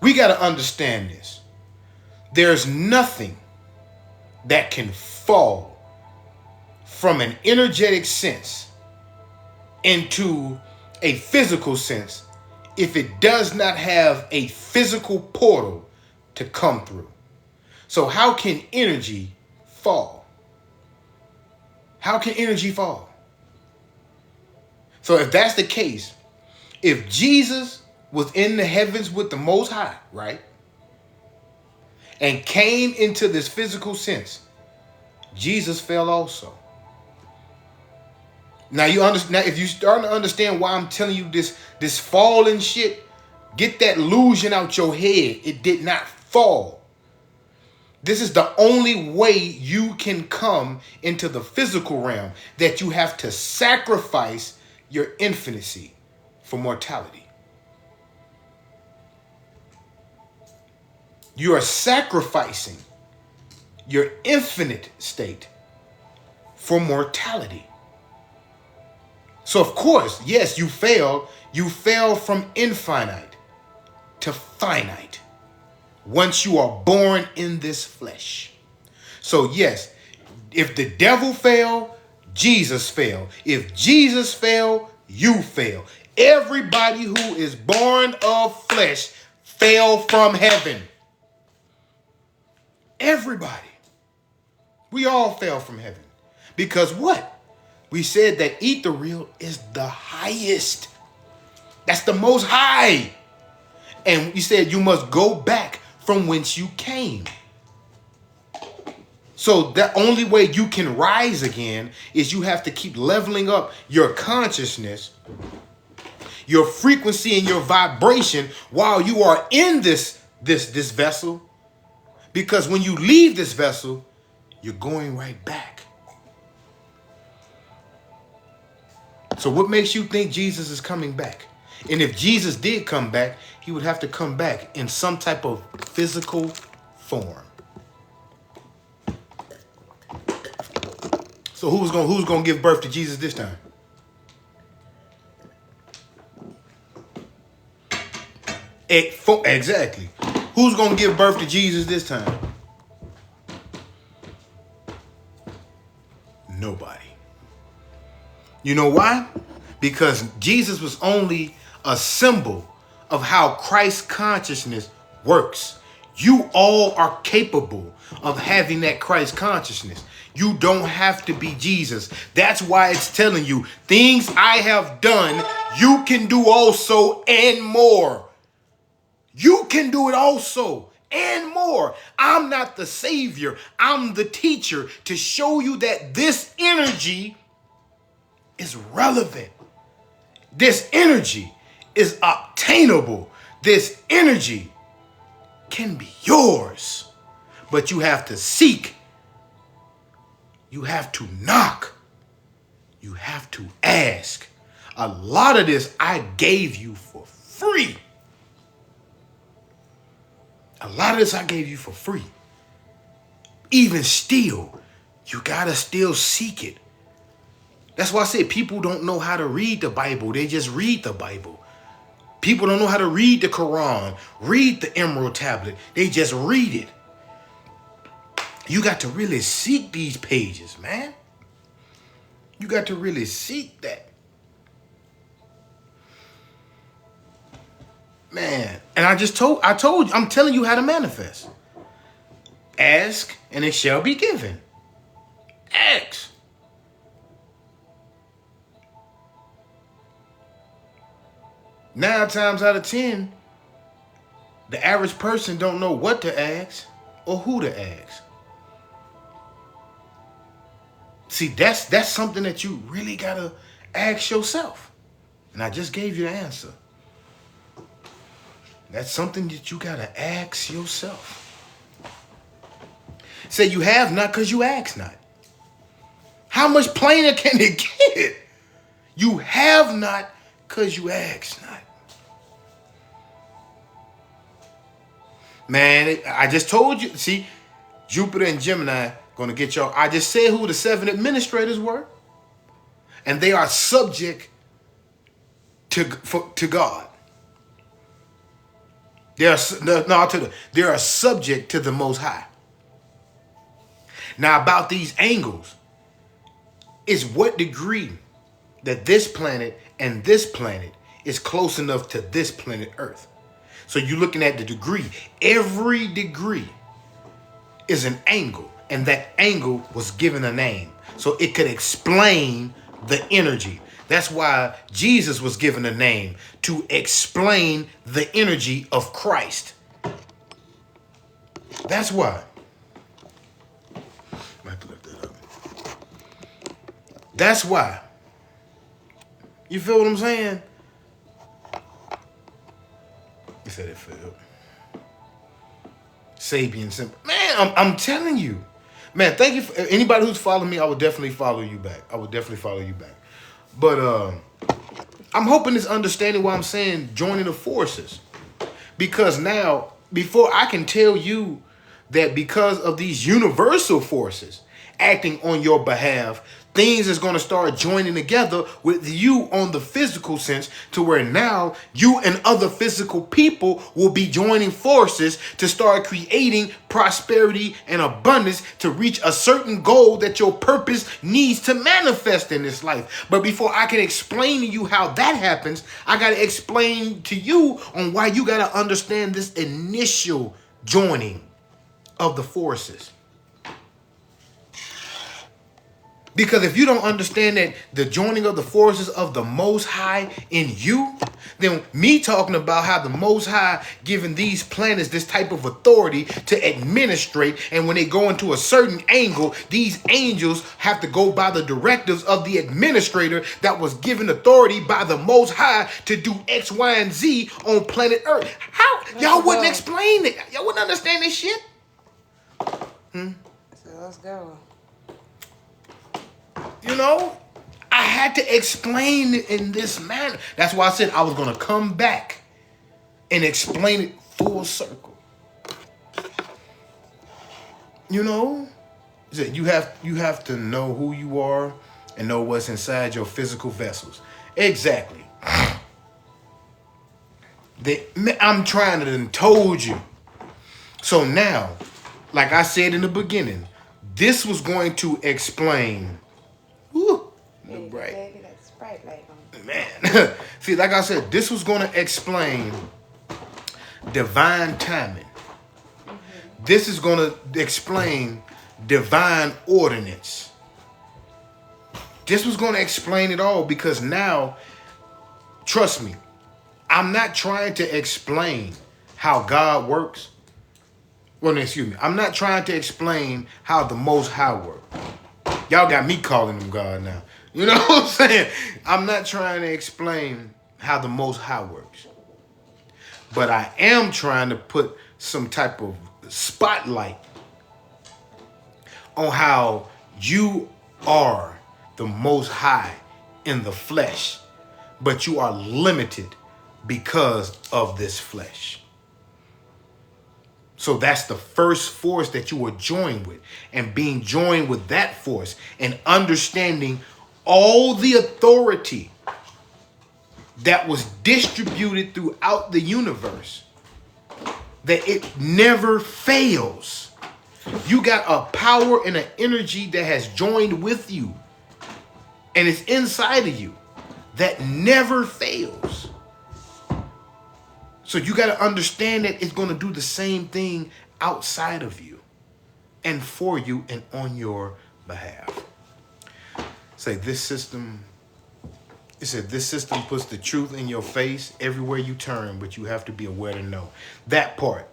Speaker 2: We got to understand this. There's nothing that can fall from an energetic sense into a physical sense if it does not have a physical portal to come through. So how can energy fall? How can energy fall? So if that's the case, if Jesus was in the heavens with the Most High, right, and came into this physical sense, Jesus fell also. Now you understand. Now if you starting to understand why I'm telling you this falling shit, get that illusion out your head. It did not fall. This is the only way you can come into the physical realm, that you have to sacrifice your infinity for mortality. You are sacrificing your infinite state for mortality. So of course, yes, you fail. You fail from infinite to finite once you are born in this flesh. So yes, if the devil failed, Jesus failed. If Jesus failed, you fail. Everybody who is born of flesh fell from heaven. Everybody. We all fell from heaven. Because what? We said that ethereal is the highest. That's the Most High. And we said you must go back from whence you came. So the only way you can rise again is you have to keep leveling up your consciousness, your frequency and your vibration while you are in this vessel. Because when you leave this vessel, you're going right back. So what makes you think Jesus is coming back? And if Jesus did come back, he would have to come back in some type of physical form. So who's going to give birth to Jesus this time? Exactly. Who's going to give birth to Jesus this time? Nobody. You know why? Because Jesus was only a symbol of how Christ's consciousness works. You all are capable of having that Christ consciousness. You don't have to be Jesus. That's why it's telling you, things I have done, you can do also and more. You can do it also and more. I'm not the savior. I'm the teacher to show you that this energy is relevant. This energy is obtainable. This energy can be yours. But you have to seek. You have to knock. You have to ask. A lot of this I gave you for free. A lot of this I gave you for free. Even still, you gotta still seek it. That's why I said people don't know how to read the Bible. They just read the Bible. People don't know how to read the Quran, read the Emerald Tablet. They just read it. You got to really seek these pages, man. You got to really seek that. Man, and I told you, I'm telling you how to manifest. Ask and it shall be given. Ask. 9 times out of 10, the average person don't know what to ask or who to ask. See, that's something that you really gotta ask yourself. And I just gave you the answer. That's something that you gotta ask yourself. Say you have not because you ask not. How much plainer can it get? You have not because you ask not. Man, I just told you. See, Jupiter and Gemini going to get y'all. I just said who the 7 administrators were. And they are subject to God. They are subject to the Most High. Now, about these angles, is what degree that this planet and this planet is close enough to this planet Earth. So you're looking at the degree. Every degree is an angle, and that angle was given a name. So it could explain the energy. That's why Jesus was given a name, to explain the energy of Christ. That's why. I have to lift that up. That's why. You feel what I'm saying? He said it failed. Sapien simple. Man, I'm telling you. Man, thank you. For anybody who's following me, I would definitely follow you back. But I'm hoping it's understanding why I'm saying joining the forces. Because now, before I can tell you that because of these universal forces acting on your behalf, things is going to start joining together with you on the physical sense, to where now you and other physical people will be joining forces to start creating prosperity and abundance to reach a certain goal that your purpose needs to manifest in this life. But before I can explain to you how that happens, I got to explain to you on why you got to understand this initial joining of the forces. Because if you don't understand that the joining of the forces of the Most High in you, then me talking about how the Most High giving these planets this type of authority to administrate, and when they go into a certain angle, these angels have to go by the directives of the administrator that was given authority by the Most High to do X, Y, and Z on planet Earth. How? Y'all wouldn't explain it. Y'all wouldn't understand this shit.
Speaker 1: So let's go.
Speaker 2: You know, I had to explain it in this manner. That's why I said I was going to come back and explain it full circle. You know, you have to know who you are and know what's inside your physical vessels. Exactly. I'm trying to told you. So now, like I said in the beginning, this was going to explain. Woo, look bright.
Speaker 1: Baby, that Sprite light on.
Speaker 2: Man, see, like I said, this was going to explain divine timing. Mm-hmm. This is going to explain divine ordinance. This was going to explain it all, because now, trust me, I'm not trying to explain how God works. Well, excuse me. I'm not trying to explain how the Most High works. Y'all got me calling him God now. You know what I'm saying? I'm not trying to explain how the Most High works. But I am trying to put some type of spotlight on how you are the Most High in the flesh, but you are limited because of this flesh. So that's the first force that you were joined with, and being joined with that force and understanding all the authority that was distributed throughout the universe, that it never fails. You got a power and an energy that has joined with you, and it's inside of you, that never fails. So you got to understand that it's going to do the same thing outside of you and for you and on your behalf. Say this system, it said this system puts the truth in your face everywhere you turn, but you have to be aware to know. That part.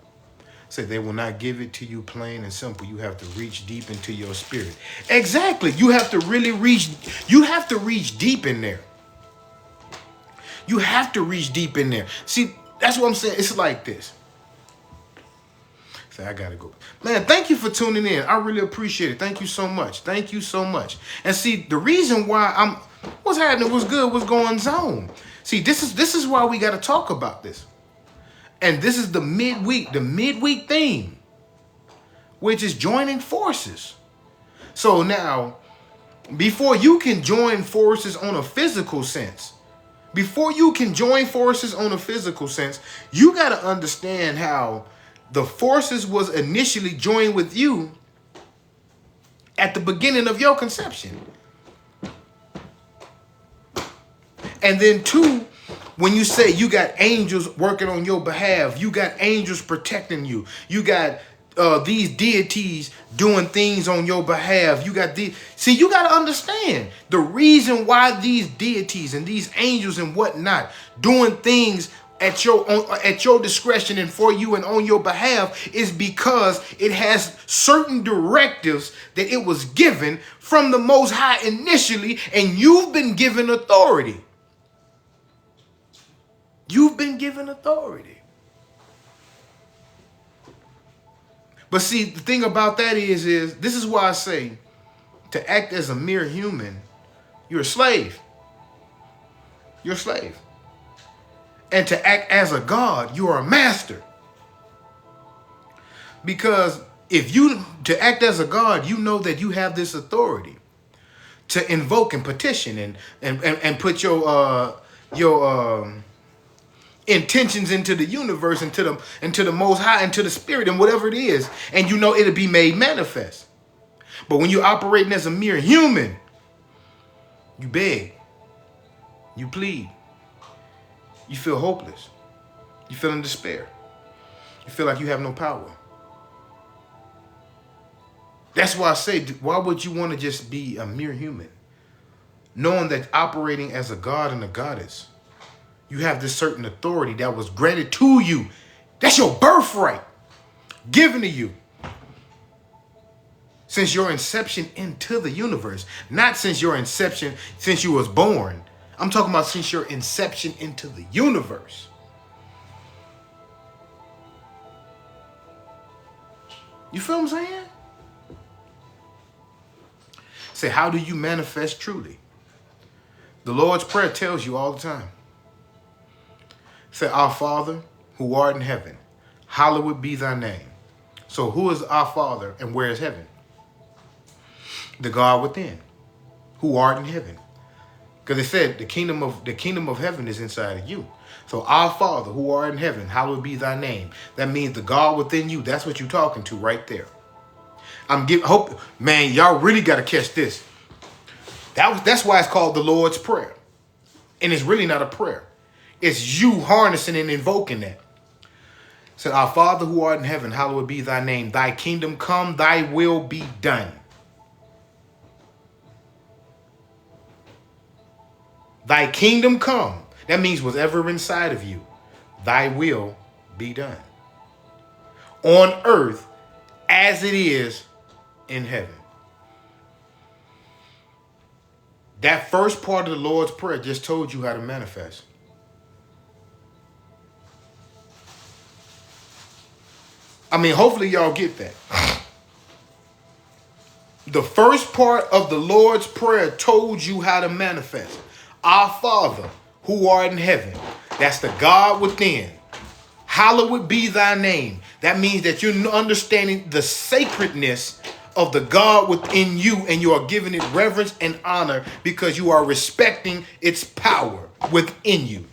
Speaker 2: Say they will not give it to you plain and simple. You have to reach deep into your spirit. Exactly. You have to really reach deep in there. You have to reach deep in there. See, that's what I'm saying. It's like this. Say, I gotta go. Man, thank you for tuning in. I really appreciate it. Thank you so much. Thank you so much. And see, the reason why what's happening, what's good, what's going on. See, this is why we gotta talk about this. And this is the midweek theme, which is joining forces. So now, before you can join forces on a physical sense, you got to understand how the forces was initially joined with you at the beginning of your conception. And then two, when you say you got angels working on your behalf, you got angels protecting you, you got these deities doing things on your behalf. You got these. See, you got to understand the reason why these deities and these angels and whatnot doing things at your discretion and for you and on your behalf is because it has certain directives that it was given from the Most High initially, and you've been given authority. You've been given authority. But see, the thing about that is this is why I say to act as a mere human, you're a slave. You're a slave. And to act as a God, you are a master. Because to act as a God, you know that you have this authority to invoke and petition and put your intentions into the universe, into the Most High, into the Spirit, and whatever it is, and you know it'll be made manifest. But when you're operating as a mere human, you beg, you plead, you feel hopeless, you feel in despair, you feel like you have no power. That's why I say, why would you want to just be a mere human, knowing that operating as a god and a goddess, you have this certain authority that was granted to you. That's your birthright, given to you since your inception into the universe. Not since your inception, since you was born. I'm talking about since your inception into the universe. You feel what I'm saying? Say, how do you manifest truly? The Lord's Prayer tells you all the time. Say, Our Father, who art in heaven, hallowed be thy name. So who is our Father and where is heaven? The God within, who art in heaven. Because it said the kingdom of heaven is inside of you. So our Father, who art in heaven, hallowed be thy name. That means the God within you. That's what you're talking to right there. Man, y'all really got to catch this. That's why it's called the Lord's Prayer. And it's really not a prayer. It's you harnessing and invoking that. Said, Our Father who art in heaven, hallowed be thy name. Thy kingdom come, thy will be done. Thy kingdom come. That means whatever inside of you, thy will be done. On earth as it is in heaven. That first part of the Lord's Prayer just told you how to manifest. I mean, hopefully y'all get that. The first part of the Lord's Prayer told you how to manifest. Our Father, who art in heaven. That's the God within. Hallowed be thy name. That means that you're understanding the sacredness of the God within you, and you are giving it reverence and honor because you are respecting its power within you.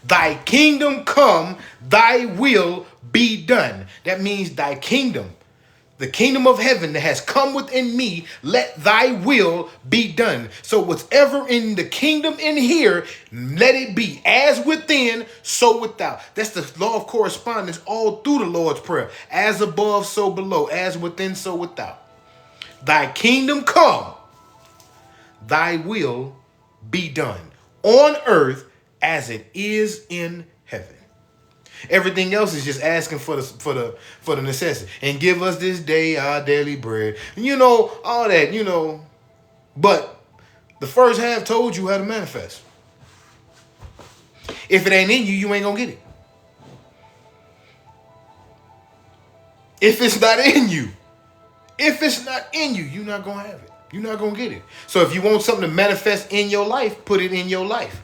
Speaker 2: Thy kingdom come, thy will be done. That means thy kingdom, the kingdom of heaven that has come within me, let thy will be done. So whatever in the kingdom in here, let it be as within, so without. That's the law of correspondence all through the Lord's Prayer. As above, so below. As within, so without. Thy kingdom come, thy will be done on earth as it is in heaven. Everything else is just asking for the necessity. And give us this day our daily bread. You know, all that, you know. But the first half told you how to manifest. If it ain't in you, you ain't gonna get it. If it's not in you, you're not gonna have it. You're not gonna get it. So if you want something to manifest in your life, put it in your life.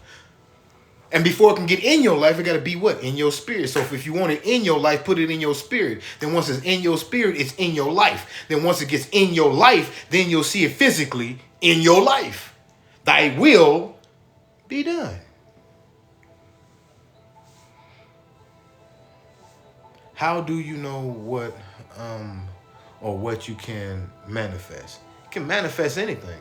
Speaker 2: And before it can get in your life, it got to be what? In your spirit. So if you want it in your life, put it in your spirit. Then once it's in your spirit, it's in your life. Then once it gets in your life, then you'll see it physically in your life. Thy will be done. How do you know what or what you can manifest? You can manifest anything.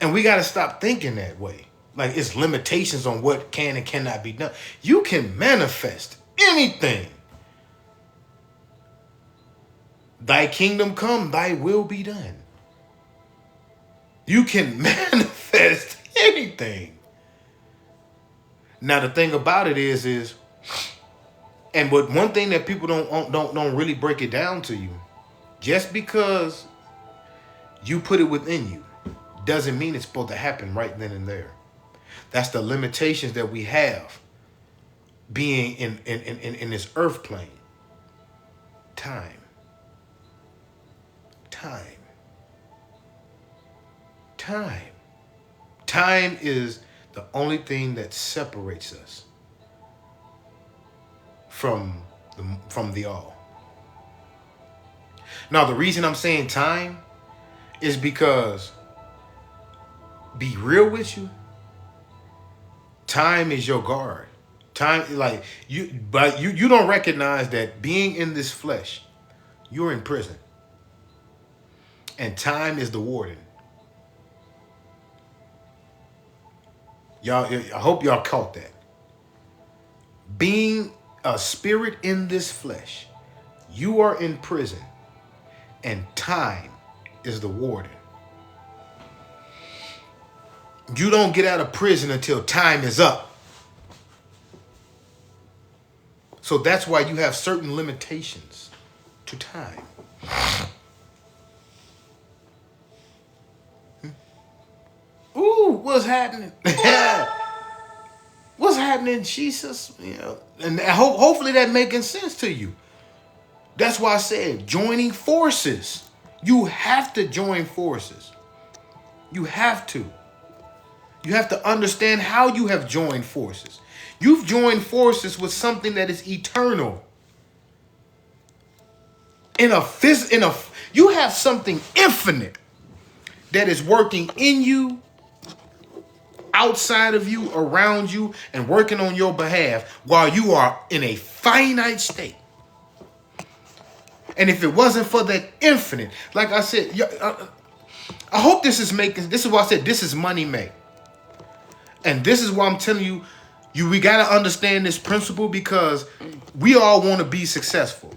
Speaker 2: And we got to stop thinking that way. Like it's limitations on what can and cannot be done. You can manifest anything. Thy kingdom come, thy will be done. You can manifest anything. Now the thing about it is, and but one thing that people don't really break it down to you, just because you put it within you, doesn't mean it's supposed to happen right then and there. That's the limitations that we have being in this earth plane. Time. Time is the only thing that separates us from the all. Now, the reason I'm saying time is because, be real with you, time is your guard. Time, like but you don't recognize that being in this flesh, you're in prison. And time is the warden. Y'all, I hope y'all caught that. Being a spirit in this flesh, you are in prison, and time is the warden. You don't get out of prison until time is up. So that's why you have certain limitations to time. Ooh, what's happening? What's happening, Jesus? You know, and hopefully that making sense to you. That's why I said joining forces. You have to join forces. You have to. You have to understand how you have joined forces. You've joined forces with something that is eternal. You have something infinite that is working in you, outside of you, around you, and working on your behalf while you are in a finite state. And if it wasn't for that infinite, like I said, I hope this is why I said this is money made. And this is why I'm telling you, we got to understand this principle, because we all want to be successful.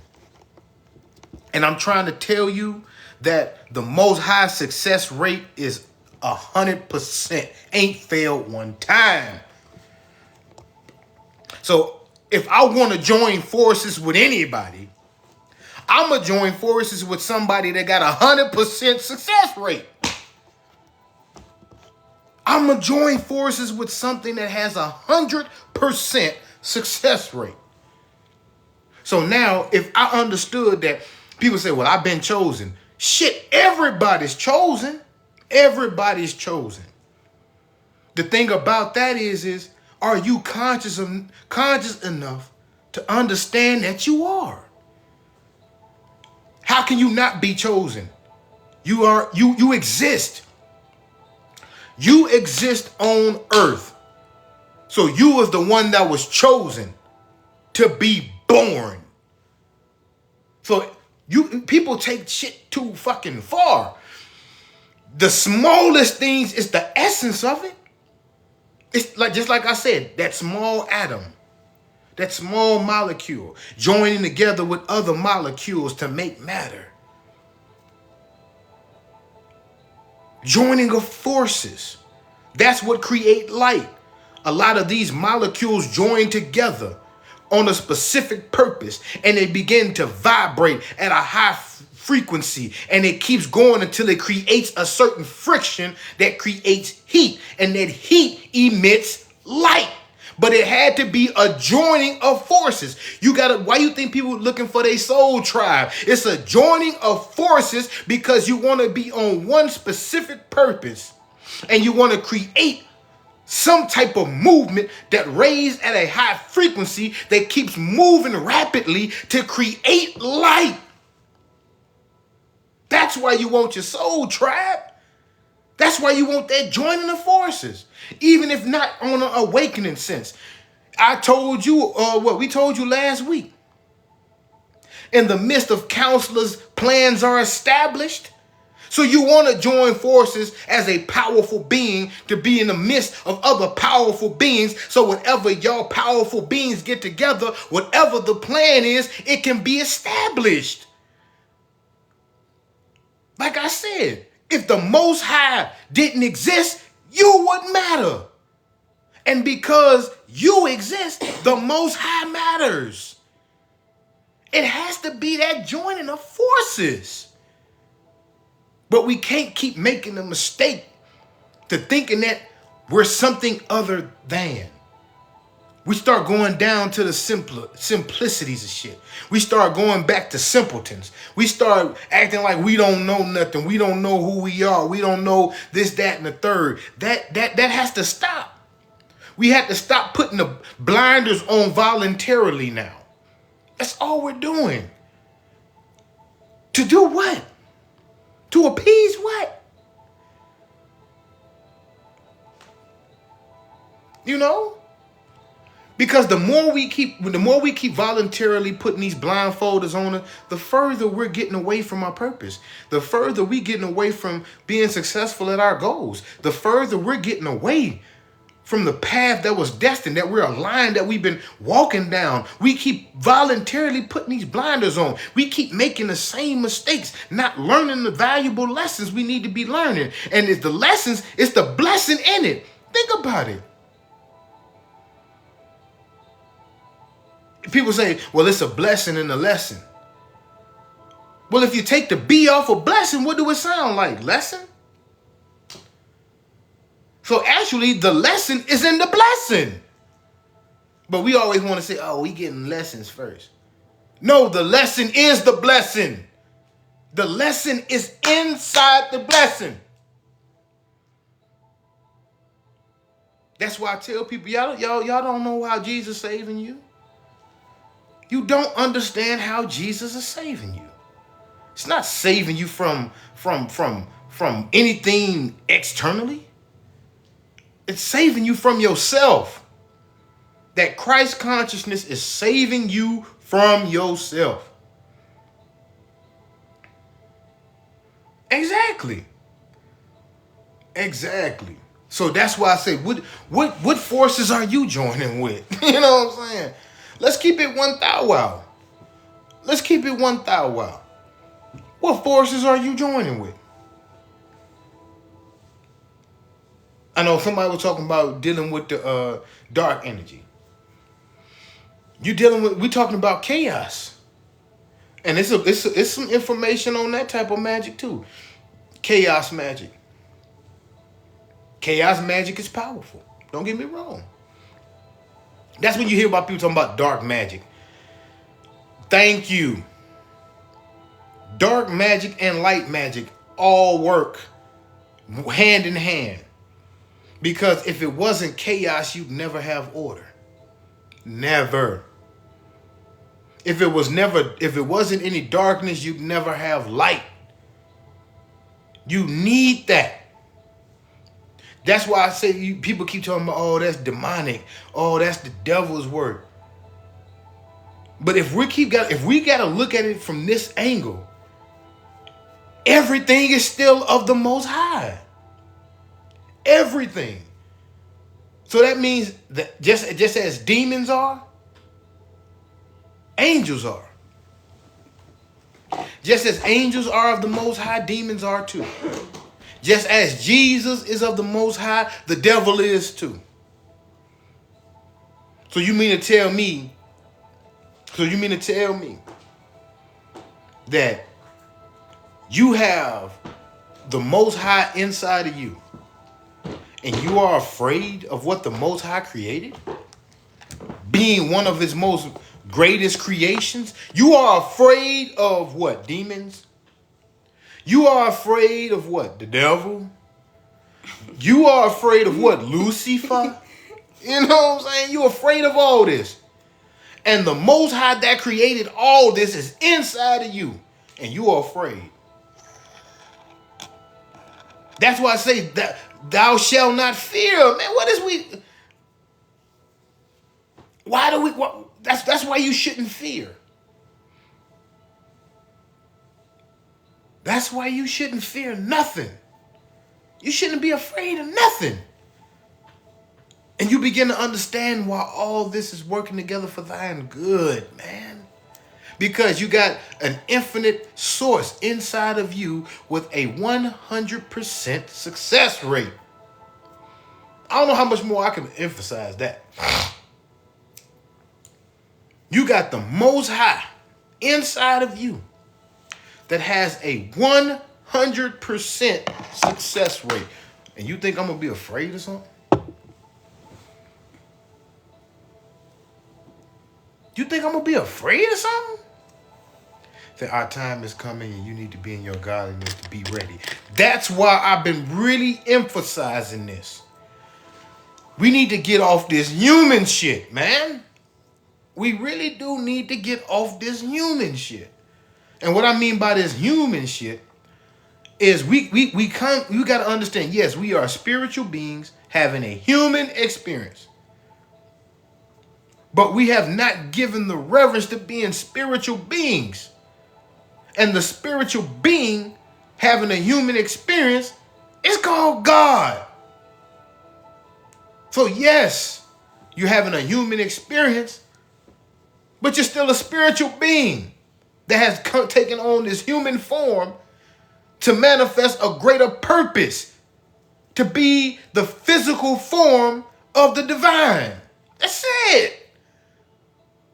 Speaker 2: And I'm trying to tell you that the most high success rate is 100%. Ain't failed one time. So if I want to join forces with anybody, I'm going to join forces with somebody that got 100% success rate. I'm going to join forces with something that has 100% success rate. So now, if I understood that people say, well, I've been chosen. Shit, everybody's chosen. Everybody's chosen. The thing about that is are you conscious enough to understand that you are? How can you not be chosen? You exist. You exist on earth. So you was the one that was chosen to be born. So people take shit too fucking far. The smallest things is the essence of it. It's like, just like I said, that small atom, that small molecule joining together with other molecules to make matter. Joining of forces. That's what create light. A lot of these molecules join together on a specific purpose, and they begin to vibrate at a high frequency, and it keeps going until it creates a certain friction that creates heat, and that heat emits light. But it had to be a joining of forces. Why you think people looking for their soul tribe? It's a joining of forces because you want to be on one specific purpose, and you want to create some type of movement that raised at a high frequency that keeps moving rapidly to create light. That's why you want your soul tribe. That's why you want that joining of forces, even if not on an awakening sense. I told you what we told you last week. In the midst of counselors, plans are established. So you want to join forces as a powerful being to be in the midst of other powerful beings. So whenever y'all powerful beings get together, whatever the plan is, it can be established. Like I said, if the Most High didn't exist, you wouldn't matter. And because you exist, the Most High matters. It has to be that joining of forces. But we can't keep making the mistake to thinking that we're something other than. We start going down to the simplicities of shit. We start going back to simpletons. We start acting like we don't know nothing. We don't know who we are. We don't know this, that, and the third. That has to stop. We have to stop putting the blinders on voluntarily now. That's all we're doing. To do what? To appease what? You know? Because the more we keep voluntarily putting these blindfolders on us, the further we're getting away from our purpose. The further we're getting away from being successful at our goals. The further we're getting away from the path that was destined, that we're aligned, that we've been walking down. We keep voluntarily putting these blinders on. We keep making the same mistakes, not learning the valuable lessons we need to be learning. And it's the lessons, it's the blessing in it. Think about it. People say, well, it's a blessing and a lesson. Well, if you take the B off of blessing, what do it sound like? Lesson? So actually, the lesson is in the blessing. But we always want to say, oh, we getting lessons first. No, the lesson is the blessing. The lesson is inside the blessing. That's why I tell people, y'all don't know how Jesus is saving you. You don't understand how Jesus is saving you. It's not saving you from anything externally. It's saving you from yourself. That Christ consciousness is saving you from yourself. Exactly. So that's why I say, what forces are you joining with? You know what I'm saying? Let's keep it 1,000 wow. Let's keep it 1,000 wow. What forces are you joining with? I know somebody was talking about dealing with the dark energy. We're talking about chaos. And it's some information on that type of magic too. Chaos magic. Chaos magic is powerful. Don't get me wrong. That's when you hear about people talking about dark magic. Thank you. Dark magic and light magic all work hand in hand. Because if it wasn't chaos, you'd never have order. Never. If it wasn't any darkness, you'd never have light. You need that. That's why I say people keep talking about, oh, that's demonic. Oh, that's the devil's work. But if we got to look at it from this angle, everything is still of the Most High. Everything. So that means that just as demons are, angels are. Just as angels are of the Most High, demons are too. Just as Jesus is of the Most High, the devil is too. So you mean to tell me that you have the Most High inside of you and you are afraid of what the Most High created? Being one of his most greatest creations? You are afraid of what? Demons? You are afraid of what? The devil? You are afraid of what? Lucifer? You know what I'm saying? You're afraid of all this. And the Most High that created all this is inside of you. And you are afraid. That's why I say that thou shalt not fear. Man, what is we... Why do we... That's why you shouldn't fear. That's why you shouldn't fear nothing. You shouldn't be afraid of nothing. And you begin to understand why all this is working together for thine good, man. Because you got an infinite source inside of you with a 100% success rate. I don't know how much more I can emphasize that. You got the Most High inside of you that has a 100% success rate. And you think I'm going to be afraid of something? You think I'm going to be afraid of something? That our time is coming and you need to be in your godliness to be ready. That's why I've been really emphasizing this. We need to get off this human shit, man. We really do need to get off this human shit. And what I mean by this human shit is we got to understand, yes, we are spiritual beings having a human experience. But we have not given the reverence to being spiritual beings. And the spiritual being having a human experience is called God. So yes, you're having a human experience, but you're still a spiritual being that has taken on this human form to manifest a greater purpose, to be the physical form of the divine. That's it.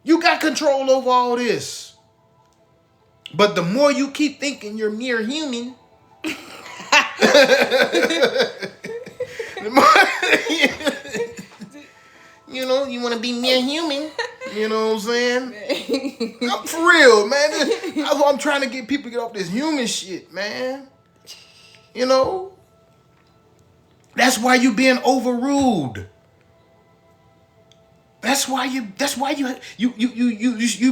Speaker 2: You got control over all this. But the more you keep thinking you're mere human, the more, you know, you want to be mere human. You know what I'm saying? I'm for real, man. That's what I'm trying to get people to get off this human shit, man. You know? That's why you being overruled. That's why you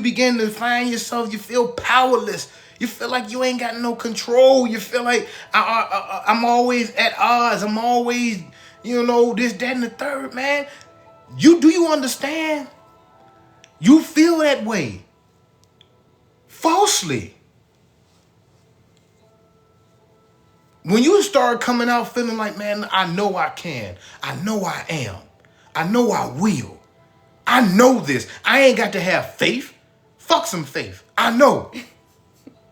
Speaker 2: begin to find yourself, you feel powerless. You feel like you ain't got no control. You feel like I'm always at odds. I'm always, you know, this, that, and the third, man. Do you understand? You feel that way. Falsely. When you start coming out feeling like, man, I know I can. I know I am. I know I will. I know this. I ain't got to have faith. Fuck some faith. I know.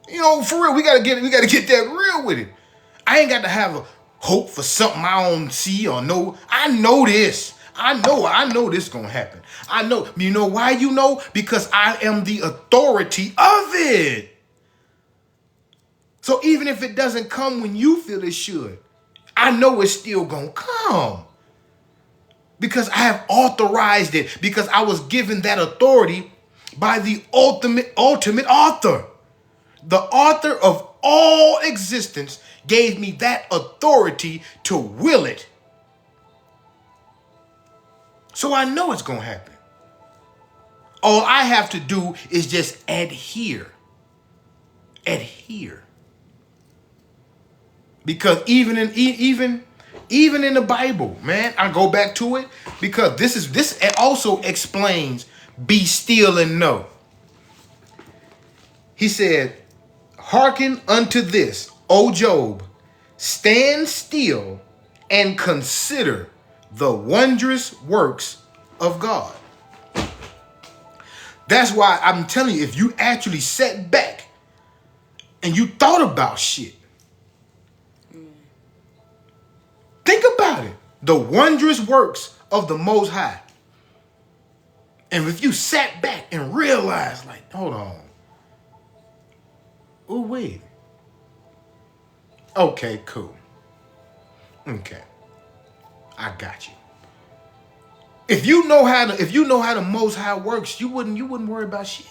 Speaker 2: You know, for real, we gotta get that real with it. I ain't got to have a hope for something I don't see or know. I know this. I know this gonna happen. I know. You know why you know? Because I am the authority of it. So even if it doesn't come when you feel it should, I know it's still gonna come. Because I have authorized it. Because I was given that authority by the ultimate author. The author of all existence gave me that authority to will it. So I know it's going to happen. All I have to do is just adhere. Adhere. Because even Even in the Bible, man, I go back to it because this also explains be still and know. He said, hearken unto this, O Job, stand still and consider the wondrous works of God. That's why I'm telling you, if you actually sat back and you thought about shit, think about it. The wondrous works of the Most High. And if you sat back and realized, like, hold on. Oh, wait. Okay, cool. Okay. I got you. If you know how the Most High works, you wouldn't worry about shit.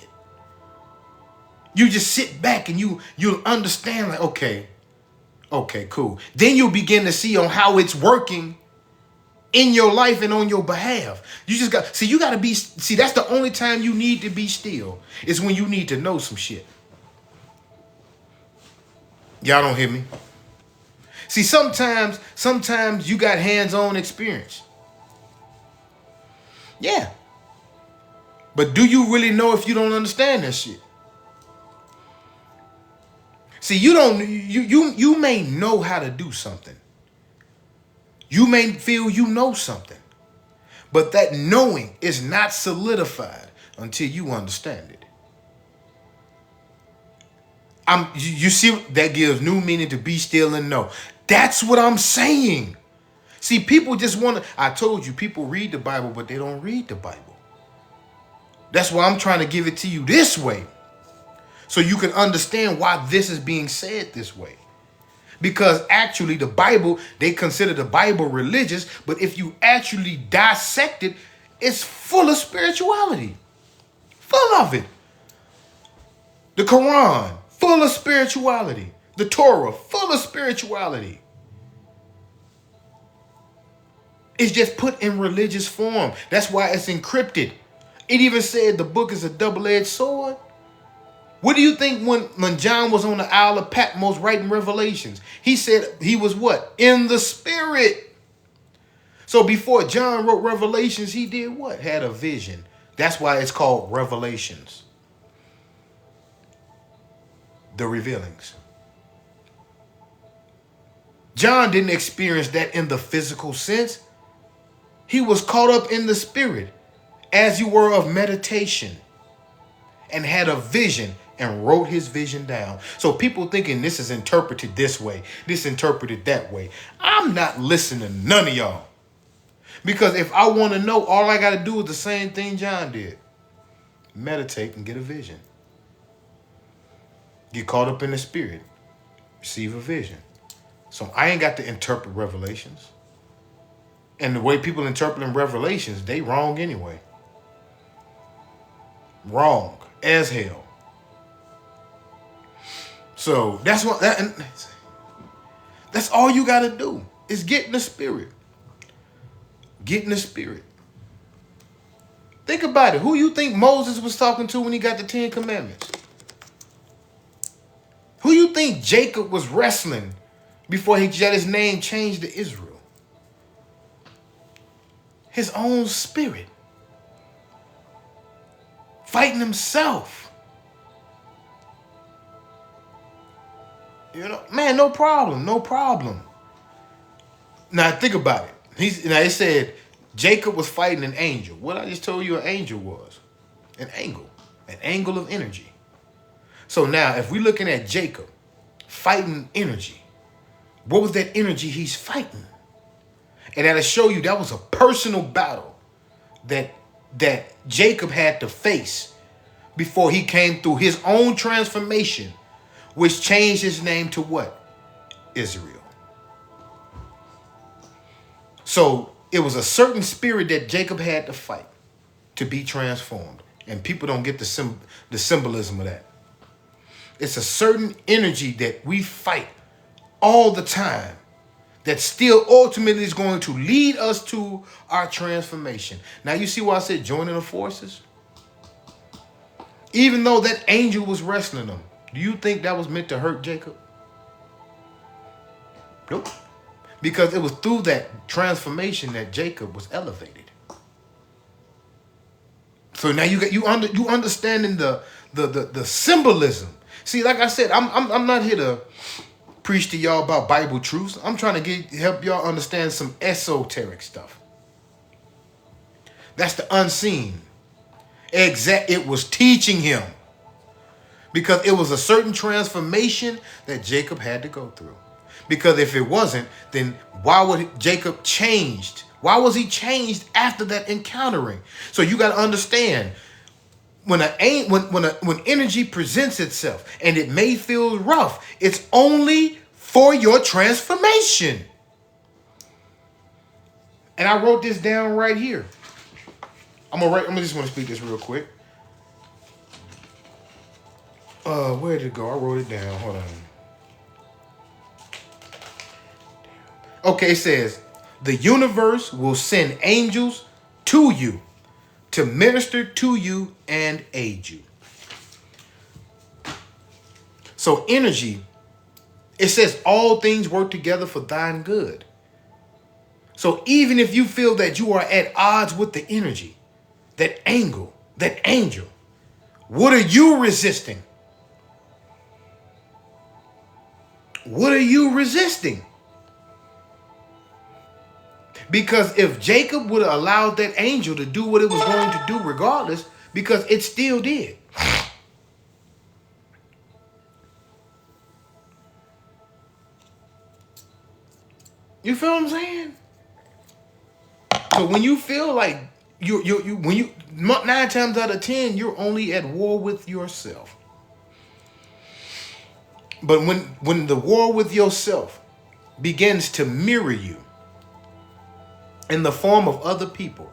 Speaker 2: You just sit back and you'll understand, like, okay, cool. Then you'll begin to see on how it's working in your life and on your behalf. That's the only time you need to be still is when you need to know some shit. Y'all don't hear me? See, sometimes you got hands-on experience. Yeah. But do you really know if you don't understand that shit? See, you may know how to do something. You may feel you know something. But that knowing is not solidified until you understand it. You see, that gives new meaning to be still and know. That's what I'm saying. See, people just want to, I told you, people read the Bible, but they don't read the Bible. That's why I'm trying to give it to you this way. So you can understand why this is being said this way. Because actually the Bible, they consider the Bible religious, but if you actually dissect it, it's full of spirituality. Full of it. The Quran, full of spirituality. The Torah, full of spirituality. It's just put in religious form. That's why it's encrypted. It even said the book is a double-edged sword. What do you think when John was on the Isle of Patmos writing Revelations? He said he was what? In the Spirit. So before John wrote Revelations, he did what? Had a vision. That's why it's called Revelations. The revealings. John didn't experience that in the physical sense. He was caught up in the Spirit, as you were of meditation, and had a vision and wrote his vision down. So people thinking this is interpreted this way, this interpreted that way. I'm not listening to none of y'all. Because if I want to know, all I got to do is the same thing John did. Meditate and get a vision. Get caught up in the Spirit. Receive a vision. So I ain't got to interpret Revelations. And the way people interpret Revelations, they wrong anyway. Wrong as hell. So that's all you got to do is get in the Spirit. Get in the Spirit. Think about it. Who you think Moses was talking to when he got the 10 Commandments? Who you think Jacob was wrestling before he got his name changed to Israel? His own spirit. Fighting himself. You know, man, no problem. Now think about it. It said Jacob was fighting an angel. What I just told you an angel was. An angle of energy. So now if we're looking at Jacob fighting energy, what was that energy he's fighting? And that'll show you that was a personal battle that Jacob had to face before he came through his own transformation, which changed his name to what? Israel. So it was a certain spirit that Jacob had to fight to be transformed. And people don't get the symbolism of that. It's a certain energy that we fight all the time that still ultimately is going to lead us to our transformation. Now you see why I said joining the forces? Even though that angel was wrestling them, do you think that was meant to hurt Jacob? Nope. Because it was through that transformation that Jacob was elevated. So now you understanding the symbolism. See, like I said, I'm not here to preach to y'all about Bible truths. I'm trying to help y'all understand some esoteric stuff. That's the unseen. It was teaching him. Because it was a certain transformation that Jacob had to go through. Because if it wasn't, then why would Jacob changed? Why was he changed after that encountering? So you got to understand, when energy presents itself and it may feel rough, it's only for your transformation. And I wrote this down right here. I'm just want to speak this real quick. Where did it go? I wrote it down. Hold on. Okay, it says, the universe will send angels to you to minister to you and aid you. So energy, it says all things work together for thine good. So even if you feel that you are at odds with the energy, that angel, what are you resisting? What are you resisting? Because if Jacob would have allowed that angel to do what it was going to do regardless, because it still did. You feel what I'm saying? So when you feel like when you 9 times out of 10, you're only at war with yourself. But when the war with yourself begins to mirror you in the form of other people,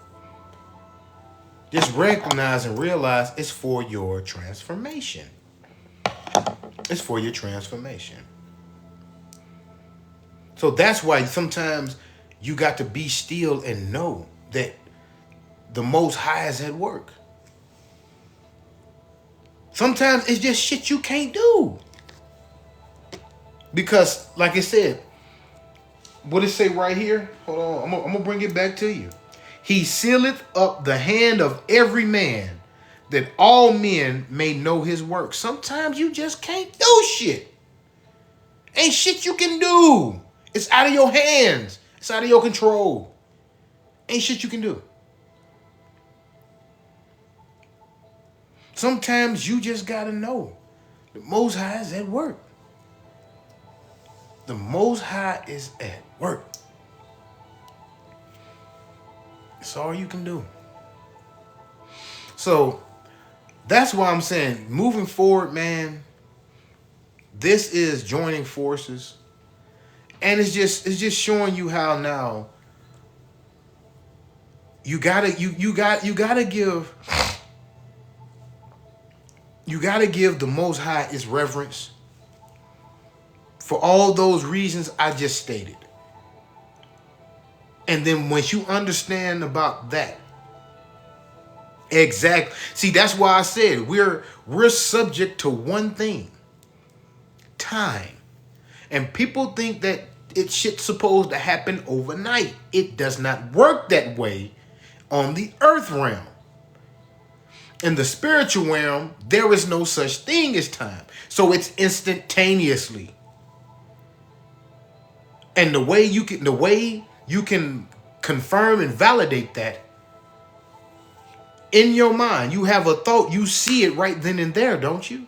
Speaker 2: just recognize and realize it's for your transformation. It's for your transformation. So that's why sometimes you got to be still and know that the Most High is at work. Sometimes it's just shit you can't do. Because, like I said, what it say right here? Hold on, I'm gonna bring it back to you. He sealeth up the hand of every man, that all men may know his work. Sometimes you just can't do shit. Ain't shit you can do. It's out of your hands. It's out of your control. Ain't shit you can do. Sometimes you just gotta know the Most High is at work. The Most High is at work. It's all you can do. So that's why I'm saying, moving forward, man, this is joining forces. And it's just showing you how now you gotta give the Most High his reverence for all those reasons I just stated. And then once you understand about that, exactly. See, that's why I said we're subject to one thing: time. And people think that shit's supposed to happen overnight. It does not work that way on the earth realm. In the spiritual realm, there is no such thing as time. So it's instantaneously. And the way you can confirm and validate that in your mind, you have a thought, you see it right then and there, don't you?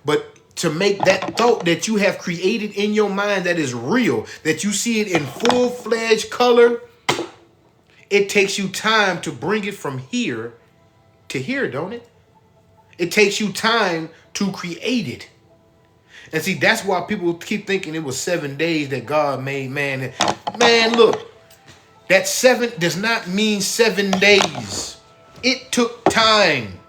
Speaker 2: But to make that thought that you have created in your mind that is real, that you see it in full-fledged color, it takes you time to bring it from here to here, don't it? It takes you time to create it. And see, that's why people keep thinking it was 7 days that God made man. Man, look, that 7 does not mean 7 days. It took time.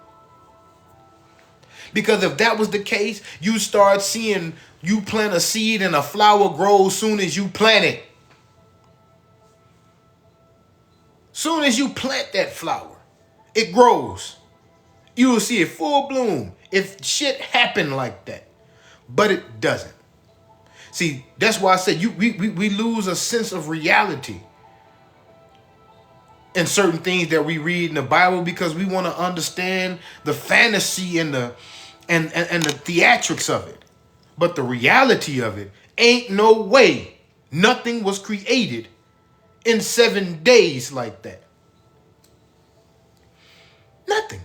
Speaker 2: Because if that was the case, you start seeing you plant a seed and a flower grows soon as you plant it. Soon as you plant that flower, it grows. You will see it full bloom if shit happened like that. But it doesn't. See, that's why I said we lose a sense of reality in certain things that we read in the Bible because we want to understand the fantasy and the theatrics of it. But the reality of it, ain't no way nothing was created in 7 days like that. Nothing.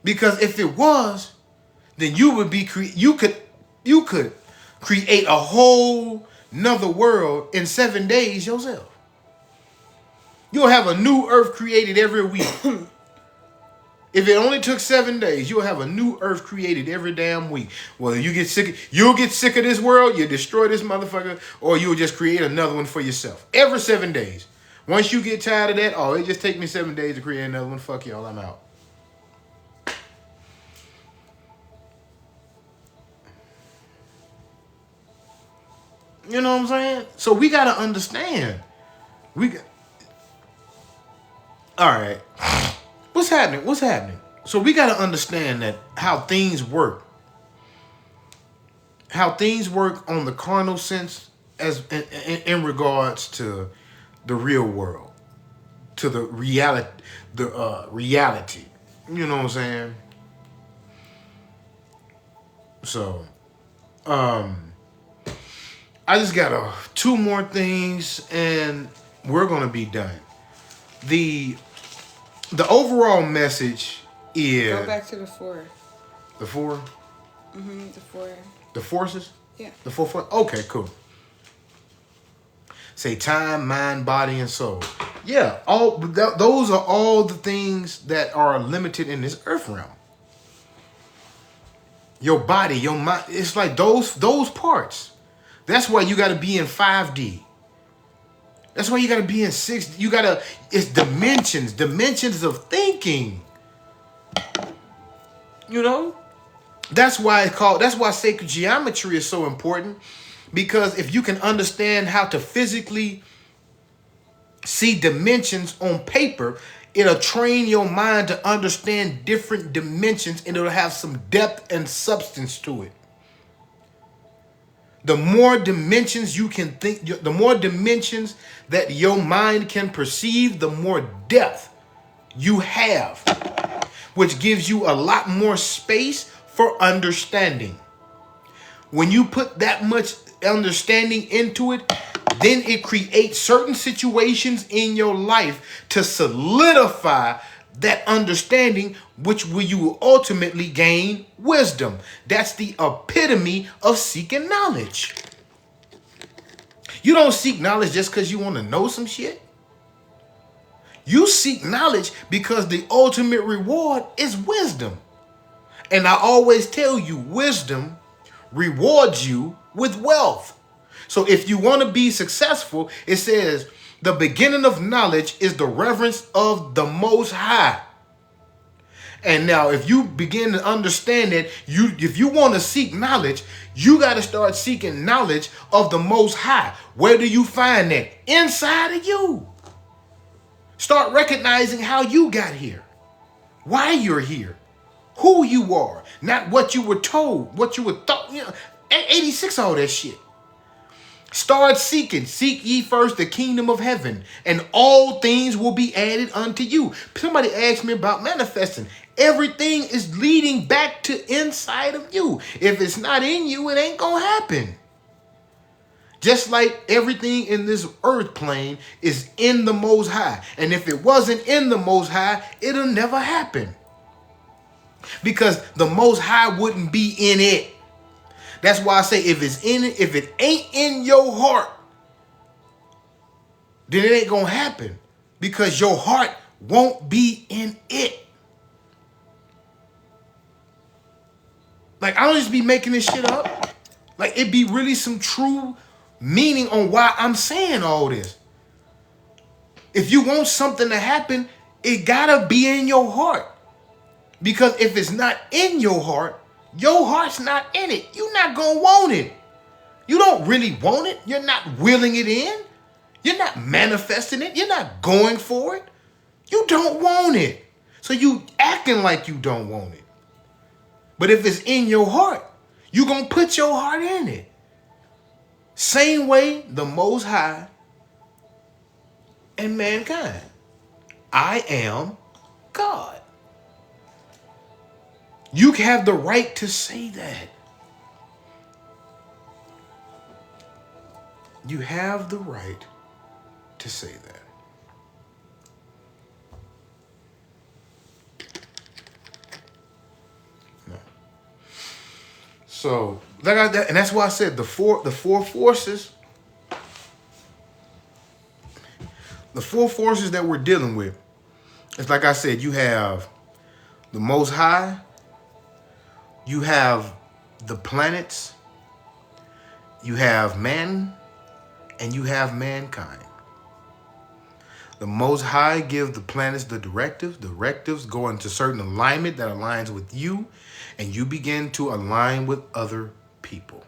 Speaker 2: Because if it was, then you would be you could create a whole nother world in 7 days yourself. You'll have a new earth created every week. If it only took 7 days, you'll have a new earth created every damn week. Whether you'll get sick of this world, you destroy this motherfucker, or you'll just create another one for yourself. Every 7 days. Once you get tired of that, oh, it just take me 7 days to create another one. Fuck y'all, I'm out. You know what I'm saying? So we gotta understand. All right. What's happening? So we gotta understand that how things work. How things work on the carnal sense as in regards to the real world, to the reality, reality. You know what I'm saying? So, I just got 2 more things, and we're gonna be done. The overall message is...
Speaker 1: Go back to the 4.
Speaker 2: The 4?
Speaker 1: Mm-hmm, the 4.
Speaker 2: The forces?
Speaker 1: Yeah.
Speaker 2: The 4. Okay, cool. Say time, mind, body, and soul. Yeah, those are all the things that are limited in this earth realm. Your body, your mind, it's like those parts. That's why you got to be in 5D. That's why you got to be in 6D. It's dimensions of thinking. You know? That's why sacred geometry is so important. Because if you can understand how to physically see dimensions on paper, it'll train your mind to understand different dimensions, and it'll have some depth and substance to it. The more dimensions you can think, the more dimensions that your mind can perceive, the more depth you have, which gives you a lot more space for understanding. When you put that much understanding into it, then it creates certain situations in your life to solidify that understanding, which you will ultimately gain wisdom. That's the epitome of seeking knowledge. You don't seek knowledge just because you want to know some shit. You seek knowledge because the ultimate reward is wisdom. And I always tell you, wisdom rewards you with wealth. So if you want to be successful, it says, the beginning of knowledge is the reverence of the Most High. And now, if you begin to understand that, if you want to seek knowledge, you got to start seeking knowledge of the Most High. Where do you find that? Inside of you. Start recognizing how you got here, why you're here, who you are, not what you were told, what you were thought. 86, all that shit. Start seeking. Seek ye first the kingdom of heaven, and all things will be added unto you. Somebody asked me about manifesting. Everything is leading back to inside of you. If it's not in you, it ain't gonna happen. Just like everything in this earth plane is in the Most High. And if it wasn't in the Most High, it'll never happen. Because the Most High wouldn't be in it. That's why I say if it's in it, if it ain't in your heart, then it ain't gonna happen. Because your heart won't be in it. Like, I don't just be making this shit up. Like, it be really some true meaning on why I'm saying all this. If you want something to happen, it gotta be in your heart. Because if it's not in your heart's not in it. You're not gonna want it. You don't really want it. You're not willing it in. You're not manifesting it. You're not going for it. You don't want it. So you acting like you don't want it. But if it's in your heart, You're going to put your heart in it. Same way the Most High and mankind. I am God. You have the right to say that. You have the right to say that. No. So, and that's why I said the four forces, the four forces that we're dealing with. It's like I said, you have the Most High, you have the planets, you have man, and you have mankind. The Most High gives the planets the directives. Directives go into certain alignment that aligns with you, and you begin to align with other people.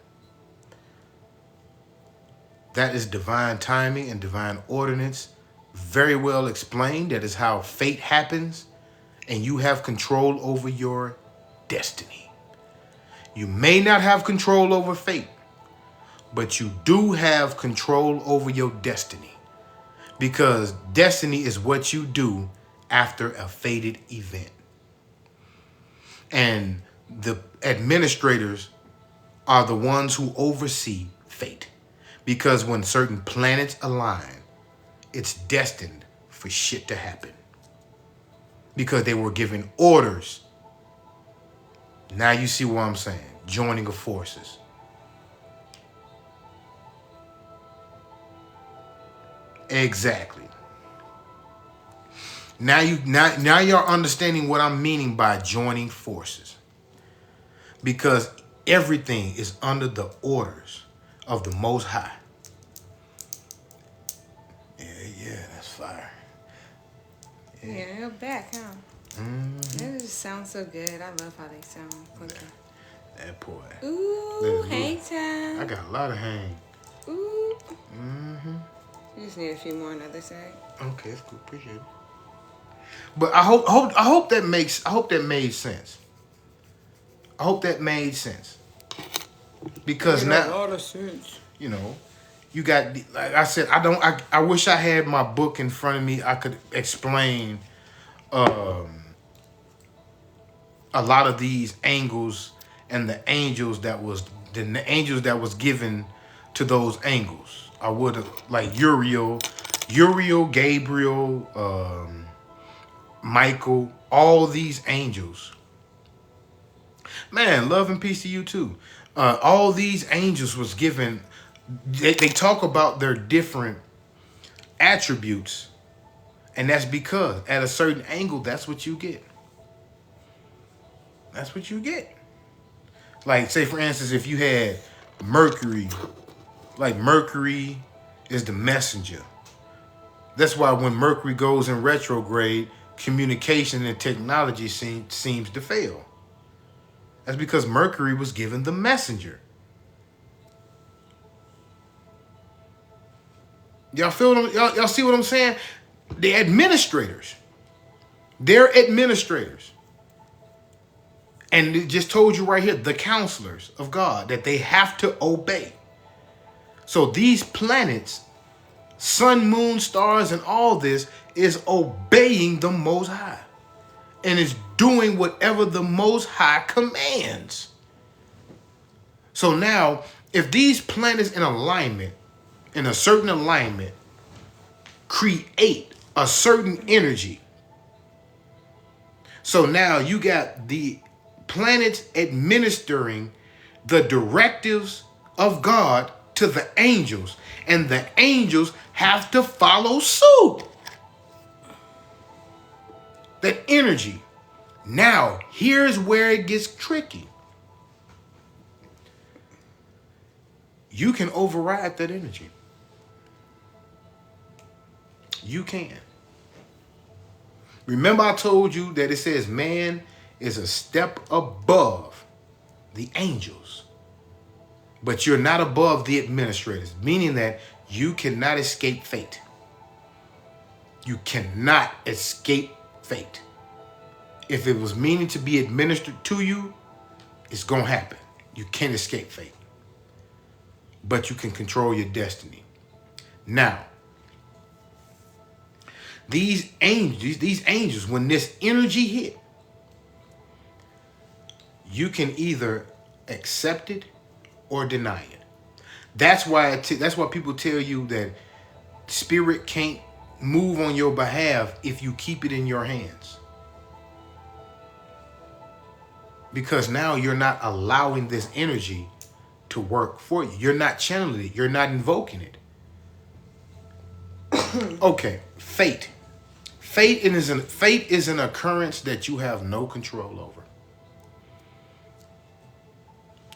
Speaker 2: That is divine timing and divine ordinance. Very well explained. That is how fate happens, and you have control over your destiny. You may not have control over fate, but you do have control over your destiny. Because destiny is what you do after a fated event. And the administrators are the ones who oversee fate. Because when certain planets align, it's destined for shit to happen. Because they were given orders. Now you see what I'm saying. Joining of forces. Exactly. Now you're understanding what I'm meaning by joining forces. Because everything is under the orders of the Most High. Yeah, that's fire.
Speaker 1: Yeah, you're back, huh?
Speaker 2: Mm-hmm.
Speaker 1: That just sounds so good. I love how they sound. Okay.
Speaker 2: That boy.
Speaker 1: Ooh, hang time.
Speaker 2: I got a lot of hang.
Speaker 1: Ooh.
Speaker 2: Mm-hmm.
Speaker 1: You just need a few more on the other side.
Speaker 2: Okay, that's cool. Appreciate it. But I hope that made sense. I hope that made sense. Because now,
Speaker 1: a lot of sense.
Speaker 2: You know, you got, like I said, I wish I had my book in front of me. I could explain a lot of these angles and the angels that was given to those angles. I would have, like Uriel, Gabriel, Michael, all these angels. Man, love and peace to you too. All these angels was given. They talk about their different attributes, and that's because at a certain angle, that's what you get. That's what you get. Like, say for instance, if you had Mercury, like Mercury is the messenger. That's why when Mercury goes in retrograde, communication and technology seems to fail. That's because Mercury was given the messenger. Y'all y'all see what I'm saying? The administrators. They're administrators. And it just told you right here, the counselors of God, that they have to obey. So these planets, sun, moon, stars, and all this is obeying the Most High. And is doing whatever the Most High commands. So now, if these planets in alignment, in a certain alignment, create a certain energy. So now you got the planets administering the directives of God to the angels, and the angels have to follow suit. That energy. Now, here's where it gets tricky. You can override that energy. You can. Remember I told you that it says man is a step above the angels. But you're not above the administrators, meaning that you cannot escape fate. You cannot escape fate. If it was meaning to be administered to you, it's going to happen. You can't escape fate. But you can control your destiny. Now, these angels, when this energy hit, you can either accept it or deny it. That's why people tell you that spirit can't move on your behalf if you keep it in your hands. Because now you're not allowing this energy to work for you. You're not channeling it. You're not invoking it. Okay, fate. Fate is an occurrence that you have no control over.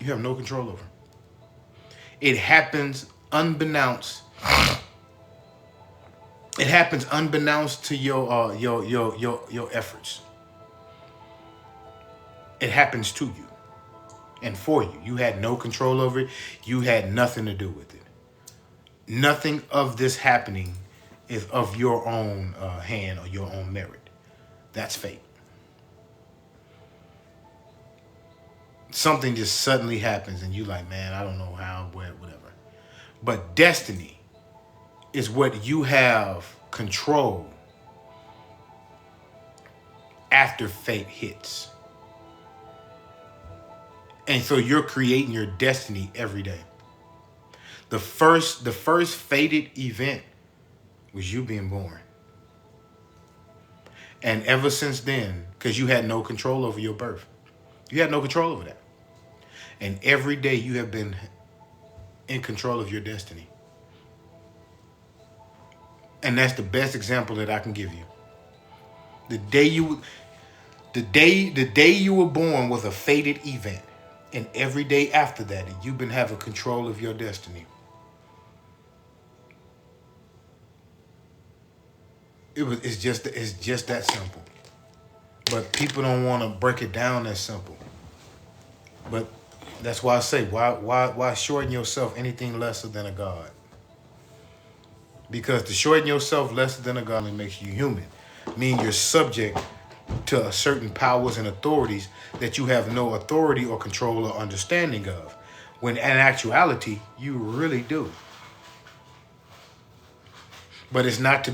Speaker 2: You have no control over. It happens unbeknownst. It happens unbeknownst to your efforts. It happens to you and for you. You had no control over it. You had nothing to do with it. Nothing of this happening is of your own hand or your own merit. That's fate. Something just suddenly happens and you like, man, I don't know how, where, whatever. But destiny is what you have control after fate hits. And so you're creating your destiny every day. The first fated event was you being born. And ever since then, because you had no control over your birth. You had no control over that. And every day you have been in control of your destiny. And that's the best example that I can give you. The day you were born was a fated event. And every day after that, you've been having control of your destiny. It's just that simple. But people don't want to break it down that simple. But that's why I say, why shorten yourself anything lesser than a God? Because to shorten yourself lesser than a God only makes you human. Meaning you're subject to certain powers and authorities that you have no authority or control or understanding of. When in actuality, you really do. But it's not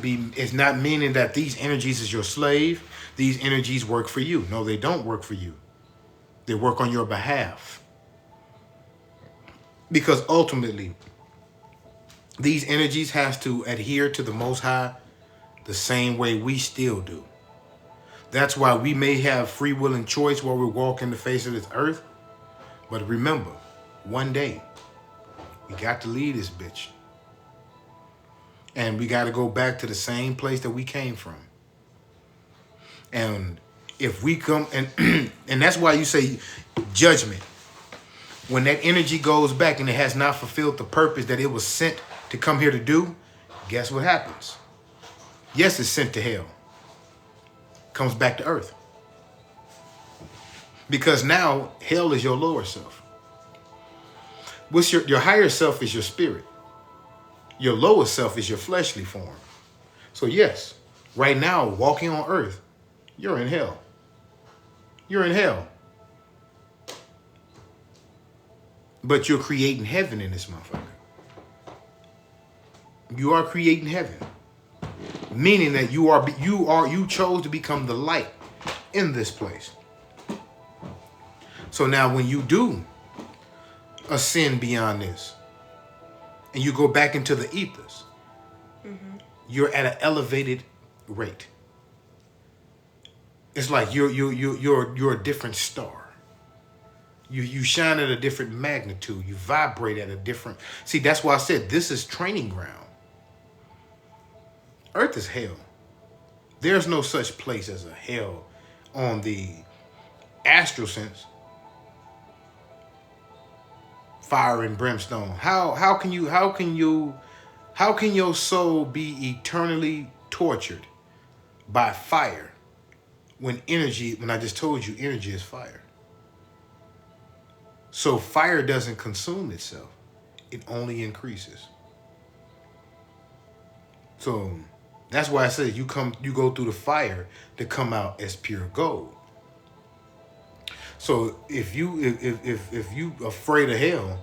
Speaker 2: meaning that these energies is your slave. These energies work for you. No, they don't work for you. They work on your behalf. Because ultimately, these energies has to adhere to the Most High the same way we still do. That's why we may have free will and choice while we walk in the face of this earth. But remember, one day, we got to leave this bitch. And we got to go back to the same place that we came from. And if we come, and that's why you say judgment. When that energy goes back and it has not fulfilled the purpose that it was sent to come here to do, guess what happens? Yes, it's sent to hell. Comes back to earth. Because now hell is your lower self. What's your higher self is your spirit. Your lower self is your fleshly form. So yes, right now, walking on earth, you're in hell. You're in hell. But you're creating heaven in this motherfucker. You are creating heaven. Meaning that you chose to become the light in this place. So now when you do ascend beyond this and you go back into the ethers, you're at an elevated rate. It's like you're a different star. You shine at a different magnitude. You vibrate at a different. See, that's why I said this is training ground. Earth is hell. There's no such place as a hell on the astral sense. Fire and brimstone. How can your soul be eternally tortured by fire when I just told you energy is fire? So fire doesn't consume itself. It only increases. So that's why I said you go through the fire to come out as pure gold. So if you afraid of hell,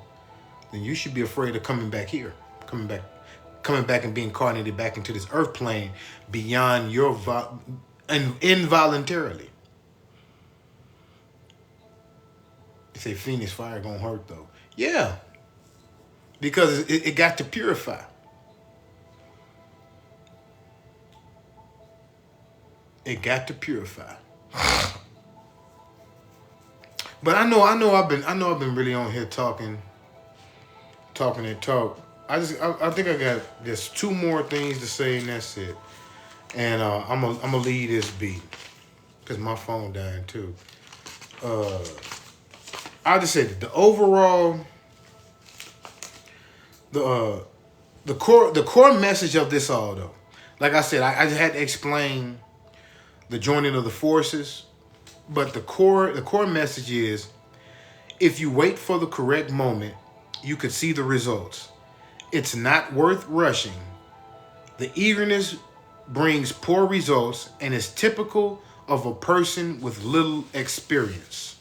Speaker 2: then you should be afraid of coming back here, coming back and being carnated back into this earth plane beyond your and involuntarily. You say Phoenix fire gonna hurt though. Yeah, because it got to purify. It got to purify. But I know I've been really on here talking and talk. I think I got just two more things to say and that's it. And I'm gonna leave this beat because my phone dying too. I just said the overall the core message of this all though. Like I said, I just had to explain the joining of the forces, but the core message is if you wait for the correct moment, you could see the results. It's not worth rushing. The eagerness brings poor results and is typical of a person with little experience.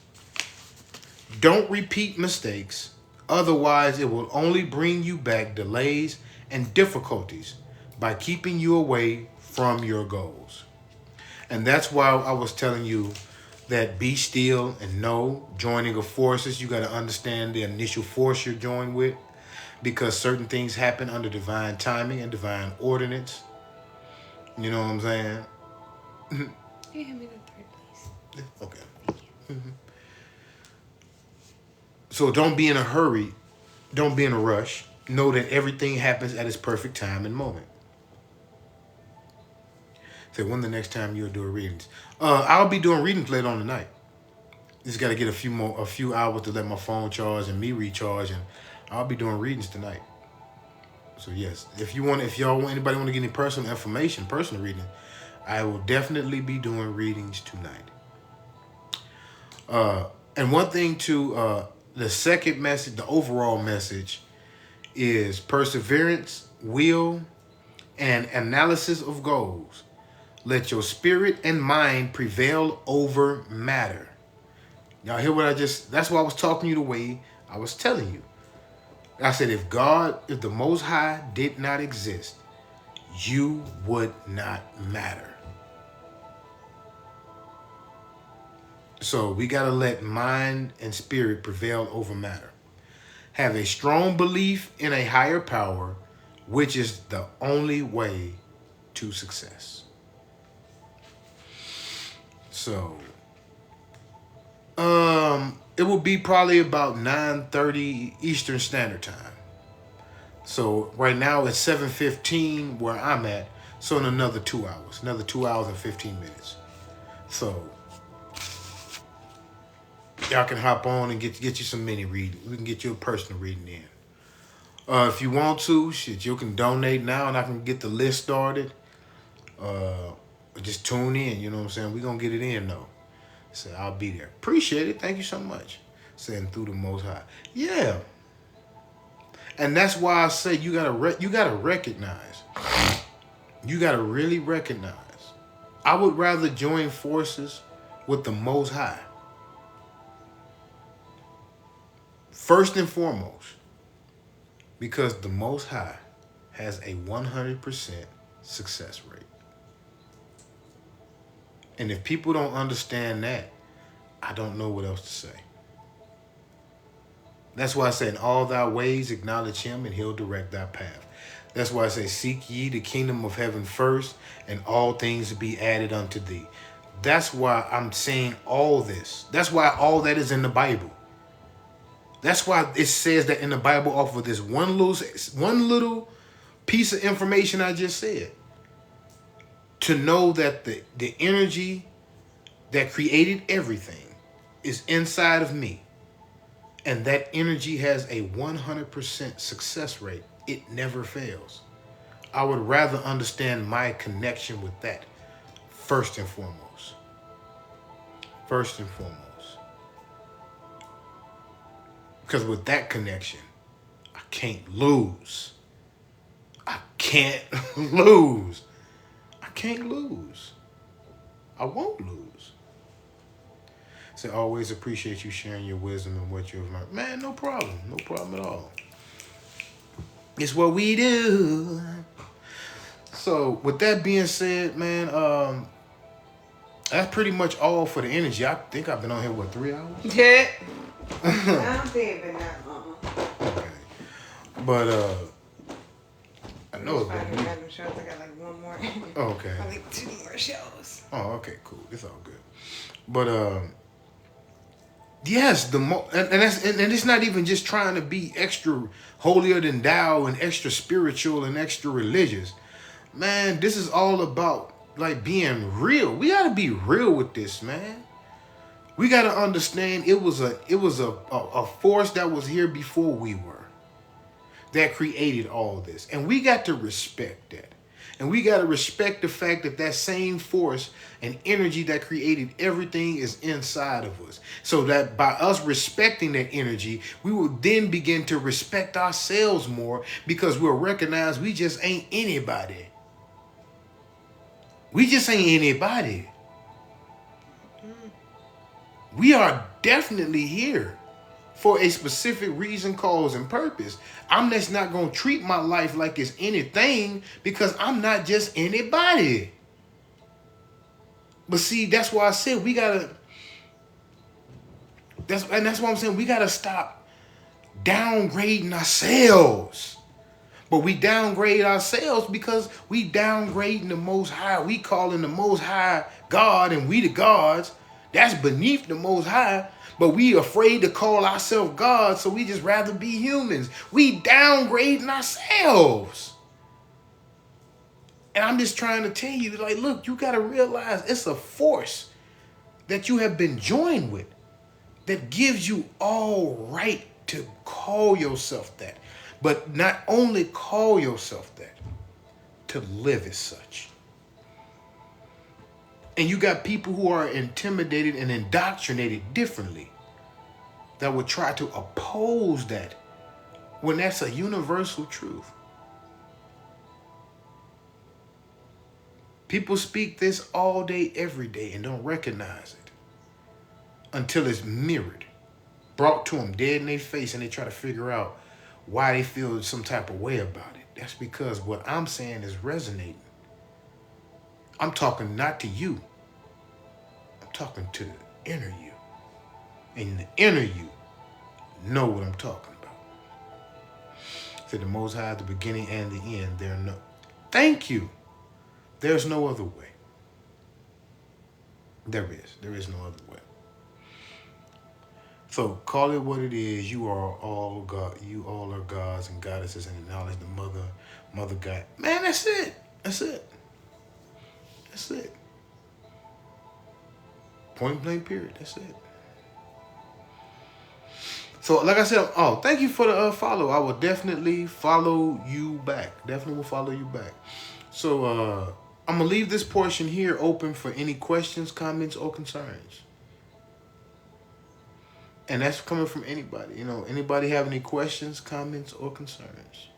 Speaker 2: Don't repeat mistakes, otherwise it will only bring you back delays and difficulties by keeping you away from your goals. And that's why I was telling you that be still and know joining of forces, you got to understand the initial force you're joined with because certain things happen under divine timing and divine ordinance. You know what I'm saying?
Speaker 1: Can you hand me the third, please?
Speaker 2: Okay. Mm-hmm. So don't be in a hurry. Don't be in a rush. Know that everything happens at its perfect time and moment. So when the next time you'll do a readings? I'll be doing readings later on tonight. Just got to get a few hours to let my phone charge and me recharge, and I'll be doing readings tonight. So yes, if anybody want to get any personal information, personal reading, I will definitely be doing readings tonight. And one thing too, the second message, the overall message, is perseverance, will, and analysis of goals. Let your spirit and mind prevail over matter. Y'all hear what that's why I was talking to you the way I was telling you. I said, if the Most High did not exist, you would not matter. So we got to let mind and spirit prevail over matter. Have a strong belief in a higher power, which is the only way to success. So, it will be probably about 9:30 Eastern Standard Time. So right now it's 7:15 where I'm at. So in another 2 hours, another 2 hours and 15 minutes. So y'all can hop on and get you some mini reading. We can get you a personal reading in. If you want to, you can donate now and I can get the list started. Just tune in, you know what I'm saying? We're going to get it in though. So I'll be there. Appreciate it. Thank you so much. Saying through the Most High. Yeah. And that's why I say you gotta recognize. You gotta really recognize. I would rather join forces with the Most High. First and foremost, because the Most High has a 100% success rate. And if people don't understand that, I don't know what else to say. That's why I say in all thy ways acknowledge him and he'll direct thy path. That's why I say seek ye the kingdom of heaven first and all things be added unto thee. That's why I'm saying all this. That's why all that is in the Bible. That's why it says that in the Bible off of this one little piece of information I just said. To know that the energy that created everything is inside of me. And that energy has a 100% success rate. It never fails. I would rather understand my connection with that first and foremost. First and foremost. Because with that connection, I can't lose. I can't lose. I can't lose. I won't lose. Say, always appreciate you sharing your wisdom and what you've learned. Man, no problem. No problem at all. It's what we do. So, with that being said, man, that's pretty much all for the energy. I think I've been on here, what, 3 hours?
Speaker 1: Yeah. I don't think it's been that long.
Speaker 2: Okay. But, I know it's been.
Speaker 1: Random shows. I got like one more.
Speaker 2: Oh, okay.
Speaker 1: Like 2 more shows.
Speaker 2: Oh, okay, cool. It's all good. But, yes, and it's not even just trying to be extra holier than thou and extra spiritual and extra religious. Man, this is all about like being real. We gotta be real with this, man. We gotta understand it was a force that was here before we were, that created all this, and we got to respect that. And we got to respect the fact that that same force and energy that created everything is inside of us. So that by us respecting that energy, we will then begin to respect ourselves more, because we'll recognize we just ain't anybody. We just ain't anybody. We are definitely here for a specific reason, cause, and purpose. I'm just not going to treat my life like it's anything, because I'm not just anybody. But see, that's why I said we got to, that's why I'm saying we got to stop downgrading ourselves. But we downgrade ourselves because we downgrading the Most High. We calling the Most High God, and we the gods. That's beneath the Most High. But we afraid to call ourselves God, so we just rather be humans. We downgrading ourselves. And I'm just trying to tell you, like, look, you got to realize it's a force that you have been joined with that gives you all right to call yourself that. But not only call yourself that, to live as such. And you got people who are intimidated and indoctrinated differently that would try to oppose that when that's a universal truth. People speak this all day, every day, and don't recognize it until it's mirrored, brought to them dead in their face, and they try to figure out why they feel some type of way about it. That's because what I'm saying is resonating. I'm talking not to you. I'm talking to the inner you. And the inner you know what I'm talking about. For the Most High, the beginning and the end, thank you. There's no other way. There is no other way. So call it what it is. You are all God. You all are gods and goddesses, and acknowledge the mother God. Man, that's it. That's it. That's it. Point blank period. That's it. So like I said, thank you for the follow. I will definitely follow you back. Definitely will follow you back. So I'm going to leave this portion here open for any questions, comments, or concerns. And that's coming from anybody. You know, anybody have any questions, comments, or concerns?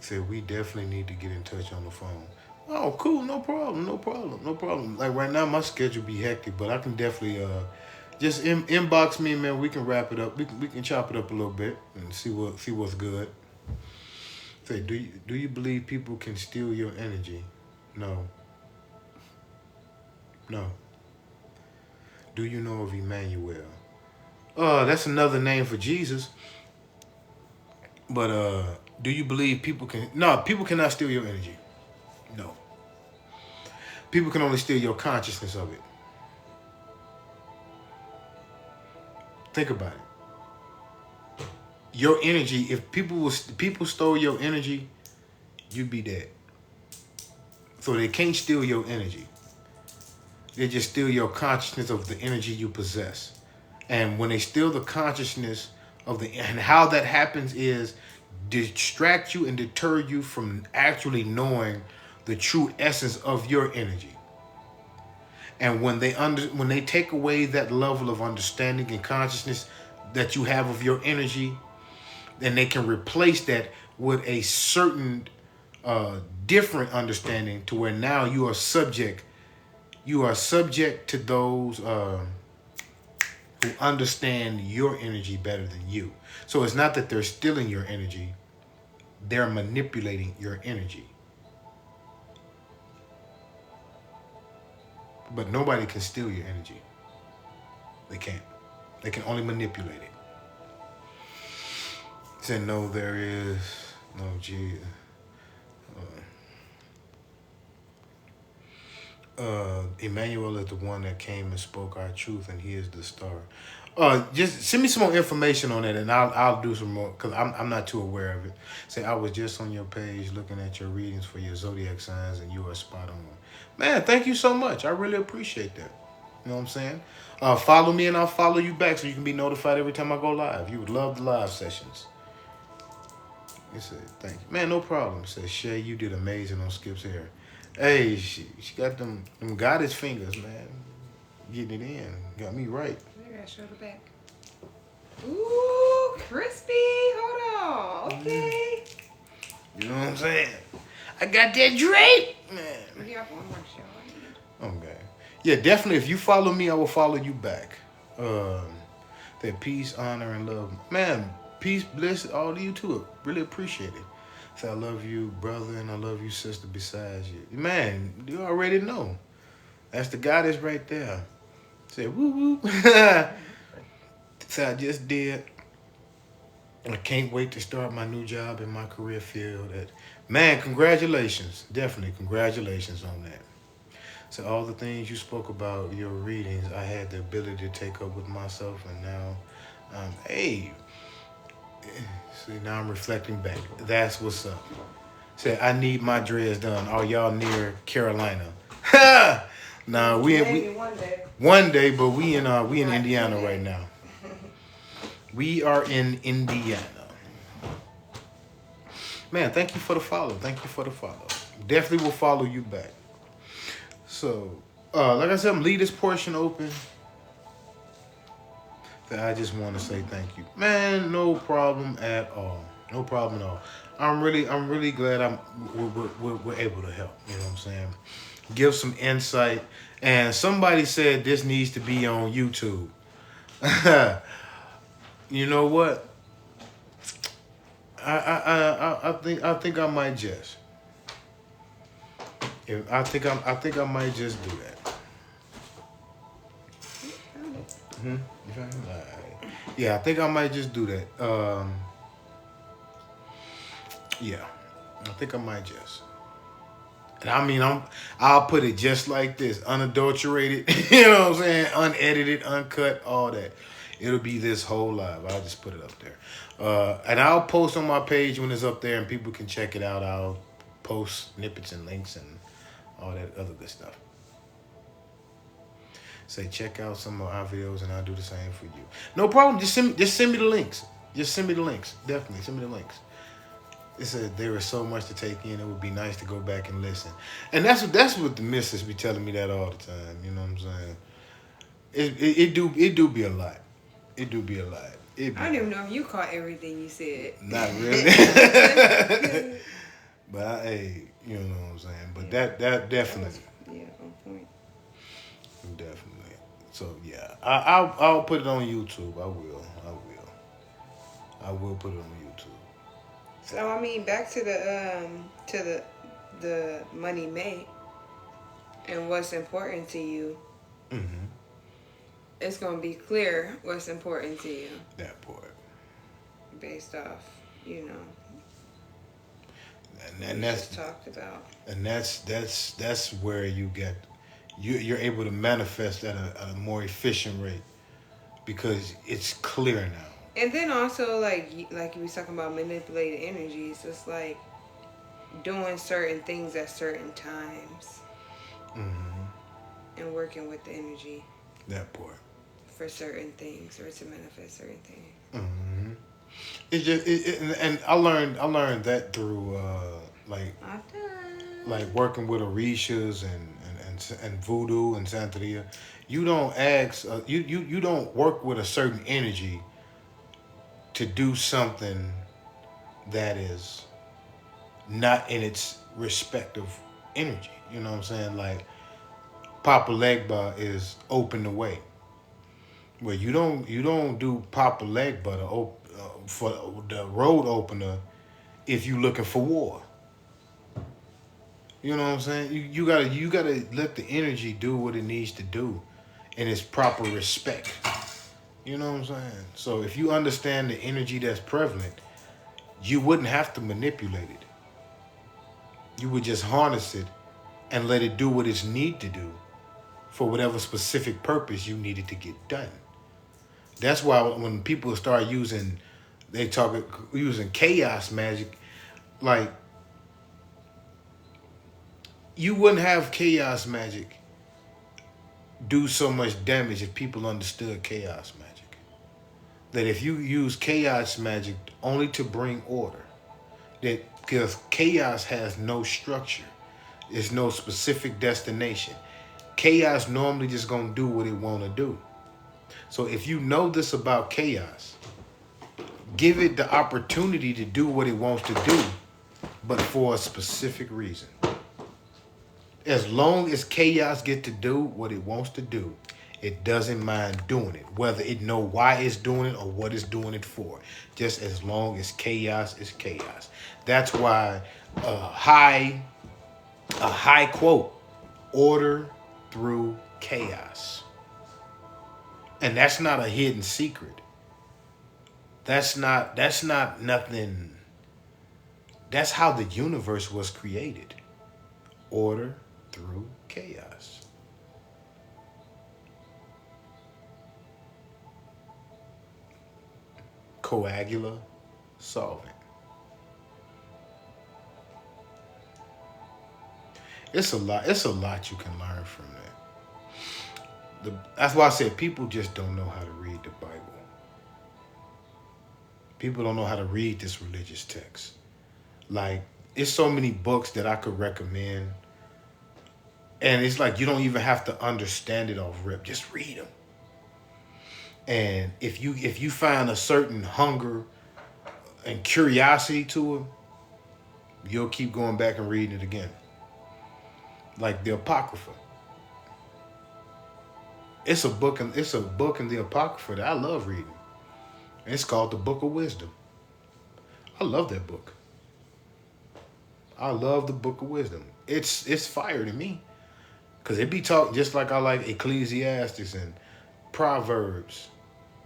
Speaker 2: Said we definitely need to get in touch on the phone. Oh, cool. No problem. Like right now, my schedule be hectic, but I can definitely just inbox me, man. We can wrap it up. We can chop it up a little bit and see what's good. Say, do you believe people can steal your energy? No. Do you know of Emmanuel? That's another name for Jesus. But do you believe people can? No, people cannot steal your energy. No. People can only steal your consciousness of it. Think about it. Your energy, if people stole your energy, you'd be dead. So they can't steal your energy. They just steal your consciousness of the energy you possess. And when they steal the consciousness and how that happens is distract you and deter you from actually knowing the true essence of your energy. And when they take away that level of understanding and consciousness that you have of your energy, then they can replace that with a certain different understanding to where now you are subject to those who understand your energy better than you. So it's not that they're stealing your energy, they're manipulating your energy. But nobody can steal your energy. They can't. They can only manipulate it. Said no, there is no G. Emmanuel is the one that came and spoke our truth, and he is the star. Just send me some more information on it, and I'll do some more because I'm not too aware of it. Say I was just on your page looking at your readings for your zodiac signs, and you are spot on. Man, thank you so much. I really appreciate that. You know what I'm saying? Follow me, and I'll follow you back so you can be notified every time I go live. You would love the live sessions. He said, thank you. Man, no problem. He said, Shay, you did amazing on Skip's hair. Hey, she got them goddess fingers, man. Getting it in. Got me right.
Speaker 1: I gotta show the back. Ooh, crispy. Hold on. Okay.
Speaker 2: You know what I'm saying? I got that drape, man.
Speaker 1: We got one more show.
Speaker 2: Okay. Yeah, definitely. If you follow me, I will follow you back. That peace, honor, and love. Man, peace, bliss, all to you too. Really appreciate it. Say I love you, brother, and I love you, sister, besides you. Man, you already know. That's the goddess right there. Say woo woo. So I just did. I can't wait to start my new job in my career field. Man, congratulations. Definitely congratulations on that. So all the things you spoke about, your readings, I had the ability to take up with myself, and now, hey, see, now I'm reflecting back. That's what's up. Say, I need my dreads done. Are y'all near Carolina? Nah,
Speaker 1: Maybe
Speaker 2: one day, but we in Indiana right now. We are in Indiana. Man, thank you for the follow. Thank you for the follow. Definitely will follow you back. So, like I said, I'm leave this portion open. I just want to say thank you, man. No problem at all. No problem at all. I'm really glad we're able to help. You know what I'm saying? Give some insight. And somebody said this needs to be on YouTube. You know what? I think I might just. I think I might just do that. You found it? All right. Yeah, I think I might just do that. Yeah, I think I might just. And I mean, I'll put it just like this, unadulterated. You know what I'm saying? Unedited, uncut, all that. It'll be this whole live. I'll just put it up there. And I'll post on my page when it's up there and people can check it out. I'll post snippets and links and all that other good stuff. Say, check out some of our videos and I'll do the same for you. No problem. Just send me the links. Just send me the links. Definitely, send me the links. It said there is so much to take in. It would be nice to go back and listen. And that's what the missus be telling me that all the time. You know what I'm saying? It do be a lot. It do be a lot.
Speaker 1: I don't even know if you caught everything you said.
Speaker 2: Not really. But hey, you know what I'm saying. But
Speaker 1: yeah.
Speaker 2: that definitely.
Speaker 1: Yeah, on point.
Speaker 2: Definitely. So yeah, I'll put it on YouTube. I will put it on YouTube.
Speaker 1: So I mean, back to the money made and what's important to you.
Speaker 2: Mm-hmm.
Speaker 1: It's gonna be clear what's important to you.
Speaker 2: That part.
Speaker 1: Based off, you know.
Speaker 2: And that's
Speaker 1: just talked about.
Speaker 2: And that's where you're able to manifest at a more efficient rate because it's clear now.
Speaker 1: And then also like you was talking about manipulated energies, it's like doing certain things at certain times.
Speaker 2: Mm-hmm.
Speaker 1: And working with the energy.
Speaker 2: That part.
Speaker 1: For certain things or to manifest certain things.
Speaker 2: Mm-hmm. It's just and I learned that through like working with Orishas and voodoo and Santeria. You don't ask you don't work with a certain energy to do something that is not in its respective energy. You know what I'm saying? Like Papa Legba is open the way. Well, you don't do Papa Legba for the road opener if you looking for war. You know what I'm saying? You gotta let the energy do what it needs to do in its proper respect. You know what I'm saying? So if you understand the energy that's prevalent, you wouldn't have to manipulate it. You would just harness it and let it do what it need to do for whatever specific purpose you needed to get done. That's why when people start they talk using chaos magic, like you wouldn't have chaos magic do so much damage if people understood chaos magic. That if you use chaos magic only to bring order, that because chaos has no structure, it's no specific destination. Chaos normally just gonna do what it wanna do. So if you know this about chaos, give it the opportunity to do what it wants to do, but for a specific reason. As long as chaos get to do what it wants to do, it doesn't mind doing it, whether it know why it's doing it or what it's doing it for. Just as long as chaos is chaos. That's why a high quote, order through chaos. And that's not a hidden secret. That's not nothing. That's how the universe was created. Order through chaos. Coagula solvent. It's a lot you can learn from that. That's why I said people just don't know how to read the Bible. People don't know how to read this religious text. Like, it's so many books that I could recommend. And it's like you don't even have to understand it off rip. Just read them. And if you find a certain hunger and curiosity to it, you'll keep going back and reading it again. Like the Apocrypha. It's a book in the Apocrypha that I love reading. And it's called the Book of Wisdom. I love that book. I love the Book of Wisdom. It's fire to me. Because it be talk just like I like Ecclesiastes and Proverbs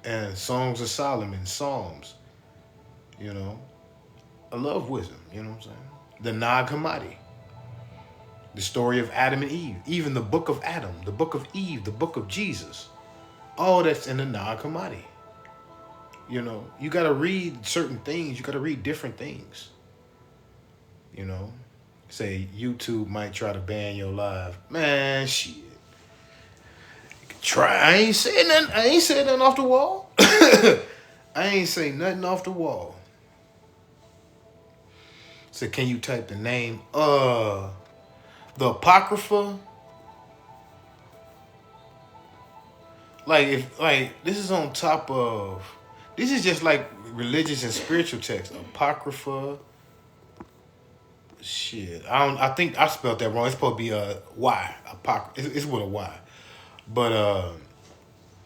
Speaker 2: and Songs of Solomon, Psalms. You know, I love wisdom. You know what I'm saying? The Nag Hammadi. The story of Adam and Eve. Even the book of Adam, the book of Eve, the book of Jesus. All that's in the Nag Hammadi. You know, you got to read certain things. You got to read different things. You know, say YouTube might try to ban your live. Man, shit. You can try. I ain't saying nothing off the wall. I ain't saying nothing off the wall. So can you type the name? The Apocrypha. This is on top of. This is just like religious and spiritual text. Apocrypha. Shit, I think I spelled that wrong. It's supposed to be a Y. Apocrypha. It's with a Y. But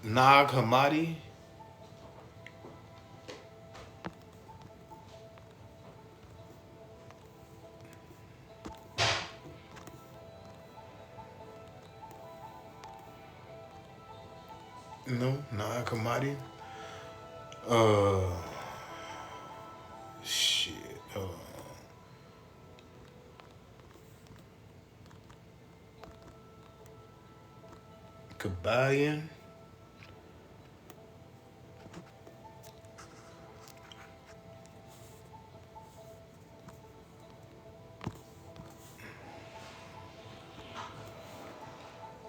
Speaker 2: Nag Hammadi. No, Nag Hammadi. Shit. Kabayan.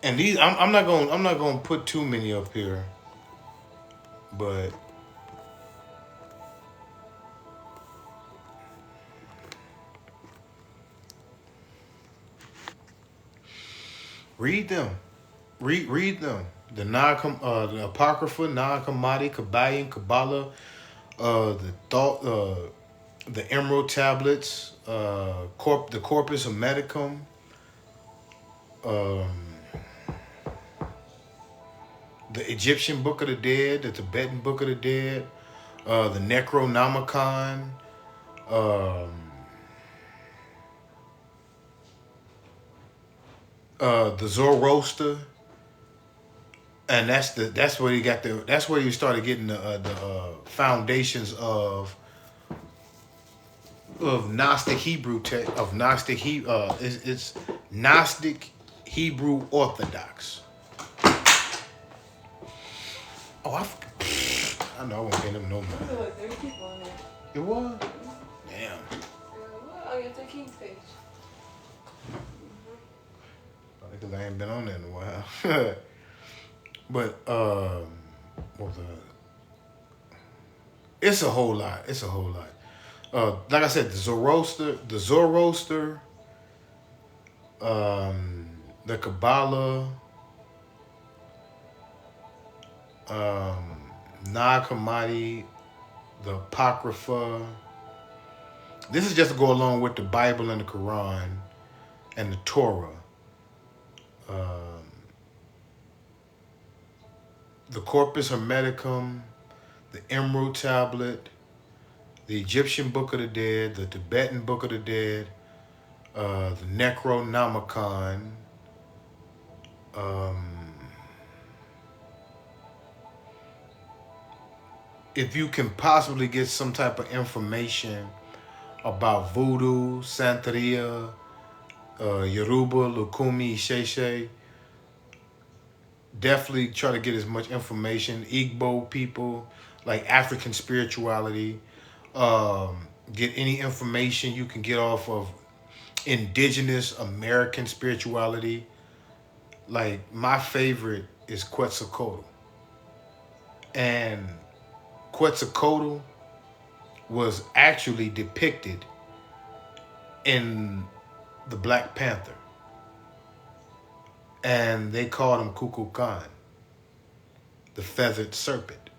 Speaker 2: And these, I'm not gonna put too many up here, but read them. Read them. The Apocrypha, Nag Hammadi, Kabbalion, Kabbalah, the thought, the Emerald Tablets, the Corpus Hermeticum, um, the Egyptian Book of the Dead, the Tibetan Book of the Dead, the Necronomicon, um, the Zoroaster, and that's where you started getting the foundations of Gnostic Hebrew of Gnostic it's Gnostic Hebrew Orthodox. Oh, I know I won't pay them no money.
Speaker 1: Look, there are people on there.
Speaker 2: It was? Damn.
Speaker 1: Oh, yeah, the King's page.
Speaker 2: Because I ain't been on there in a while. But what was it's a whole lot. It's a whole lot. Like I said, the Zoroaster, the Kabbalah, Nag Hammadi, the Apocrypha. This is just to go along with the Bible and the Quran and the Torah. The Corpus Hermeticum, the Emerald Tablet, the Egyptian Book of the Dead, the Tibetan Book of the Dead, the Necronomicon, if you can possibly get some type of information about voodoo, Santeria, Yoruba, Lukumi, Sheshe, definitely try to get as much information. Igbo people, like African spirituality. Get any information you can get off of indigenous American spirituality. Like my favorite is Quetzalcoatl. And Quetzalcoatl was actually depicted in the Black Panther. And they called him Kukulkan, the feathered serpent.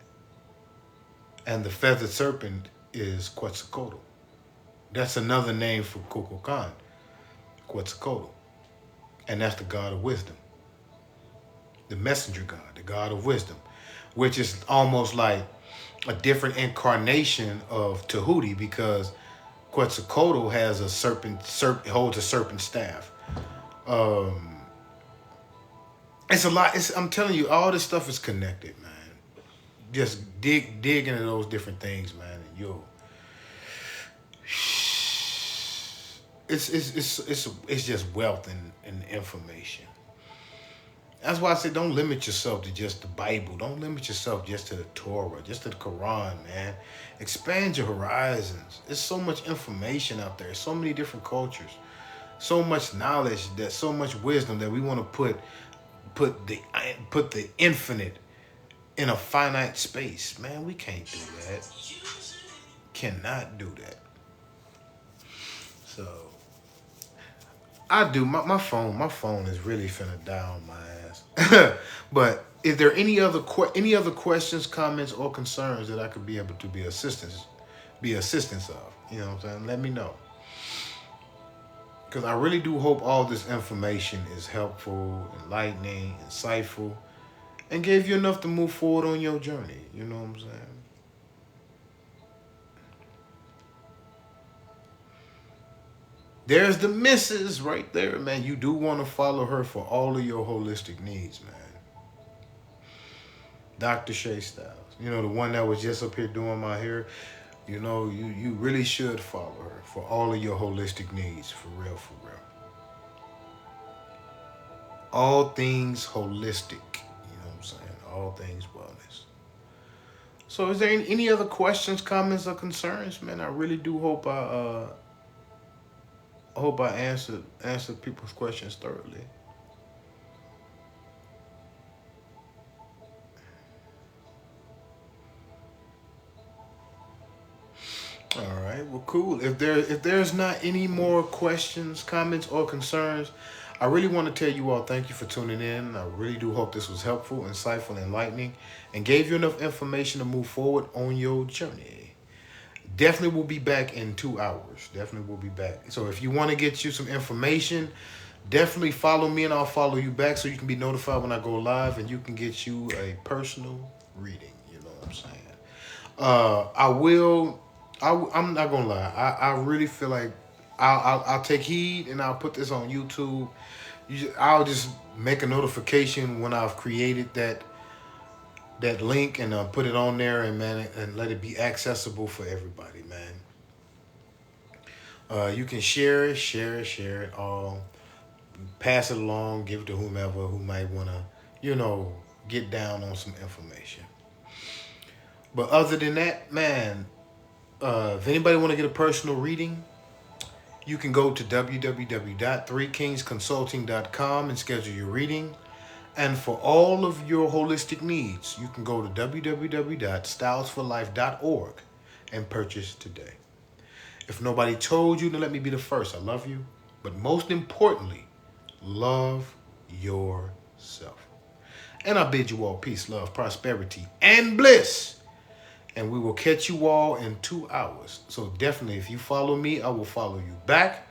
Speaker 2: And the feathered serpent is Quetzalcoatl. That's another name for Kukulkan, Quetzalcoatl. And that's the god of wisdom. The messenger god, the god of wisdom, which is almost like a different incarnation of Tahuti, because Quetzalcoatl has a holds a serpent staff. It's a lot. I'm telling you, all this stuff is connected, man. Just dig into those different things, man, and you'll. It's just wealth and information. That's why I say don't limit yourself to just the Bible. Don't limit yourself just to the Torah, just to the Quran, man. Expand your horizons. There's so much information out there, so many different cultures, so much knowledge, so much wisdom that we want to put the infinite in a finite space. Man, we can't do that. Cannot do that. So I do my phone is really finna die on my ass. But is there any other questions, comments, or concerns that I could be able to be assistance of? You know what I'm saying? Let me know. Because I really do hope all this information is helpful, enlightening, insightful, and gave you enough to move forward on your journey. You know what I'm saying? There's the missus right there, man. You do want to follow her for all of your holistic needs, man. Dr. Shay Styles. You know, the one that was just up here doing my hair. You know, you really should follow her for all of your holistic needs. For real, for real. All things holistic. You know what I'm saying? All things wellness. So is there any other questions, comments, or concerns, man? I really do hope I answered people's questions thoroughly. All right, well, cool. If there's not any more questions, comments, or concerns, I really want to tell you all thank you for tuning in. I really do hope this was helpful, insightful, enlightening, and gave you enough information to move forward on your journey. definitely will be back in 2 hours. Definitely will be back. So if you want to get you some information, definitely follow me and I'll follow you back so you can be notified when I go live and you can get you a personal reading. You know what I'm saying? I will. I'm not gonna lie. I really feel like I'll take heed and I'll put this on YouTube. I'll just make a notification when I've created that link and put it on there and man and let it be accessible for everybody, man. You can share it all, pass it along, give it to whomever who might wanna, get down on some information. But other than that, man, if anybody want to get a personal reading, you can go to www.threekingsconsulting.com and schedule your reading. And for all of your holistic needs, you can go to www.stylesforlife.org and purchase today. If nobody told you, then let me be the first. I love you. But most importantly, love yourself. And I bid you all peace, love, prosperity, and bliss. And we will catch you all in 2 hours. So definitely, if you follow me, I will follow you back.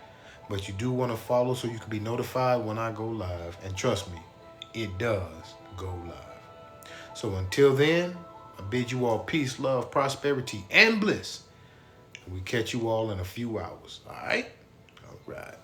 Speaker 2: But you do want to follow so you can be notified when I go live. And trust me, it does go live. So until then, I bid you all peace, love, prosperity, and bliss. And we catch you all in a few hours. All right? All right.